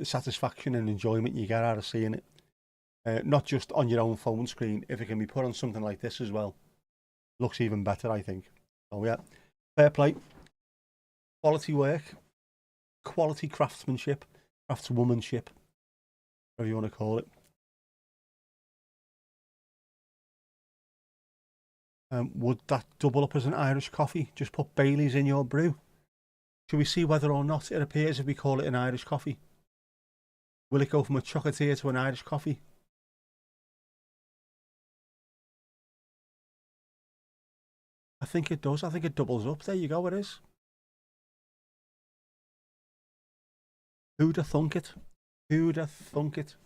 satisfaction and enjoyment you get out of seeing it. Not just on your own phone screen. If it can be put on something like this as well, looks even better, I think. Oh yeah, fair play. Quality work, quality craftsmanship, craftswomanship, whatever you want to call it. Would that double up as an Irish coffee? Just put Bailey's in your brew. Should we see whether or not it appears if we call it an Irish coffee? Will it go from a chocolatier to an Irish coffee? I think it does. I think it doubles up. There you go, it is. Who'd have thunk it? Who'd have thunk it?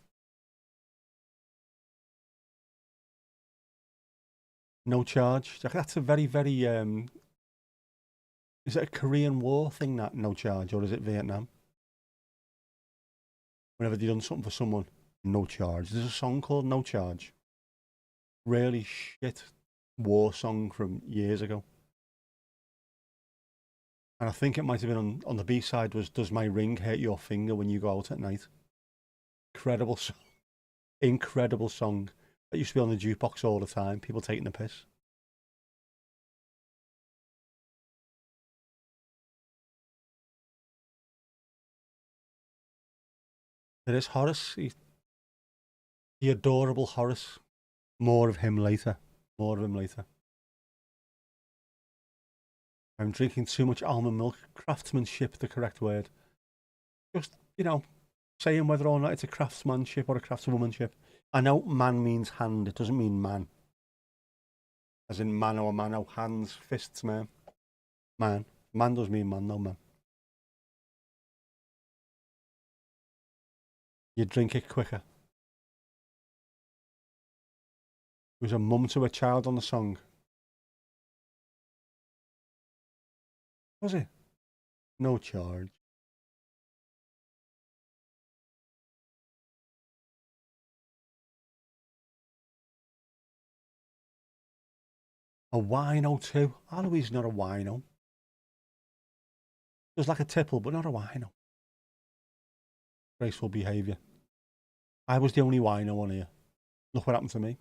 No charge. That's a very, very... Is it a Korean War thing, that no charge, or is it Vietnam? Whenever they've done something for someone, no charge. There's a song called No Charge. really shit war song from years ago. And I think it might have been on the B-side was Does My Ring Hurt Your Finger When You Go Out at Night? Incredible song. Incredible song. That used to be on the jukebox all the time. People taking the piss. There is Horace. The adorable Horace. More of him later. More of him later. I'm drinking too much almond milk. Craftsmanship, the correct word. Just, saying whether or not it's a craftsmanship or a craftswomanship. I know man means hand. It doesn't mean man. As in mano a mano, hands, fists, man. Man. Man does mean man, no man. You drink it quicker. There was a mum to a child on the song. Was it? No charge. A wino too. Alois not a wino. It was like a tipple, but not a wino. Graceful behaviour. I was the only wino on here. Look what happened to me.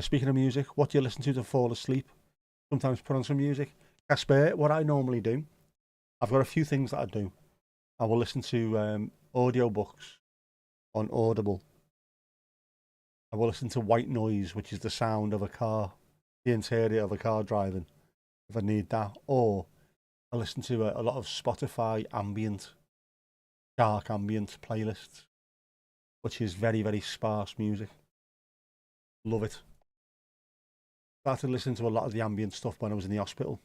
Speaking of music, what do you listen to fall asleep? Sometimes put on some music. Casper, what I normally do, I've got a few things that I do. I will listen to audiobooks on Audible. I will listen to white noise, which is the sound of a car, the interior of a car driving, if I need that. Or I listen to a lot of Spotify ambient, dark ambient playlists, which is very, very sparse music. Love it. Started listening to a lot of the ambient stuff when I was in the hospital.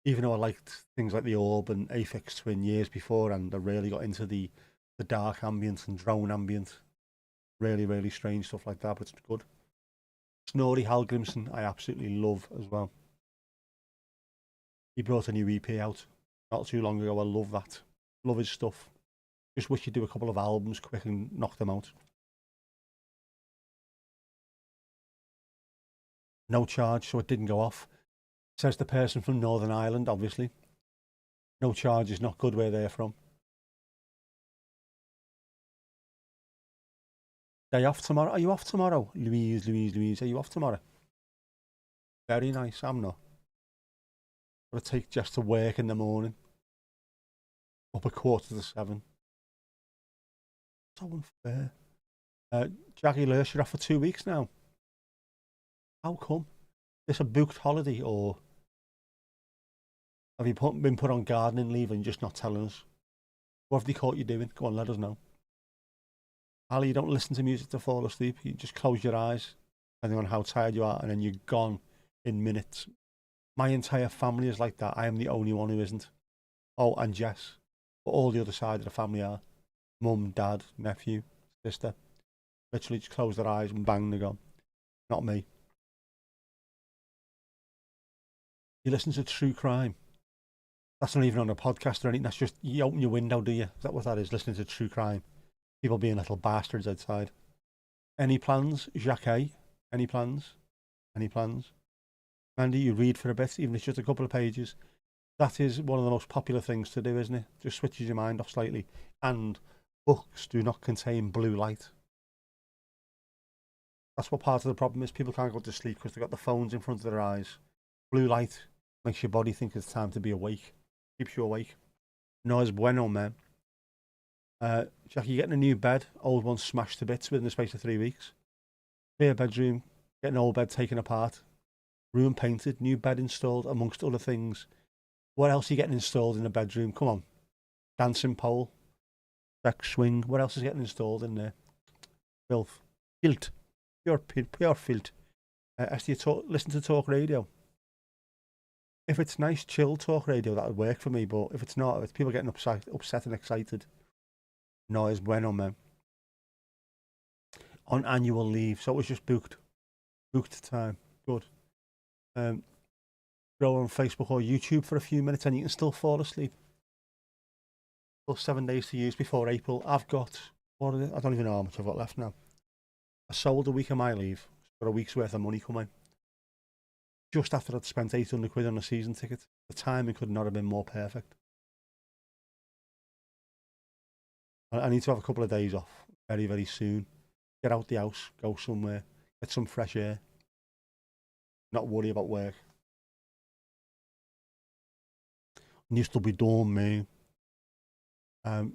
Even though I liked things like the Orb and Aphex Twin years before, and I really got into the dark ambient and drone ambient. Really, really strange stuff like that, but it's good. Snorri Hallgrimsson, I absolutely love as well. He brought a new EP out not too long ago. I love that. Love his stuff. Just wish he'd do a couple of albums quick and knock them out. No charge, so it didn't go off. Says the person from Northern Ireland, obviously. No charge is not good where they're from. Day off tomorrow? Are you off tomorrow? Louise, are you off tomorrow? Very nice, I'm not. Got to take Jess to work in the morning. Up 6:45. So unfair. Jackie Lurch, you're off for 2 weeks now. How come? Is this a booked holiday, or have you been put on gardening leave and just not telling us? What have they caught you doing? Go on, let us know. Ali, you don't listen to music to fall asleep. You just close your eyes, depending on how tired you are, and then you're gone in minutes. My entire family is like that. I am the only one who isn't. Oh, and Jess. But all the other side of the family are. Mum, dad, nephew, sister. Literally just close their eyes and bang, they're gone. Not me. You listen to true crime. That's not even on a podcast or anything. That's just, you open your window, do you? Is that what that is? Listening to true crime. People being little bastards outside. Any plans, Jacques? Any plans? Any plans? Mandy, you read for a bit, even if it's just a couple of pages. That is one of the most popular things to do, isn't it? Just switches your mind off slightly. And books do not contain blue light. That's what part of the problem is. People can't go to sleep because they've got the phones in front of their eyes. Blue light makes your body think it's time to be awake. Keeps you awake. No es bueno, man. Jackie, you getting a new bed? Old one smashed to bits within the space of 3 weeks. Clear bedroom. Getting old bed taken apart. Room painted. New bed installed, amongst other things. What else are you getting installed in the bedroom? Come on. Dancing pole. Sex swing. What else is getting installed in there? Filth. Filth. Pure filth. As you listen to talk radio. If it's nice, chill talk radio, that would work for me. But if it's not, if it's people getting upset and excited, no es bueno, man. On annual leave, so it was just booked time. Good. Go on Facebook or YouTube for a few minutes, and you can still fall asleep. Still 7 days to use before April. I've got, what is it? I don't even know how much I've got left now. I sold a week of my leave, got a week's worth of money coming. Just after I'd spent 800 quid on a season ticket. The timing could not have been more perfect. I need to have a couple of days off very, very soon. Get out the house, go somewhere, get some fresh air. Not worry about work. Needs to be done, man.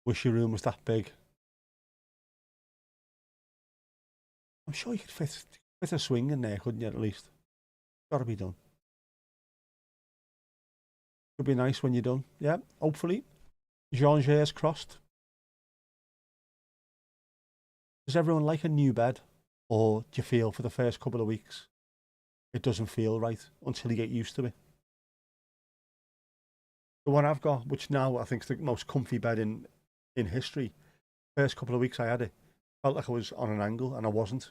Wish your room was that big. I'm sure you could fit a swing in there, couldn't you, at least? Gotta be done. Could be nice when you're done. Yeah, hopefully. Jean-Jers crossed. Does everyone like a new bed? Or do you feel for the first couple of weeks it doesn't feel right until you get used to it? The one I've got, which now I think is the most comfy bed in history, first couple of weeks I had it, felt like I was on an angle and I wasn't.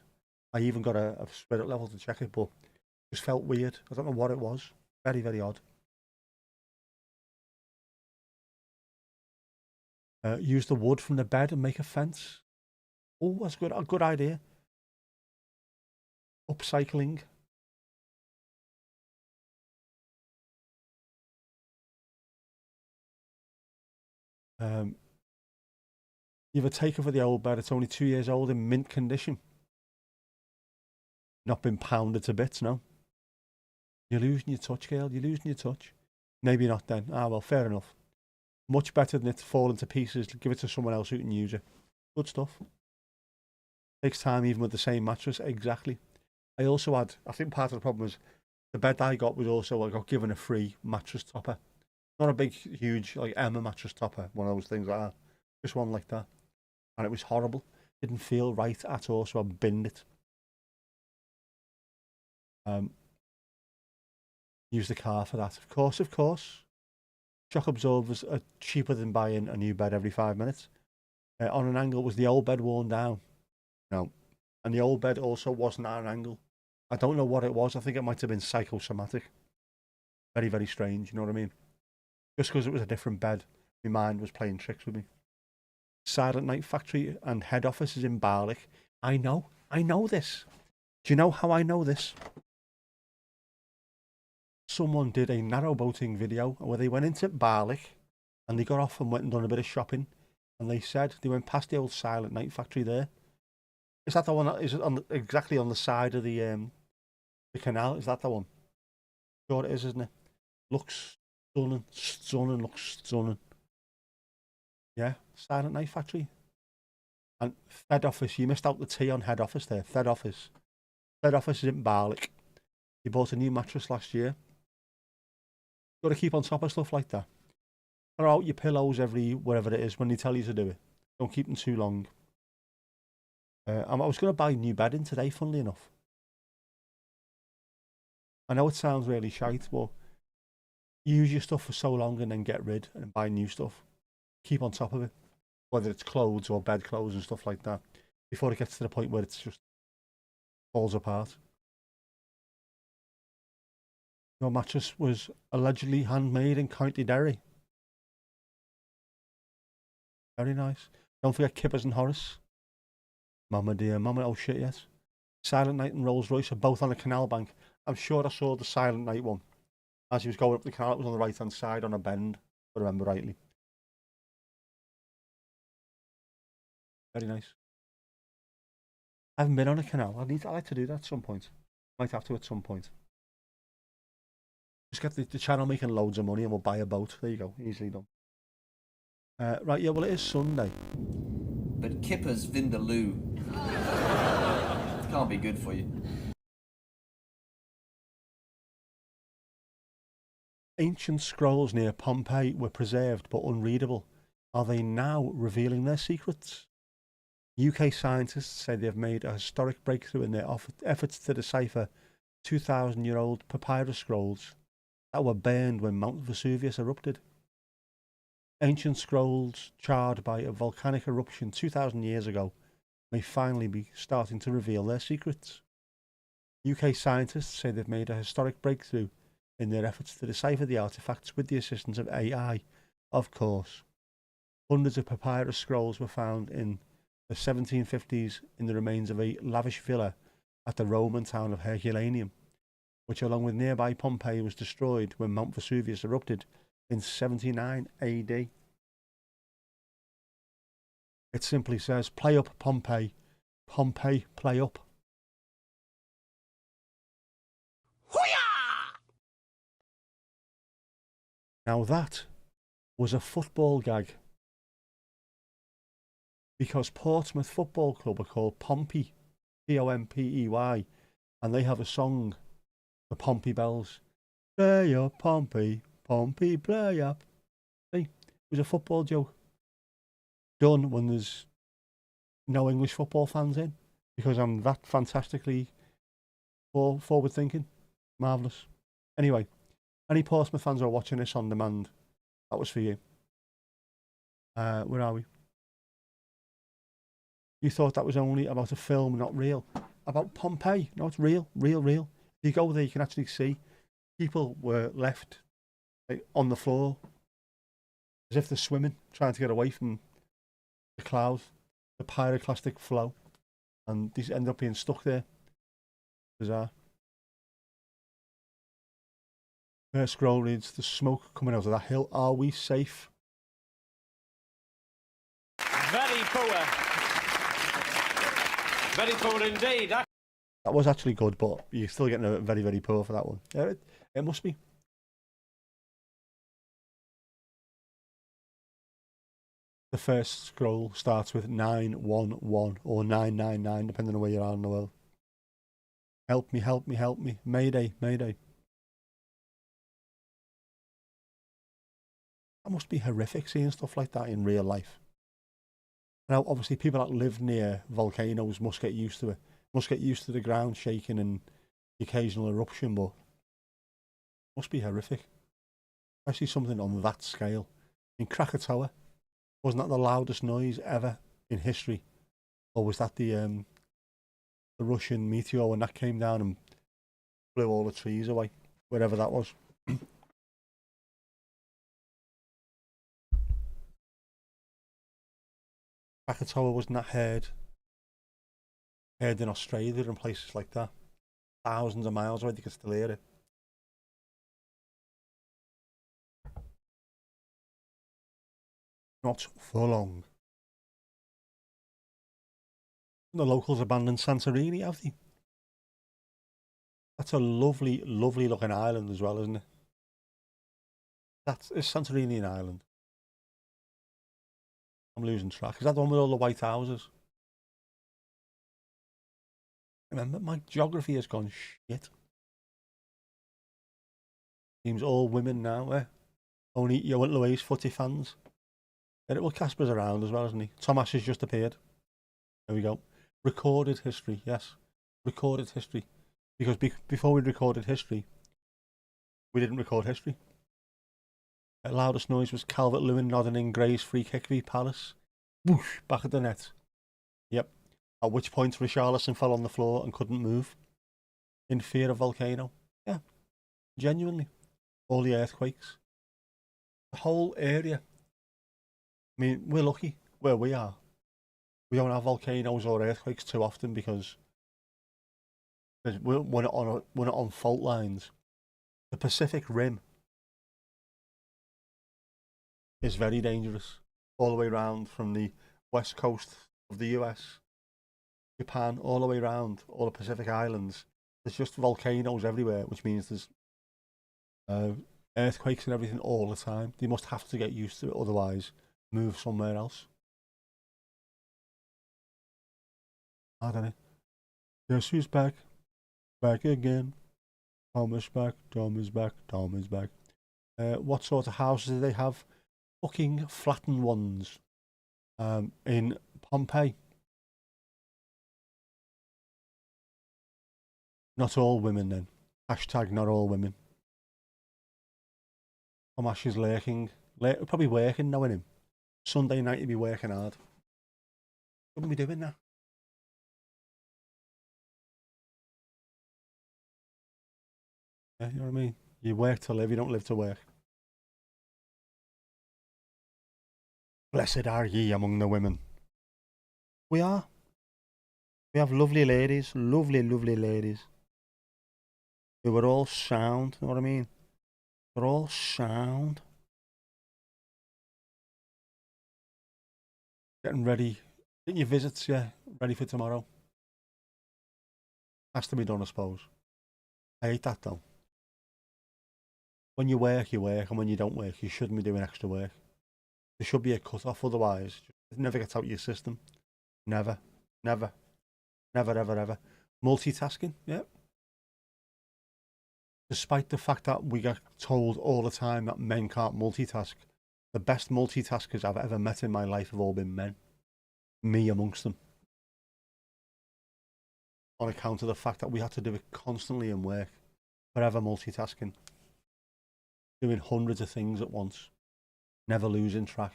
I even got a spirit level to check it, but it just felt weird. I don't know what it was. Very, very odd. Use the wood from the bed and make a fence. Oh, that's good. A good idea. Upcycling. You have a taker for the old bed. It's only 2 years old in mint condition. Not been pounded to bits, no. You're losing your touch, girl. You're losing your touch. Maybe not then. Ah, well, fair enough. Much better than it to fall into pieces. Give it to someone else who can use it. Good stuff. Takes time even with the same mattress. Exactly. I also had, I think part of the problem was the bed I got was also, I got given a free mattress topper. Not a big, huge, like Emma mattress topper. One of those things like that. Just one like that. And it was horrible. Didn't feel right at all, so I binned it. Use the car for that. Of course, of course. Shock absorbers are cheaper than buying a new bed every 5 minutes. On an angle, was the old bed worn down? No. And the old bed also wasn't at an angle. I don't know what it was. I think it might have been psychosomatic. Very, very strange, you know what I mean? Just because it was a different bed, my mind was playing tricks with me. Silent Night Factory and head office is in Barlick. I know this. Do you know how I know this? Someone did a narrowboating video where they went into Barlick and they got off and went and done a bit of shopping. And they said they went past the old Silent Night Factory there. Is that the one? Is it on exactly on the side of the canal? Is that the one? Sure it is, isn't it? Looks stunning, stunning, looks stunning. Yeah, Silent Night Factory. And head office, you missed out the T on head office there. Head office. Head office is in Barlick. You bought a new mattress last year. Got to keep on top of stuff like that. Throw out your pillows every wherever it is when they tell you to do it. Don't keep them too long. I was going to buy a new bedding today, funnily enough. I know it sounds really shite, but use your stuff for so long and then get rid and buy new stuff. Keep on top of it. Whether it's clothes or bed clothes and stuff like that. Before it gets to the point where it's just falls apart. Your mattress was allegedly handmade in County Derry. Very nice. Don't forget Kippers and Horace. Mama dear, Mama, oh shit, yes. Silent Night and Rolls Royce are both on a canal bank. I'm sure I saw the Silent Night one. As he was going up the canal, it was on the right hand side on a bend, if I remember rightly. Very nice. I haven't been on a canal. I'd like to do that at some point. Might have to at some point. Just get the channel making loads of money and we'll buy a boat. There you go. Easily done. Right, yeah, well, it is Sunday. But Kipper's Vindaloo can't be good for you. Ancient scrolls near Pompeii were preserved but unreadable. Are they now revealing their secrets? UK scientists say they have made a historic breakthrough in their efforts to decipher 2,000-year-old papyrus scrolls that were burned when Mount Vesuvius erupted. Ancient scrolls charred by a volcanic eruption 2,000 years ago may finally be starting to reveal their secrets. UK scientists say they've made a historic breakthrough in their efforts to decipher the artifacts with the assistance of AI, of course. Hundreds of papyrus scrolls were found in the 1750s in the remains of a lavish villa at the Roman town of Herculaneum, which along with nearby Pompeii was destroyed when Mount Vesuvius erupted in 79 AD. It simply says, play up Pompeii, Pompeii play up. Now that was a football gag, because Portsmouth Football Club are called Pompey, Pompey, and they have a song, the Pompey Bells. Play up Pompey, Pompey play up. See, it was a football joke done when there's no English football fans in, because I'm that fantastically forward thinking. Marvellous. Anyway, any Portsmouth fans who are watching this on demand, that was for you. Where are we? You thought that was only about a film, not real. About Pompeii. No, it's real. If you go there, you can actually see people were left on the floor as if they're swimming, trying to get away from the cloud, the pyroclastic flow, and these end up being stuck there. Bizarre. First scroll reads, the smoke coming out of that hill. Are we safe? Very poor. Very poor indeed. That was actually good, but you're still getting a very, very poor for that one. Yeah, it must be. The first scroll starts with 911 or 999, depending on where you are in the world. Help me, help me, help me. Mayday, mayday. That must be horrific seeing stuff like that in real life. Now, obviously, people that live near volcanoes must get used to it. Must get used to the ground shaking and the occasional eruption, but it must be horrific. Especially something on that scale. In Krakatoa, wasn't that the loudest noise ever in history? Or was that the Russian meteor when that came down and blew all the trees away? Wherever that was. Krakatoa wasn't that heard in Australia and places like that. Thousands of miles away, you can still hear it. Not for long. The locals abandoned Santorini, have they? That's a lovely, lovely looking island as well, isn't it? Is Santorini an island? I'm losing track. Is that the one with all the white houses? Remember, my geography has gone shit. Seems all women now, eh? Only Johan Louise footy fans. Well, Casper's around as well, isn't he? Thomas has just appeared. There we go. Recorded history, yes. Recorded history. Because before we recorded history, we didn't record history. The loudest noise was Calvert Lewin nodding in Gray's free kick v Palace. Whoosh, back at the net. Yep. At which point Richarlison fell on the floor and couldn't move. In fear of volcano. Yeah. Genuinely. All the earthquakes. The whole area. I mean, we're lucky where we are. We don't have volcanoes or earthquakes too often because we're not on fault lines. The Pacific Rim is very dangerous. All the way around from the west coast of the US, Japan, all the way around, all the Pacific Islands. There's just volcanoes everywhere, which means there's earthquakes and everything all the time. They must have to get used to it, otherwise move somewhere else. I don't know. Guess who's back? Back again. Tom is back, Tom is back, Tom is back. What sort of houses do they have? Fucking flattened ones. In Pompeii. Not all women then. Hashtag not all women. Tomash is lurking. Probably working, knowing him. Sunday night he'd be working hard. Wouldn't be doing that. Yeah, you know what I mean? You work to live, you don't live to work. Blessed are ye among the women. We are. We have lovely ladies, lovely, lovely ladies, who are all sound, you know what I mean? They're all sound. Getting ready. Getting your visits, yeah, ready for tomorrow. Has to be done, I suppose. I hate that though. When you work, and when you don't work, you shouldn't be doing extra work. There should be a cut off, otherwise, it never gets out of your system. Never, never, never, ever, ever. Multitasking, yeah. Despite the fact that we get told all the time that men can't multitask, the best multitaskers I've ever met in my life have all been men. Me amongst them. On account of the fact that we had to do it constantly in work. Forever multitasking. Doing hundreds of things at once. Never losing track.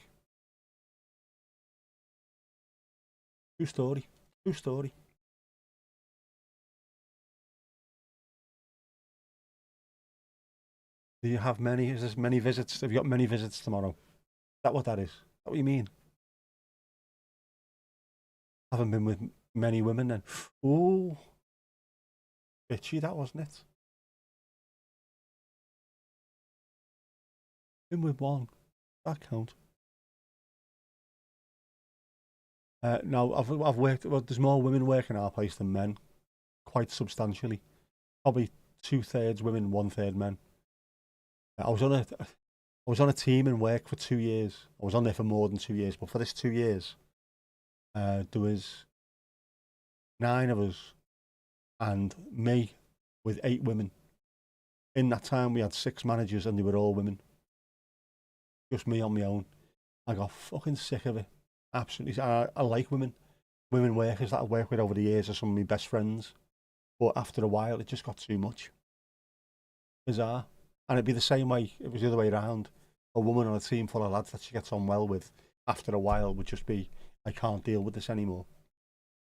True story. True story. Do you have many? Is there many visits? Have you got many visits tomorrow? Is that what that is? Is that what you mean? Haven't been with many women then. Ooh. Bitchy that, wasn't it? Been with one. That count. No, I've worked. Well, there's more women working our place than men, quite substantially. Probably 2/3 women, 1/3 men. I was on a team in work for 2 years. I was on there for more than 2 years, but for this 2 years, there was 9 of us and me with 8 women. In that time, we had 6 managers, and they were all women. Just me on my own. I got fucking sick of it. Absolutely. I like women. Women workers that I've worked with over the years are some of my best friends. But after a while, it just got too much. Bizarre. And it'd be the same way, it was the other way around. A woman on a team full of lads that she gets on well with, after a while, would just be, I can't deal with this anymore.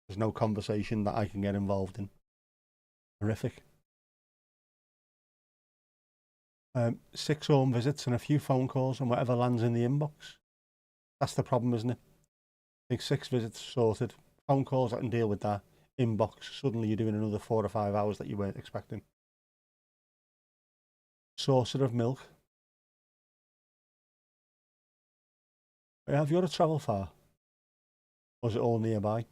There's no conversation that I can get involved in. Horrific. 6 home visits and a few phone calls and whatever lands in the inbox. That's the problem, isn't it? I think 6 visits sorted. Phone calls, I can deal with that. Inbox, suddenly you're doing another 4 or 5 hours that you weren't expecting. Saucer of milk. Have you got to travel far? Or is it all nearby?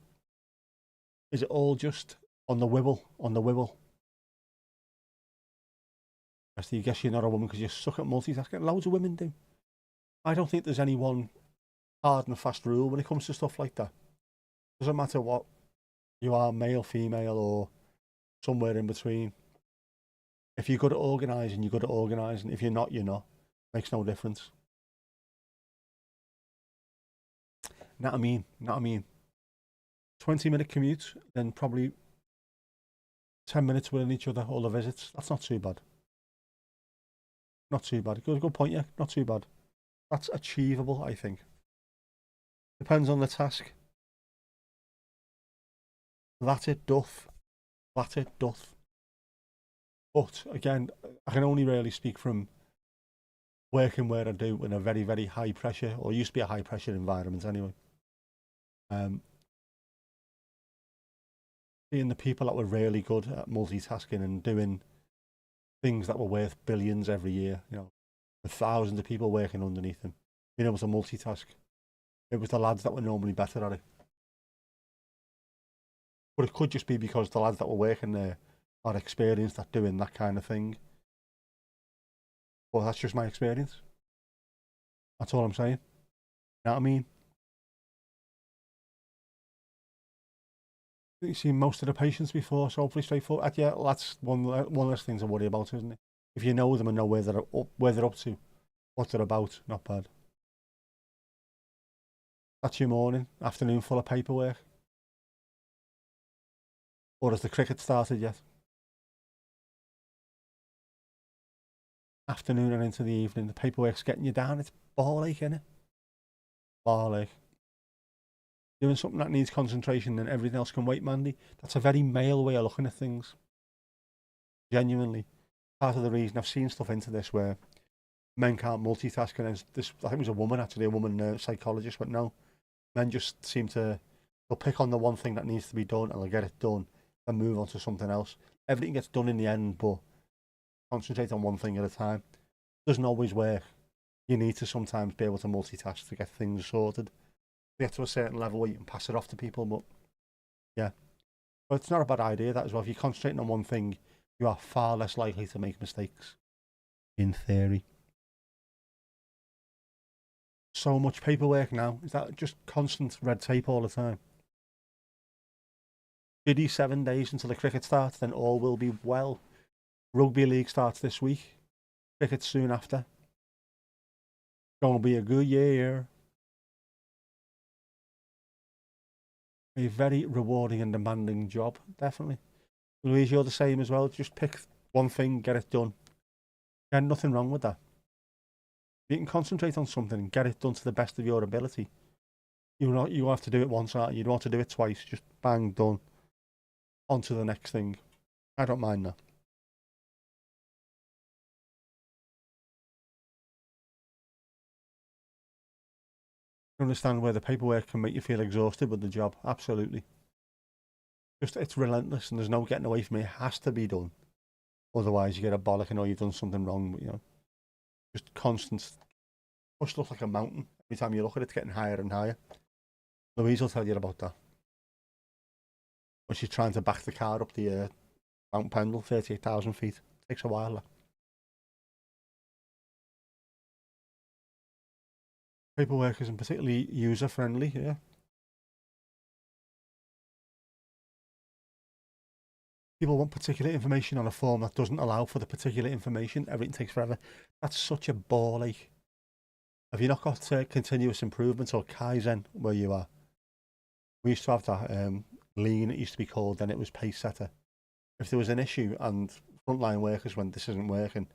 Is it all just on the wibble? On the wibble? I guess you're not a woman because you suck at multitasking. Loads of women do. I don't think there's any one hard and fast rule when it comes to stuff like that. Doesn't matter what you are, male, female, or somewhere in between. If you're good at organising, you're good at organising. If you're not, you're not. Makes no difference. Not I mean. 20-minute commute, then probably 10 minutes within each other, all the visits. That's not too bad. Not too bad. Good point, yeah. Not too bad. That's achievable, I think. Depends on the task. That it doth. That it doth. But again, I can only really speak from working where I do in a very, very high pressure, or used to be a high pressure environment anyway. Seeing the people that were really good at multitasking and doing things that were worth billions every year, with thousands of people working underneath them, being able to multitask. It was the lads that were normally better at it. But it could just be because the lads that were working there are experienced at doing that kind of thing. Well, that's just my experience. That's all I'm saying. You know what I mean? You've seen most of the patients before, so hopefully straightforward. Yeah, that's one less thing to worry about, isn't it? If you know them and know where they're up to, what they're about, not bad. That's your morning, afternoon full of paperwork. Or has the cricket started yet? Afternoon and into the evening, the paperwork's getting you down. It's ball ache, isn't it? Ball ache. Doing something that needs concentration and everything else can wait, Mandy. That's a very male way of looking at things. Genuinely. Part of the reason I've seen stuff into this where men can't multitask, and this, I think it was a woman, actually, a woman psychologist, but no. Men just seem to They'll pick on the one thing that needs to be done and they'll get it done and move on to something else. Everything gets done in the end, but concentrate on one thing at a time. Doesn't always work. You need to sometimes be able to multitask to get things sorted. To get to a certain level where you can pass it off to people, but yeah. But it's not a bad idea that as well. If you're concentrating on one thing, you are far less likely to make mistakes. In theory. So much paperwork now. Is that just constant red tape all the time? 7 days until the cricket starts, then all will be well. Rugby league starts this week. Cricket soon after. Gonna be a good year. A very rewarding and demanding job, definitely. Louise, you're the same as well. Just pick one thing, get it done. Yeah, nothing wrong with that. You can concentrate on something and get it done to the best of your ability. You have to do it once, you don't have to do it twice. Just bang, done. On to the next thing. I don't mind that. I understand where the paperwork can make you feel exhausted with the job. Absolutely. Just it's relentless and there's no getting away from it. It has to be done. Otherwise you get a bollock and know you've done something wrong. But, you know, just constant. Push looks like a mountain. Every time you look at it, it's getting higher and higher. Louise will tell you about that. When she's trying to back the car up the Mount Pendle, 38,000 feet. Takes a while. That. Paperwork isn't particularly user-friendly, yeah. People want particular information on a form that doesn't allow for the particular information. Everything takes forever. That's such a ball ache. Have you not got continuous improvement or Kaizen where you are? We used to have that lean, it used to be called, then it was pace setter. If there was an issue and frontline workers went, this isn't working,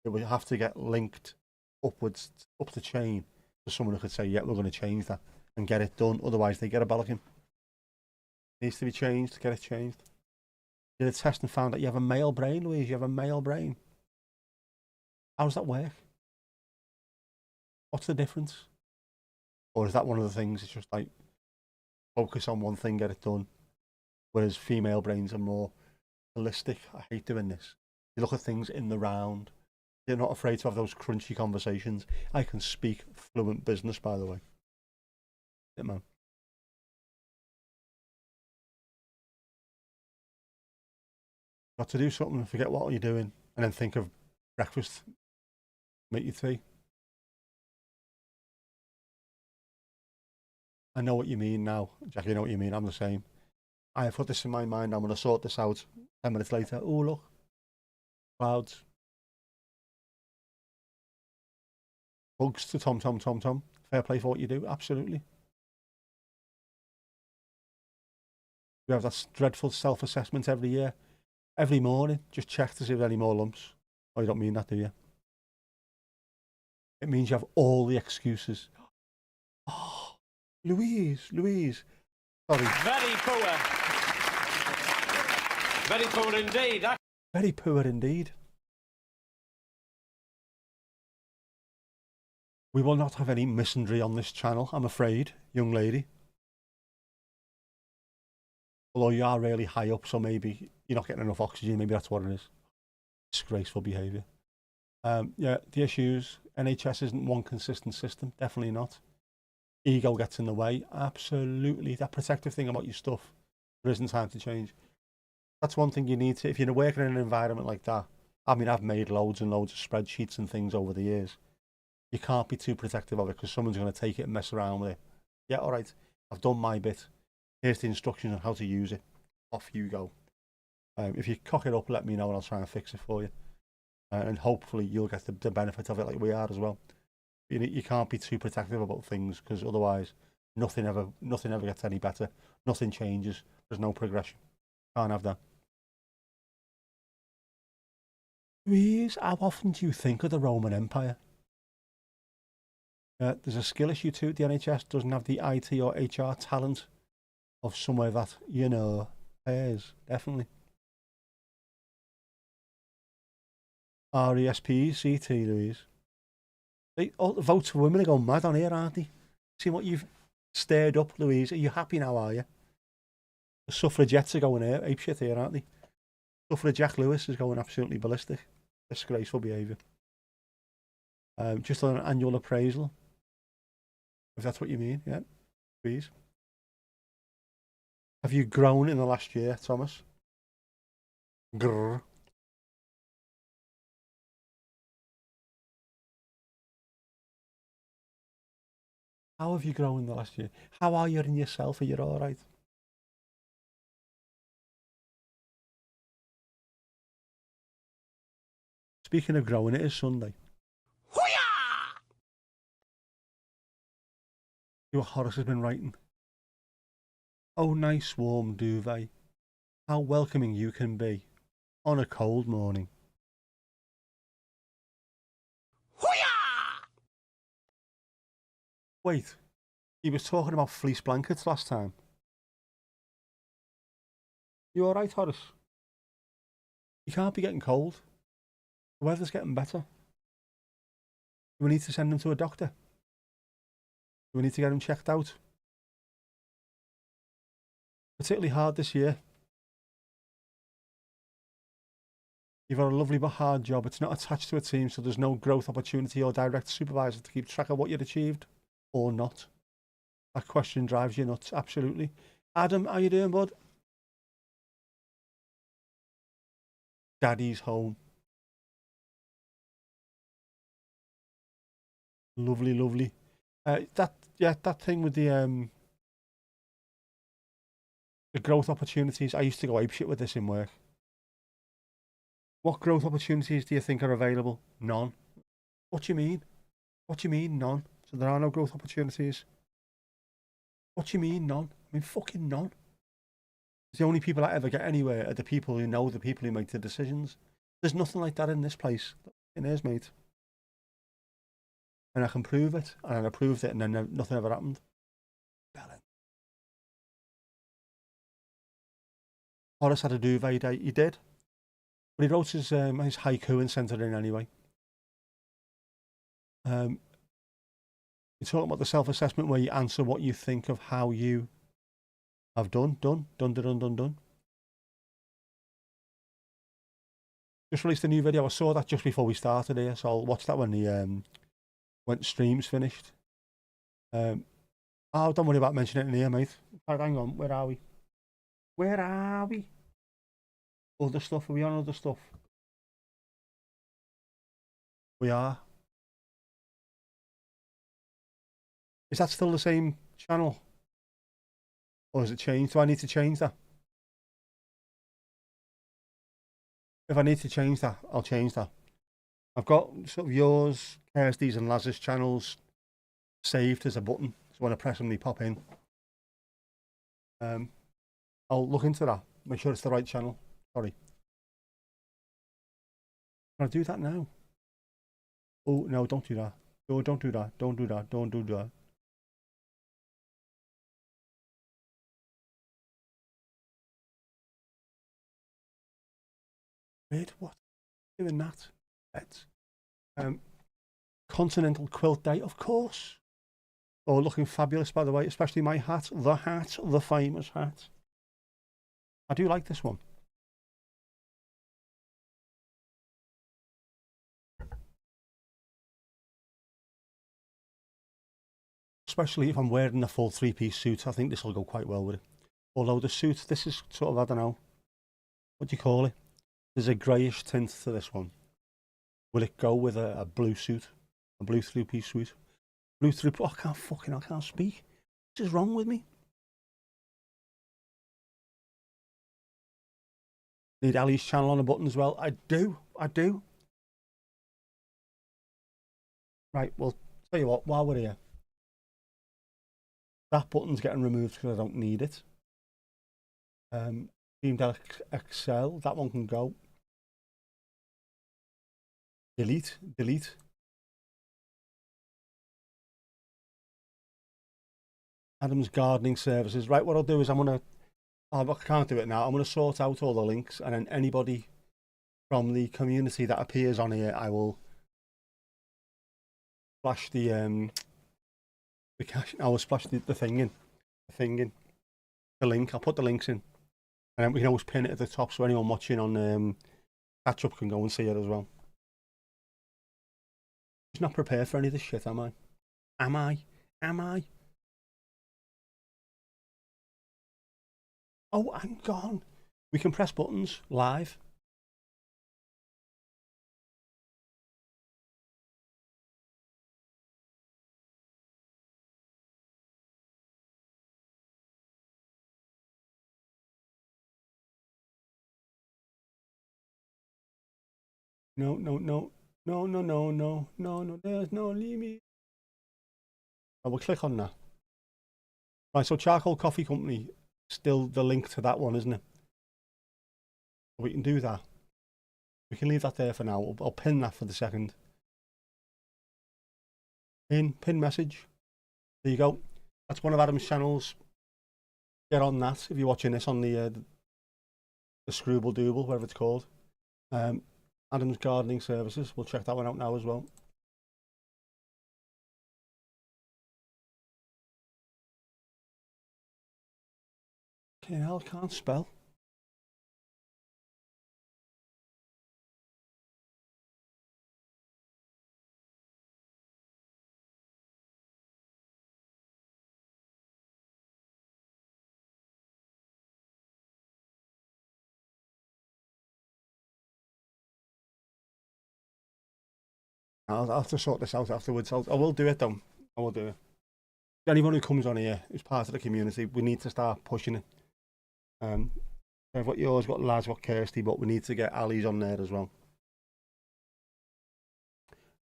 it would have to get linked upwards, up the chain, to someone who could say, yeah, we're going to change that and get it done. Otherwise, they get a bollocking. It needs to be changed to get it changed. Did a test and found that you have a male brain, Louise. You have a male brain. How does that work? What's the difference? Or is that one of the things? It's just like focus on one thing, get it done. Whereas female brains are more holistic. I hate doing this. You look at things in the round. You're not afraid to have those crunchy conversations. I can speak fluent business, by the way. Yeah, man. Got to do something, forget what you're doing, and then think of breakfast, make your tea. I know what you mean now, Jackie. I know what you mean. I'm the same. I have put this in my mind. I'm going to sort this out. 10 minutes later, oh look, clouds. Bugs to Tom. Fair play for what you do. Absolutely. We have that dreadful self-assessment every year. Every morning, just check to see if there's any more lumps. Oh, you don't mean that, do you? It means you have all the excuses. Oh, Louise. Sorry. Very poor. Very poor indeed. Very poor indeed. We will not have any misandry on this channel, I'm afraid, young lady. Although you are really high up, so maybe you're not getting enough oxygen. Maybe that's what it is. Disgraceful behaviour. Yeah, the issues. NHS isn't one consistent system. Definitely not. Ego gets in the way. Absolutely. That protective thing about your stuff. There isn't time to change. That's one thing you need to. If you're working in an environment like that. I mean, I've made loads and loads of spreadsheets and things over the years. You can't be too protective of it because someone's going to take it and mess around with it. Yeah, all right. I've done my bit. Here's the instructions on how to use it. Off you go. If you cock it up, let me know and I'll try and fix it for you. And hopefully you'll get the benefit of it like we are as well. You can't be too protective about things because otherwise nothing ever gets any better. Nothing changes. There's no progression. Can't have that. Louise, how often do you think of the Roman Empire? There's a skill issue too. The NHS doesn't have the IT or HR talent of somewhere that, you know, pairs. Definitely. RESPCT, Louise. All the votes for women are going mad on here, aren't they? See what you've stirred up, Louise. Are you happy now, are you? The suffragettes are going apeshit here, aren't they? Suffragette Lewis is going absolutely ballistic. Disgraceful behaviour. Just on an annual appraisal, if that's what you mean, yeah, please. Have you grown in the last year, Thomas? Grrr. How have you grown in the last year? How are you in yourself? Are you all right? Speaking of growing, it is Sunday. See what Horace has been writing. Oh, nice warm duvet. How welcoming you can be on a cold morning. Wait, he was talking about fleece blankets last time. You all right, Horace? You can't be getting cold. The weather's getting better. We need to send him to a doctor. We need to get him checked out. Particularly hard this year. You've got a lovely but hard job. It's not attached to a team, so there's no growth opportunity or direct supervisor to keep track of what you'd achieved or not. That question drives you nuts, absolutely. Adam, how you doing, bud? Daddy's home. Lovely, lovely. That thing with the growth opportunities. I used to go apeshit with this in work. What growth opportunities do you think are available? None. What do you mean? What do you mean, none? So there are no growth opportunities? What do you mean, none? I mean, fucking none. The only people that ever get anywhere are the people who know the people who make the decisions. There's nothing like that in this place. It is, mate. And I can prove it, and I proved it, and then nothing ever happened. Horace had a duvet day. He did. But he wrote his haiku and sent it in anyway. You're talking about the self-assessment where you answer what you think of how you have done. Just released a new video. I saw that just before we started here, so I'll watch that when the stream's finished. Oh, don't worry about mentioning it in here, mate. Hang on, where are we? Where are we? Other stuff, are we on other stuff? We are. Is that still the same channel? Or has it changed? Do I need to change that? If I need to change that, I'll change that. I've got sort of yours, Kirsty's and Laz's channels saved as a button. So when I press them, they pop in. I'll look into that. Make sure it's the right channel. Sorry. Can I do that now? Oh, no, don't do that. No, don't do that. Don't do that. Don't do that. Wait, what? Doing that? That's, Continental Quilt Day, of course. Oh, looking fabulous, by the way, especially my hat. The famous hat. I do like this one. Especially if I'm wearing a full three-piece suit, I think this will go quite well with it. Although the suit, this is sort of, I don't know, what do you call it? There's a greyish tint to this one. Will it go with a blue suit? A blue three-piece suit? Blue three, oh, I can't speak. What is wrong with me? Need Ali's channel on a button as well. I do. Right, well, tell you what, while we're here, that button's getting removed because I don't need it. Team Excel, that one can go. Delete. Adam's gardening services. Right, what I'll do is I can't do it now. I'm gonna sort out all the links, and then anybody from the community that appears on here, I will flash the cache. I will splash the thing in. The link. I'll put the links in. And then we can always pin it at the top so anyone watching on catch up can go and see it as well. Just not prepared for any of this shit, am I? Am I? Am I? Oh, I'm gone. We can press buttons live. No, no, no. No, no, no, no, no, no, there's no limit. I will click on that. Right, so Charcoal Coffee Company, still the link to that one, isn't it? We can do that. We can leave that there for now. I'll pin that for the second. Pin message. There you go. That's one of Adam's channels. Get on that if you're watching this on the Screwball Dooble, whatever it's called. Adam's Gardening Services. We'll check that one out now as well. Okay, hell, can't spell. I'll have to sort this out afterwards. I will do it though. I will do it. Anyone who comes on here is part of the community. We need to start pushing it. I've got yours, got Laz, got Kirsty, but we need to get Ali's on there as well.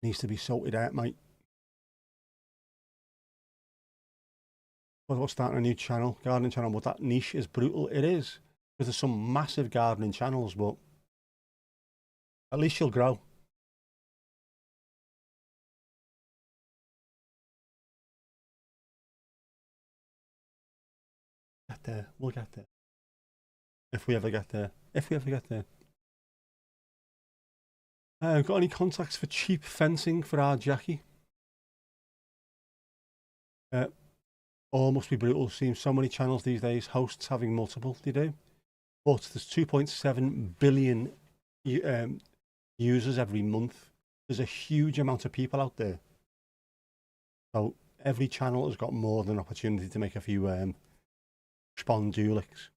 Needs to be sorted out, mate. What about starting a new channel, gardening channel? But that niche is brutal. It is, because there's some massive gardening channels, but at least you'll grow. Get there. We'll get there. If we ever get there. If we ever get there. Got any contacts for cheap fencing for our Jackie? All must be brutal. Seems so many channels these days. Hosts having multiple. They do. But there's 2.7 billion users every month. There's a huge amount of people out there. So every channel has got more than an opportunity to make a few spondulics.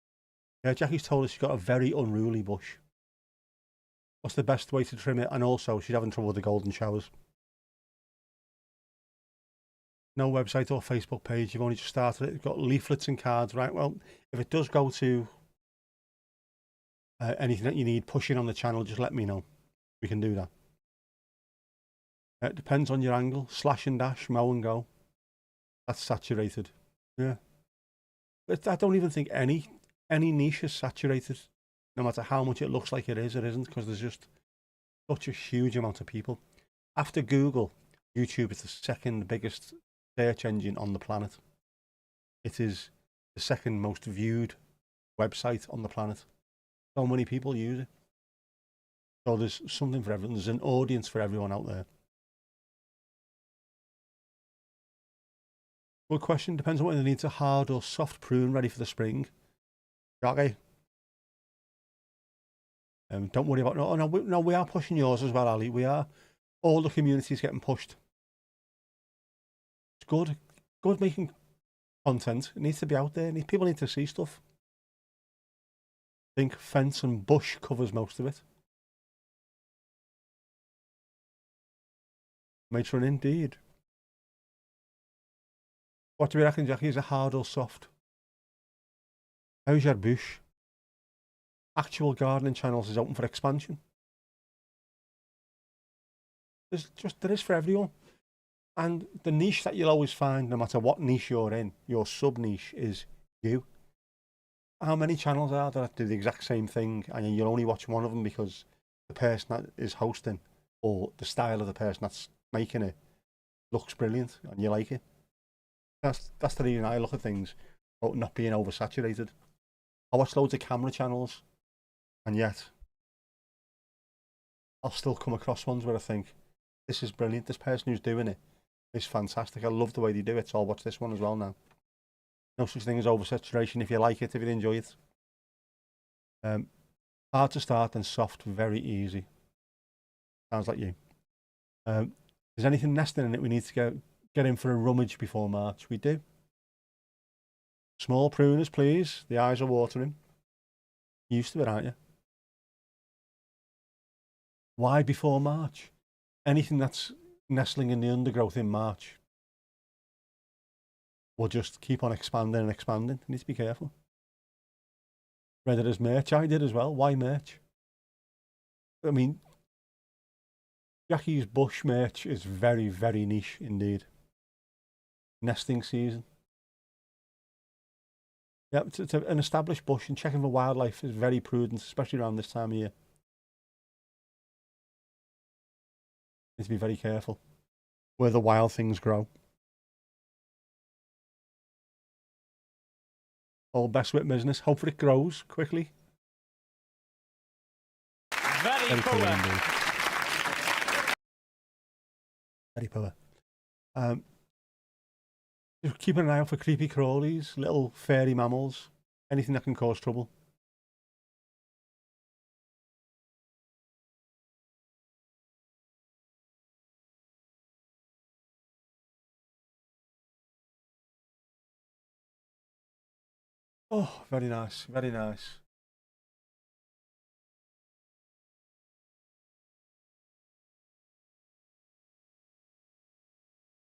Jackie's told us she's got a very unruly bush. What's the best way to trim it? And also, she's having trouble with the golden showers. No website or Facebook page. You've only just started it. You've got leaflets and cards. Right, well, if it does go to anything that you need pushing on the channel, just let me know. We can do that. It depends on your angle. Slash and dash, mow and go. That's saturated. Yeah. But I don't even think any niche is saturated. No matter how much it looks like it isn't, because there's just such a huge amount of people. After Google, YouTube is the second biggest search engine on the planet. It is the second most viewed website on the planet. So many people use it. So there's something for everyone. There's an audience for everyone out there. Good question. Depends on whether it needs a hard or soft prune ready for the spring. Okay. Don't worry about no. We are pushing yours as well, Ali. We are. All the communities getting pushed. It's good. Good making content. It needs to be out there. People need to see stuff. I think fence and bush covers most of it. Matron indeed. What do we reckon, Jackie? Is it hard or soft? How's your bush? Actual gardening channels is open for expansion. There is for everyone. And the niche that you'll always find, no matter what niche you're in, your sub niche is you. How many channels are there that do the exact same thing and you'll only watch one of them because the person that is hosting or the style of the person that's making it looks brilliant and you like it? That's the reason I look at things about not being oversaturated. I watch loads of camera channels and yet I'll still come across ones where I think, this is brilliant, this person who's doing it is fantastic, I love the way they do it, so I'll watch this one as well now. No such thing as oversaturation. If you like it, if you enjoy it, Hard to start and soft, very easy. Sounds like you. Is anything nesting in it we need to get in for a rummage before March? We do. Small pruners, please. The eyes are watering. You're used to it, aren't you? Why before March? Anything that's nestling in the undergrowth in March will just keep on expanding and expanding. You need to be careful. Read it as merch. I did as well. Why merch? I mean, Jackie's bush merch is very, very niche indeed. Nesting season. Yeah, to an established bush and checking for wildlife is very prudent, especially around this time of year. Need to be very careful where the wild things grow. All best with business. Hopefully it grows quickly. Very Poor poor. indeed. Very poor. Just keeping an eye out for creepy crawlies, little fairy mammals, anything that can cause trouble. Oh, very nice, very nice.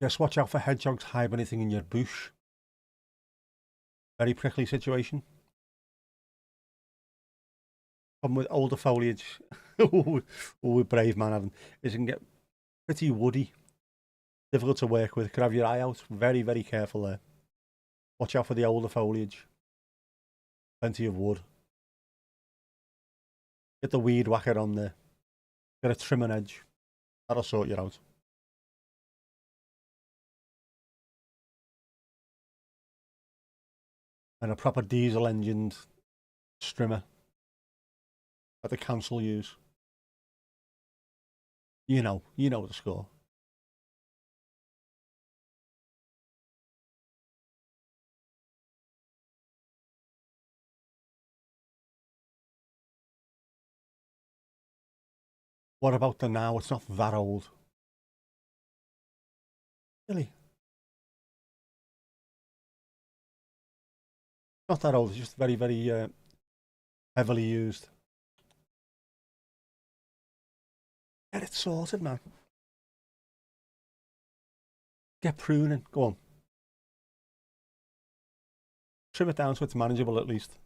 Just watch out for hedgehogs hibernating in your bush. Very prickly situation. Problem with older foliage, with brave man having, is it can get pretty woody. Difficult to work with. Could have your eye out. Very, very careful there. Watch out for the older foliage. Plenty of wood. Get the weed whacker on there. Get a trim and edge. That'll sort you out. And a proper diesel engined strimmer that the council use. You know the score. What about the now? It's not that old. Really? Not that old. It's just very, very heavily used. Get it sorted, man. Get pruning. Go on. Trim it down so it's manageable at least.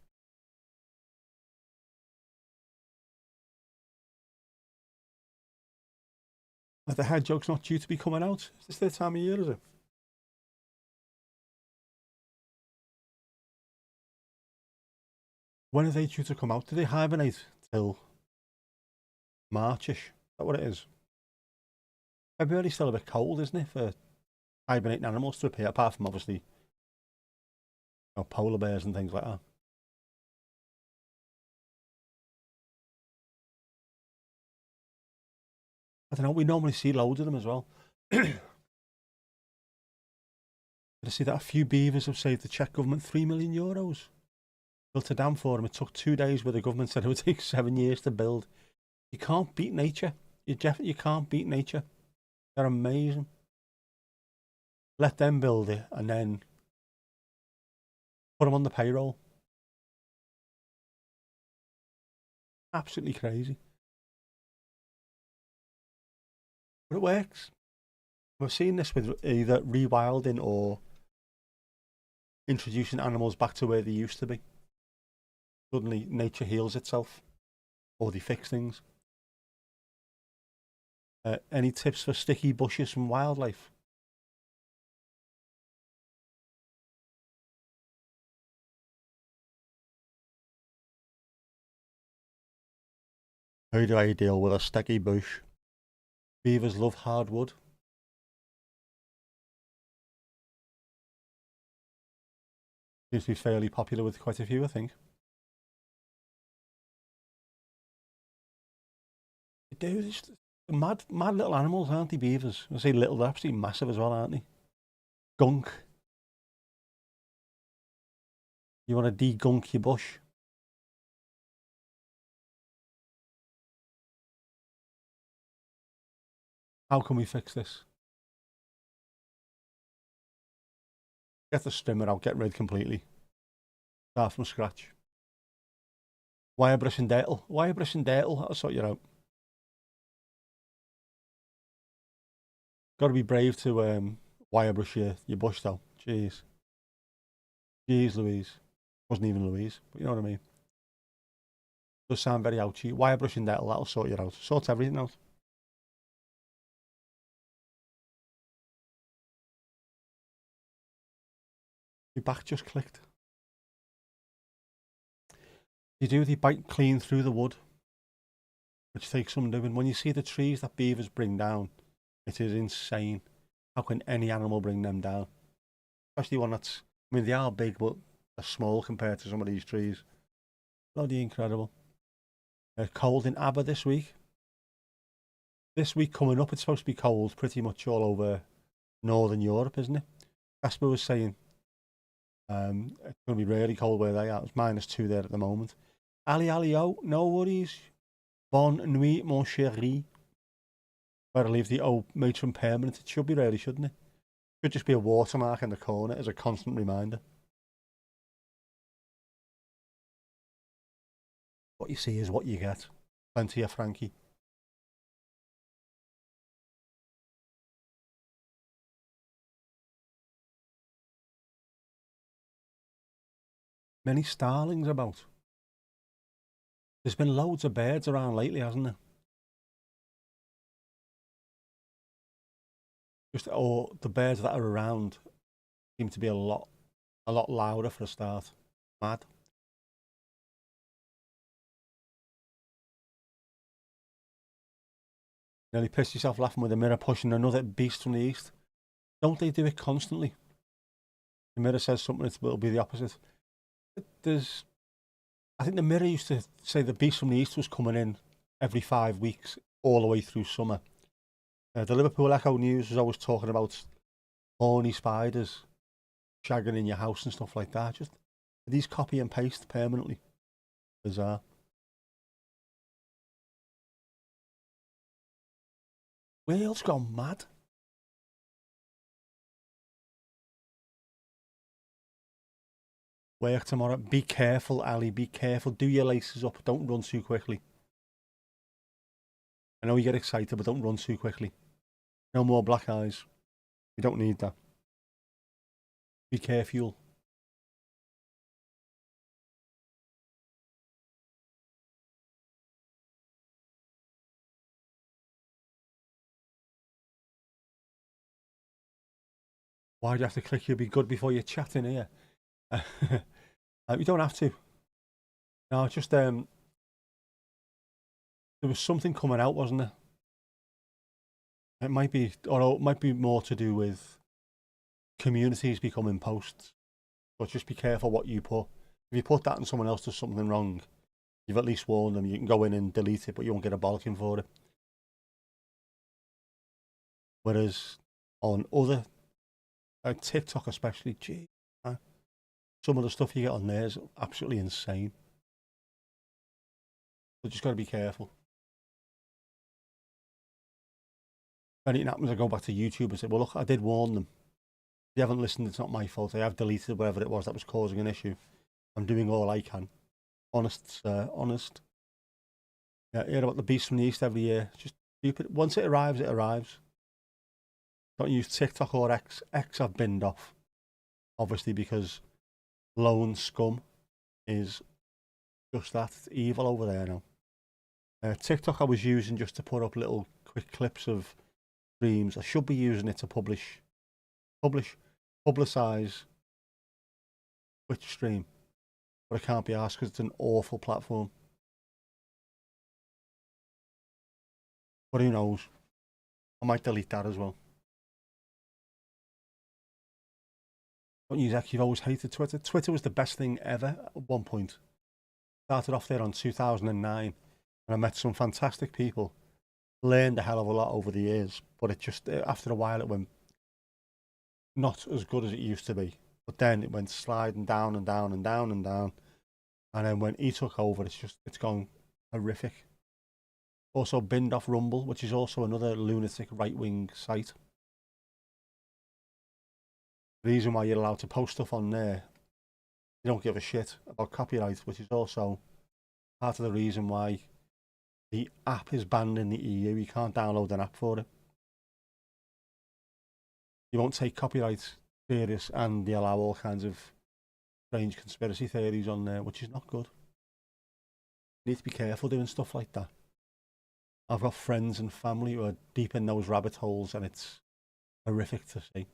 But the hedgehog's not due to be coming out. Is this their time of year, is it? When are they due to come out? Do they hibernate till Marchish? Is that what it is? February's still a bit cold, isn't it, for hibernating animals to appear, apart from obviously polar bears and things like that. I don't know, we normally see loads of them as well. Did I see that a few beavers have saved the Czech government €3 million? Built a dam for them. It took 2 days where the government said it would take 7 years to build. You can't beat nature. You can't beat nature. They're amazing. Let them build it and then put them on the payroll. Absolutely crazy. But it works. We've seen this with either rewilding or introducing animals back to where they used to be. Suddenly nature heals itself, or they fix things. Any tips for sticky bushes from wildlife? How do I deal with a sticky bush? Beavers love hardwood. Seems to be fairly popular with quite a few, I think. They do. Mad little animals, aren't they, beavers? I say little, they're absolutely massive as well, aren't they? Gunk. You want to de-gunk your bush? How can we fix this? Get the strimmer out, get rid completely. Start from scratch. Wire brush and dirtle. Wire brush and dirtle, that'll sort you out. Got to be brave to wire brush your bush though. Jeez. Jeez Louise. Wasn't even Louise, but you know what I mean. Does sound very ouchy. Wire brush and dirtle, that'll sort you out. Sort everything out. My back just clicked. You do the bite clean through the wood, which takes some doing. When you see the trees that beavers bring down, it is insane. How can any animal bring them down? Especially one that's, I mean, they are big, but they're small compared to some of these trees. Bloody incredible. Cold in Aber this week. This week coming up, it's supposed to be cold pretty much all over Northern Europe, isn't it? Casper was saying it's going to be really cold where they are. It's -2 there at the moment. Ali Ali, oh, no worries. Bonne nuit, mon chéri. Better leave the O matron permanent. It should be really, shouldn't it? Should just be a watermark in the corner as a constant reminder. What you see is what you get. Plenty of Frankie. Many starlings about. There's been loads of birds around lately, hasn't there? Just the birds that are around seem to be a lot louder for a start. Mad. Nearly pissed yourself laughing with the mirror pushing another beast from the east. Don't they do it constantly? The mirror says something, it'll be the opposite. I think the mirror used to say the beast from the east was coming in every 5 weeks, all the way through summer. The Liverpool Echo News was always talking about horny spiders shagging in your house and stuff like that. Just these copy and paste permanently. Bizarre. Wales gone mad. Work tomorrow. Be careful, Ali. Be careful. Do your laces up. Don't run too quickly. I know you get excited, but don't run too quickly. No more black eyes. You don't need that. Be careful. Why do you have to click you'll be good before you're chatting here? You don't have to. No, just there was something coming out, wasn't there? It might be, or it might be more to do with communities becoming posts. But just be careful what you put. If you put that and someone else does something wrong, you've at least warned them. You can go in and delete it, but you won't get a bollocking for it. Whereas on other, TikTok especially, gee, some of the stuff you get on there is absolutely insane. So just got to be careful. If anything happens, I go back to YouTube and say, well, look, I did warn them. If you haven't listened, it's not my fault. I have deleted whatever it was that was causing an issue. I'm doing all I can. Honest, honest. Yeah, hear about the beast from the east every year. Just stupid. Once it arrives, it arrives. Don't use TikTok or X. X I've binned off. Obviously, because lone scum is just that. It's evil over there now. TikTok I was using just to put up little quick clips of streams. I should be using it to publicize Twitch stream, but I can't be asked because it's an awful platform. But who knows? I might delete that as well. Don't use X. You've always hated Twitter. Twitter was the best thing ever at one point. Started off there on 2009, and I met some fantastic people. Learned a hell of a lot over the years, but it just, after a while, it went not as good as it used to be. But then it went sliding down and down and down and down. And then when he took over, it's gone horrific. Also binned off Rumble, which is also another lunatic right-wing site. The reason why you're allowed to post stuff on there, you don't give a shit about copyright, which is also part of the reason why the app is banned in the EU. You can't download an app for it. You won't take copyright serious, and they allow all kinds of strange conspiracy theories on there, which is not good. You need to be careful doing stuff like that. I've got friends and family who are deep in those rabbit holes, and it's horrific to see.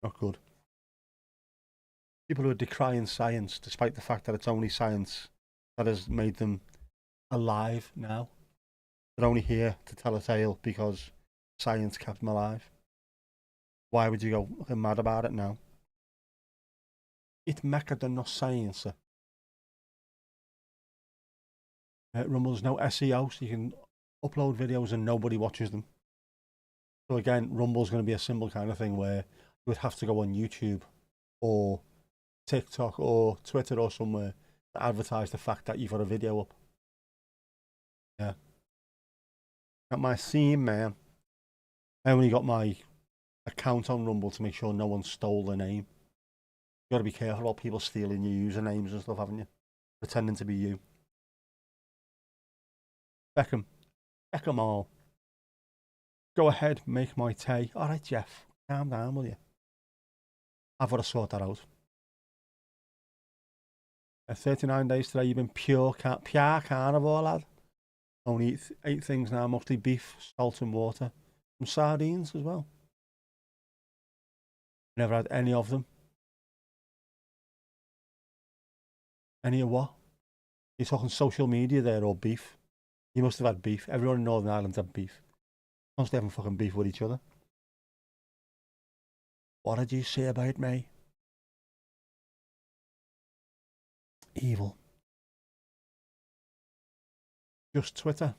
Not good. People who are decrying science, despite the fact that it's only science that has made them alive now. They're only here to tell a tale because science kept them alive. Why would you go fucking mad about it now? It's mecca than no science. Rumble's no SEO, so you can upload videos and nobody watches them. So again, Rumble's going to be a simple kind of thing where you would have to go on YouTube or TikTok or Twitter or somewhere to advertise the fact that you've got a video up. Yeah. Got my theme, man. I only got my account on Rumble to make sure no one stole the name. You got to be careful about people stealing your usernames and stuff, haven't you? Pretending to be you. Beckham all. Go ahead, make my tea. All right, Jeff, calm down, will you? I've got to sort that out. 39 days today, you've been pure carnivore, lad. Only eight things now, mostly beef, salt and water. Some sardines as well. Never had any of them. Any of what? You're talking social media there, or beef? You must have had beef. Everyone in Northern Ireland's had beef. Constantly having fucking beef with each other. What did you say about me? Evil. Just Twitter.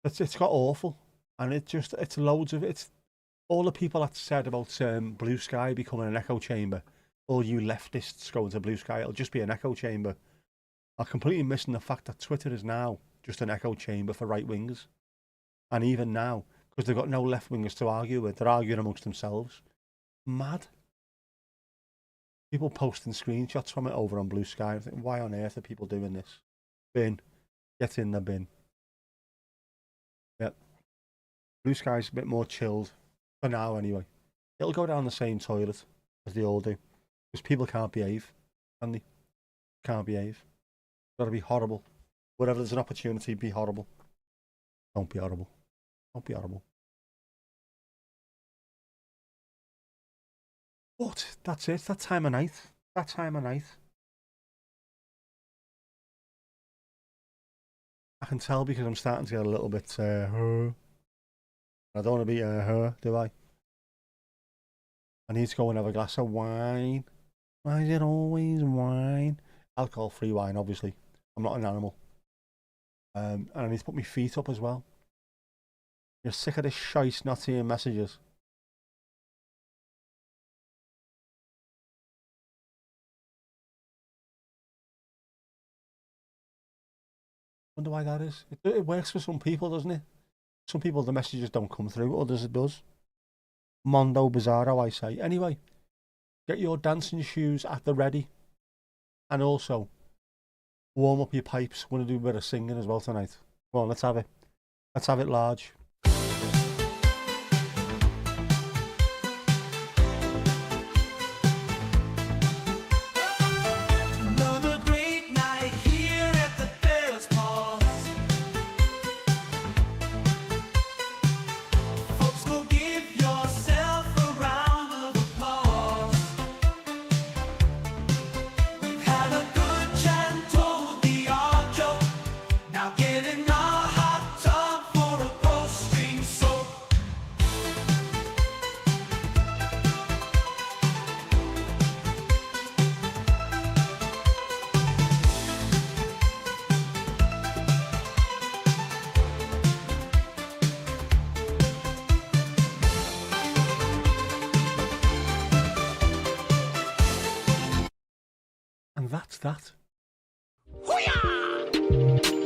It's got awful, and it's loads of it's all the people that said about Blue Sky becoming an echo chamber. All you leftists going to Blue Sky, it'll just be an echo chamber. I'm completely missing the fact that Twitter is now just an echo chamber for right wingers, and even now, because they've got no left wingers to argue with, they're arguing amongst themselves. Mad. People posting screenshots from it over on Blue Sky. I think, why on earth are people doing this? Bin. Get in the bin. Yep. Blue Sky's a bit more chilled. For now, anyway. It'll go down the same toilet as they all do. Because people can't behave. Can they? Can't behave. Gotta be horrible. Wherever there's an opportunity, be horrible. Don't be horrible. Don't be horrible. But that's it. That time of night. That time of night. I can tell because I'm starting to get a little bit I don't want to be do I? I need to go and have a glass of wine. Why is it always wine? Alcohol-free wine, obviously. I'm not an animal. And I need to put my feet up as well. You're sick of this shite not seeing messages. Wonder why that is. It works for some people, doesn't it? Some people the messages don't come through, others it does. Mondo Bizarro, I say. Anyway, get your dancing shoes at the ready. And also, warm up your pipes. We're going to do a bit of singing as well tonight. Come on, let's have it. Let's have it large. And that's that. Hoo-yah!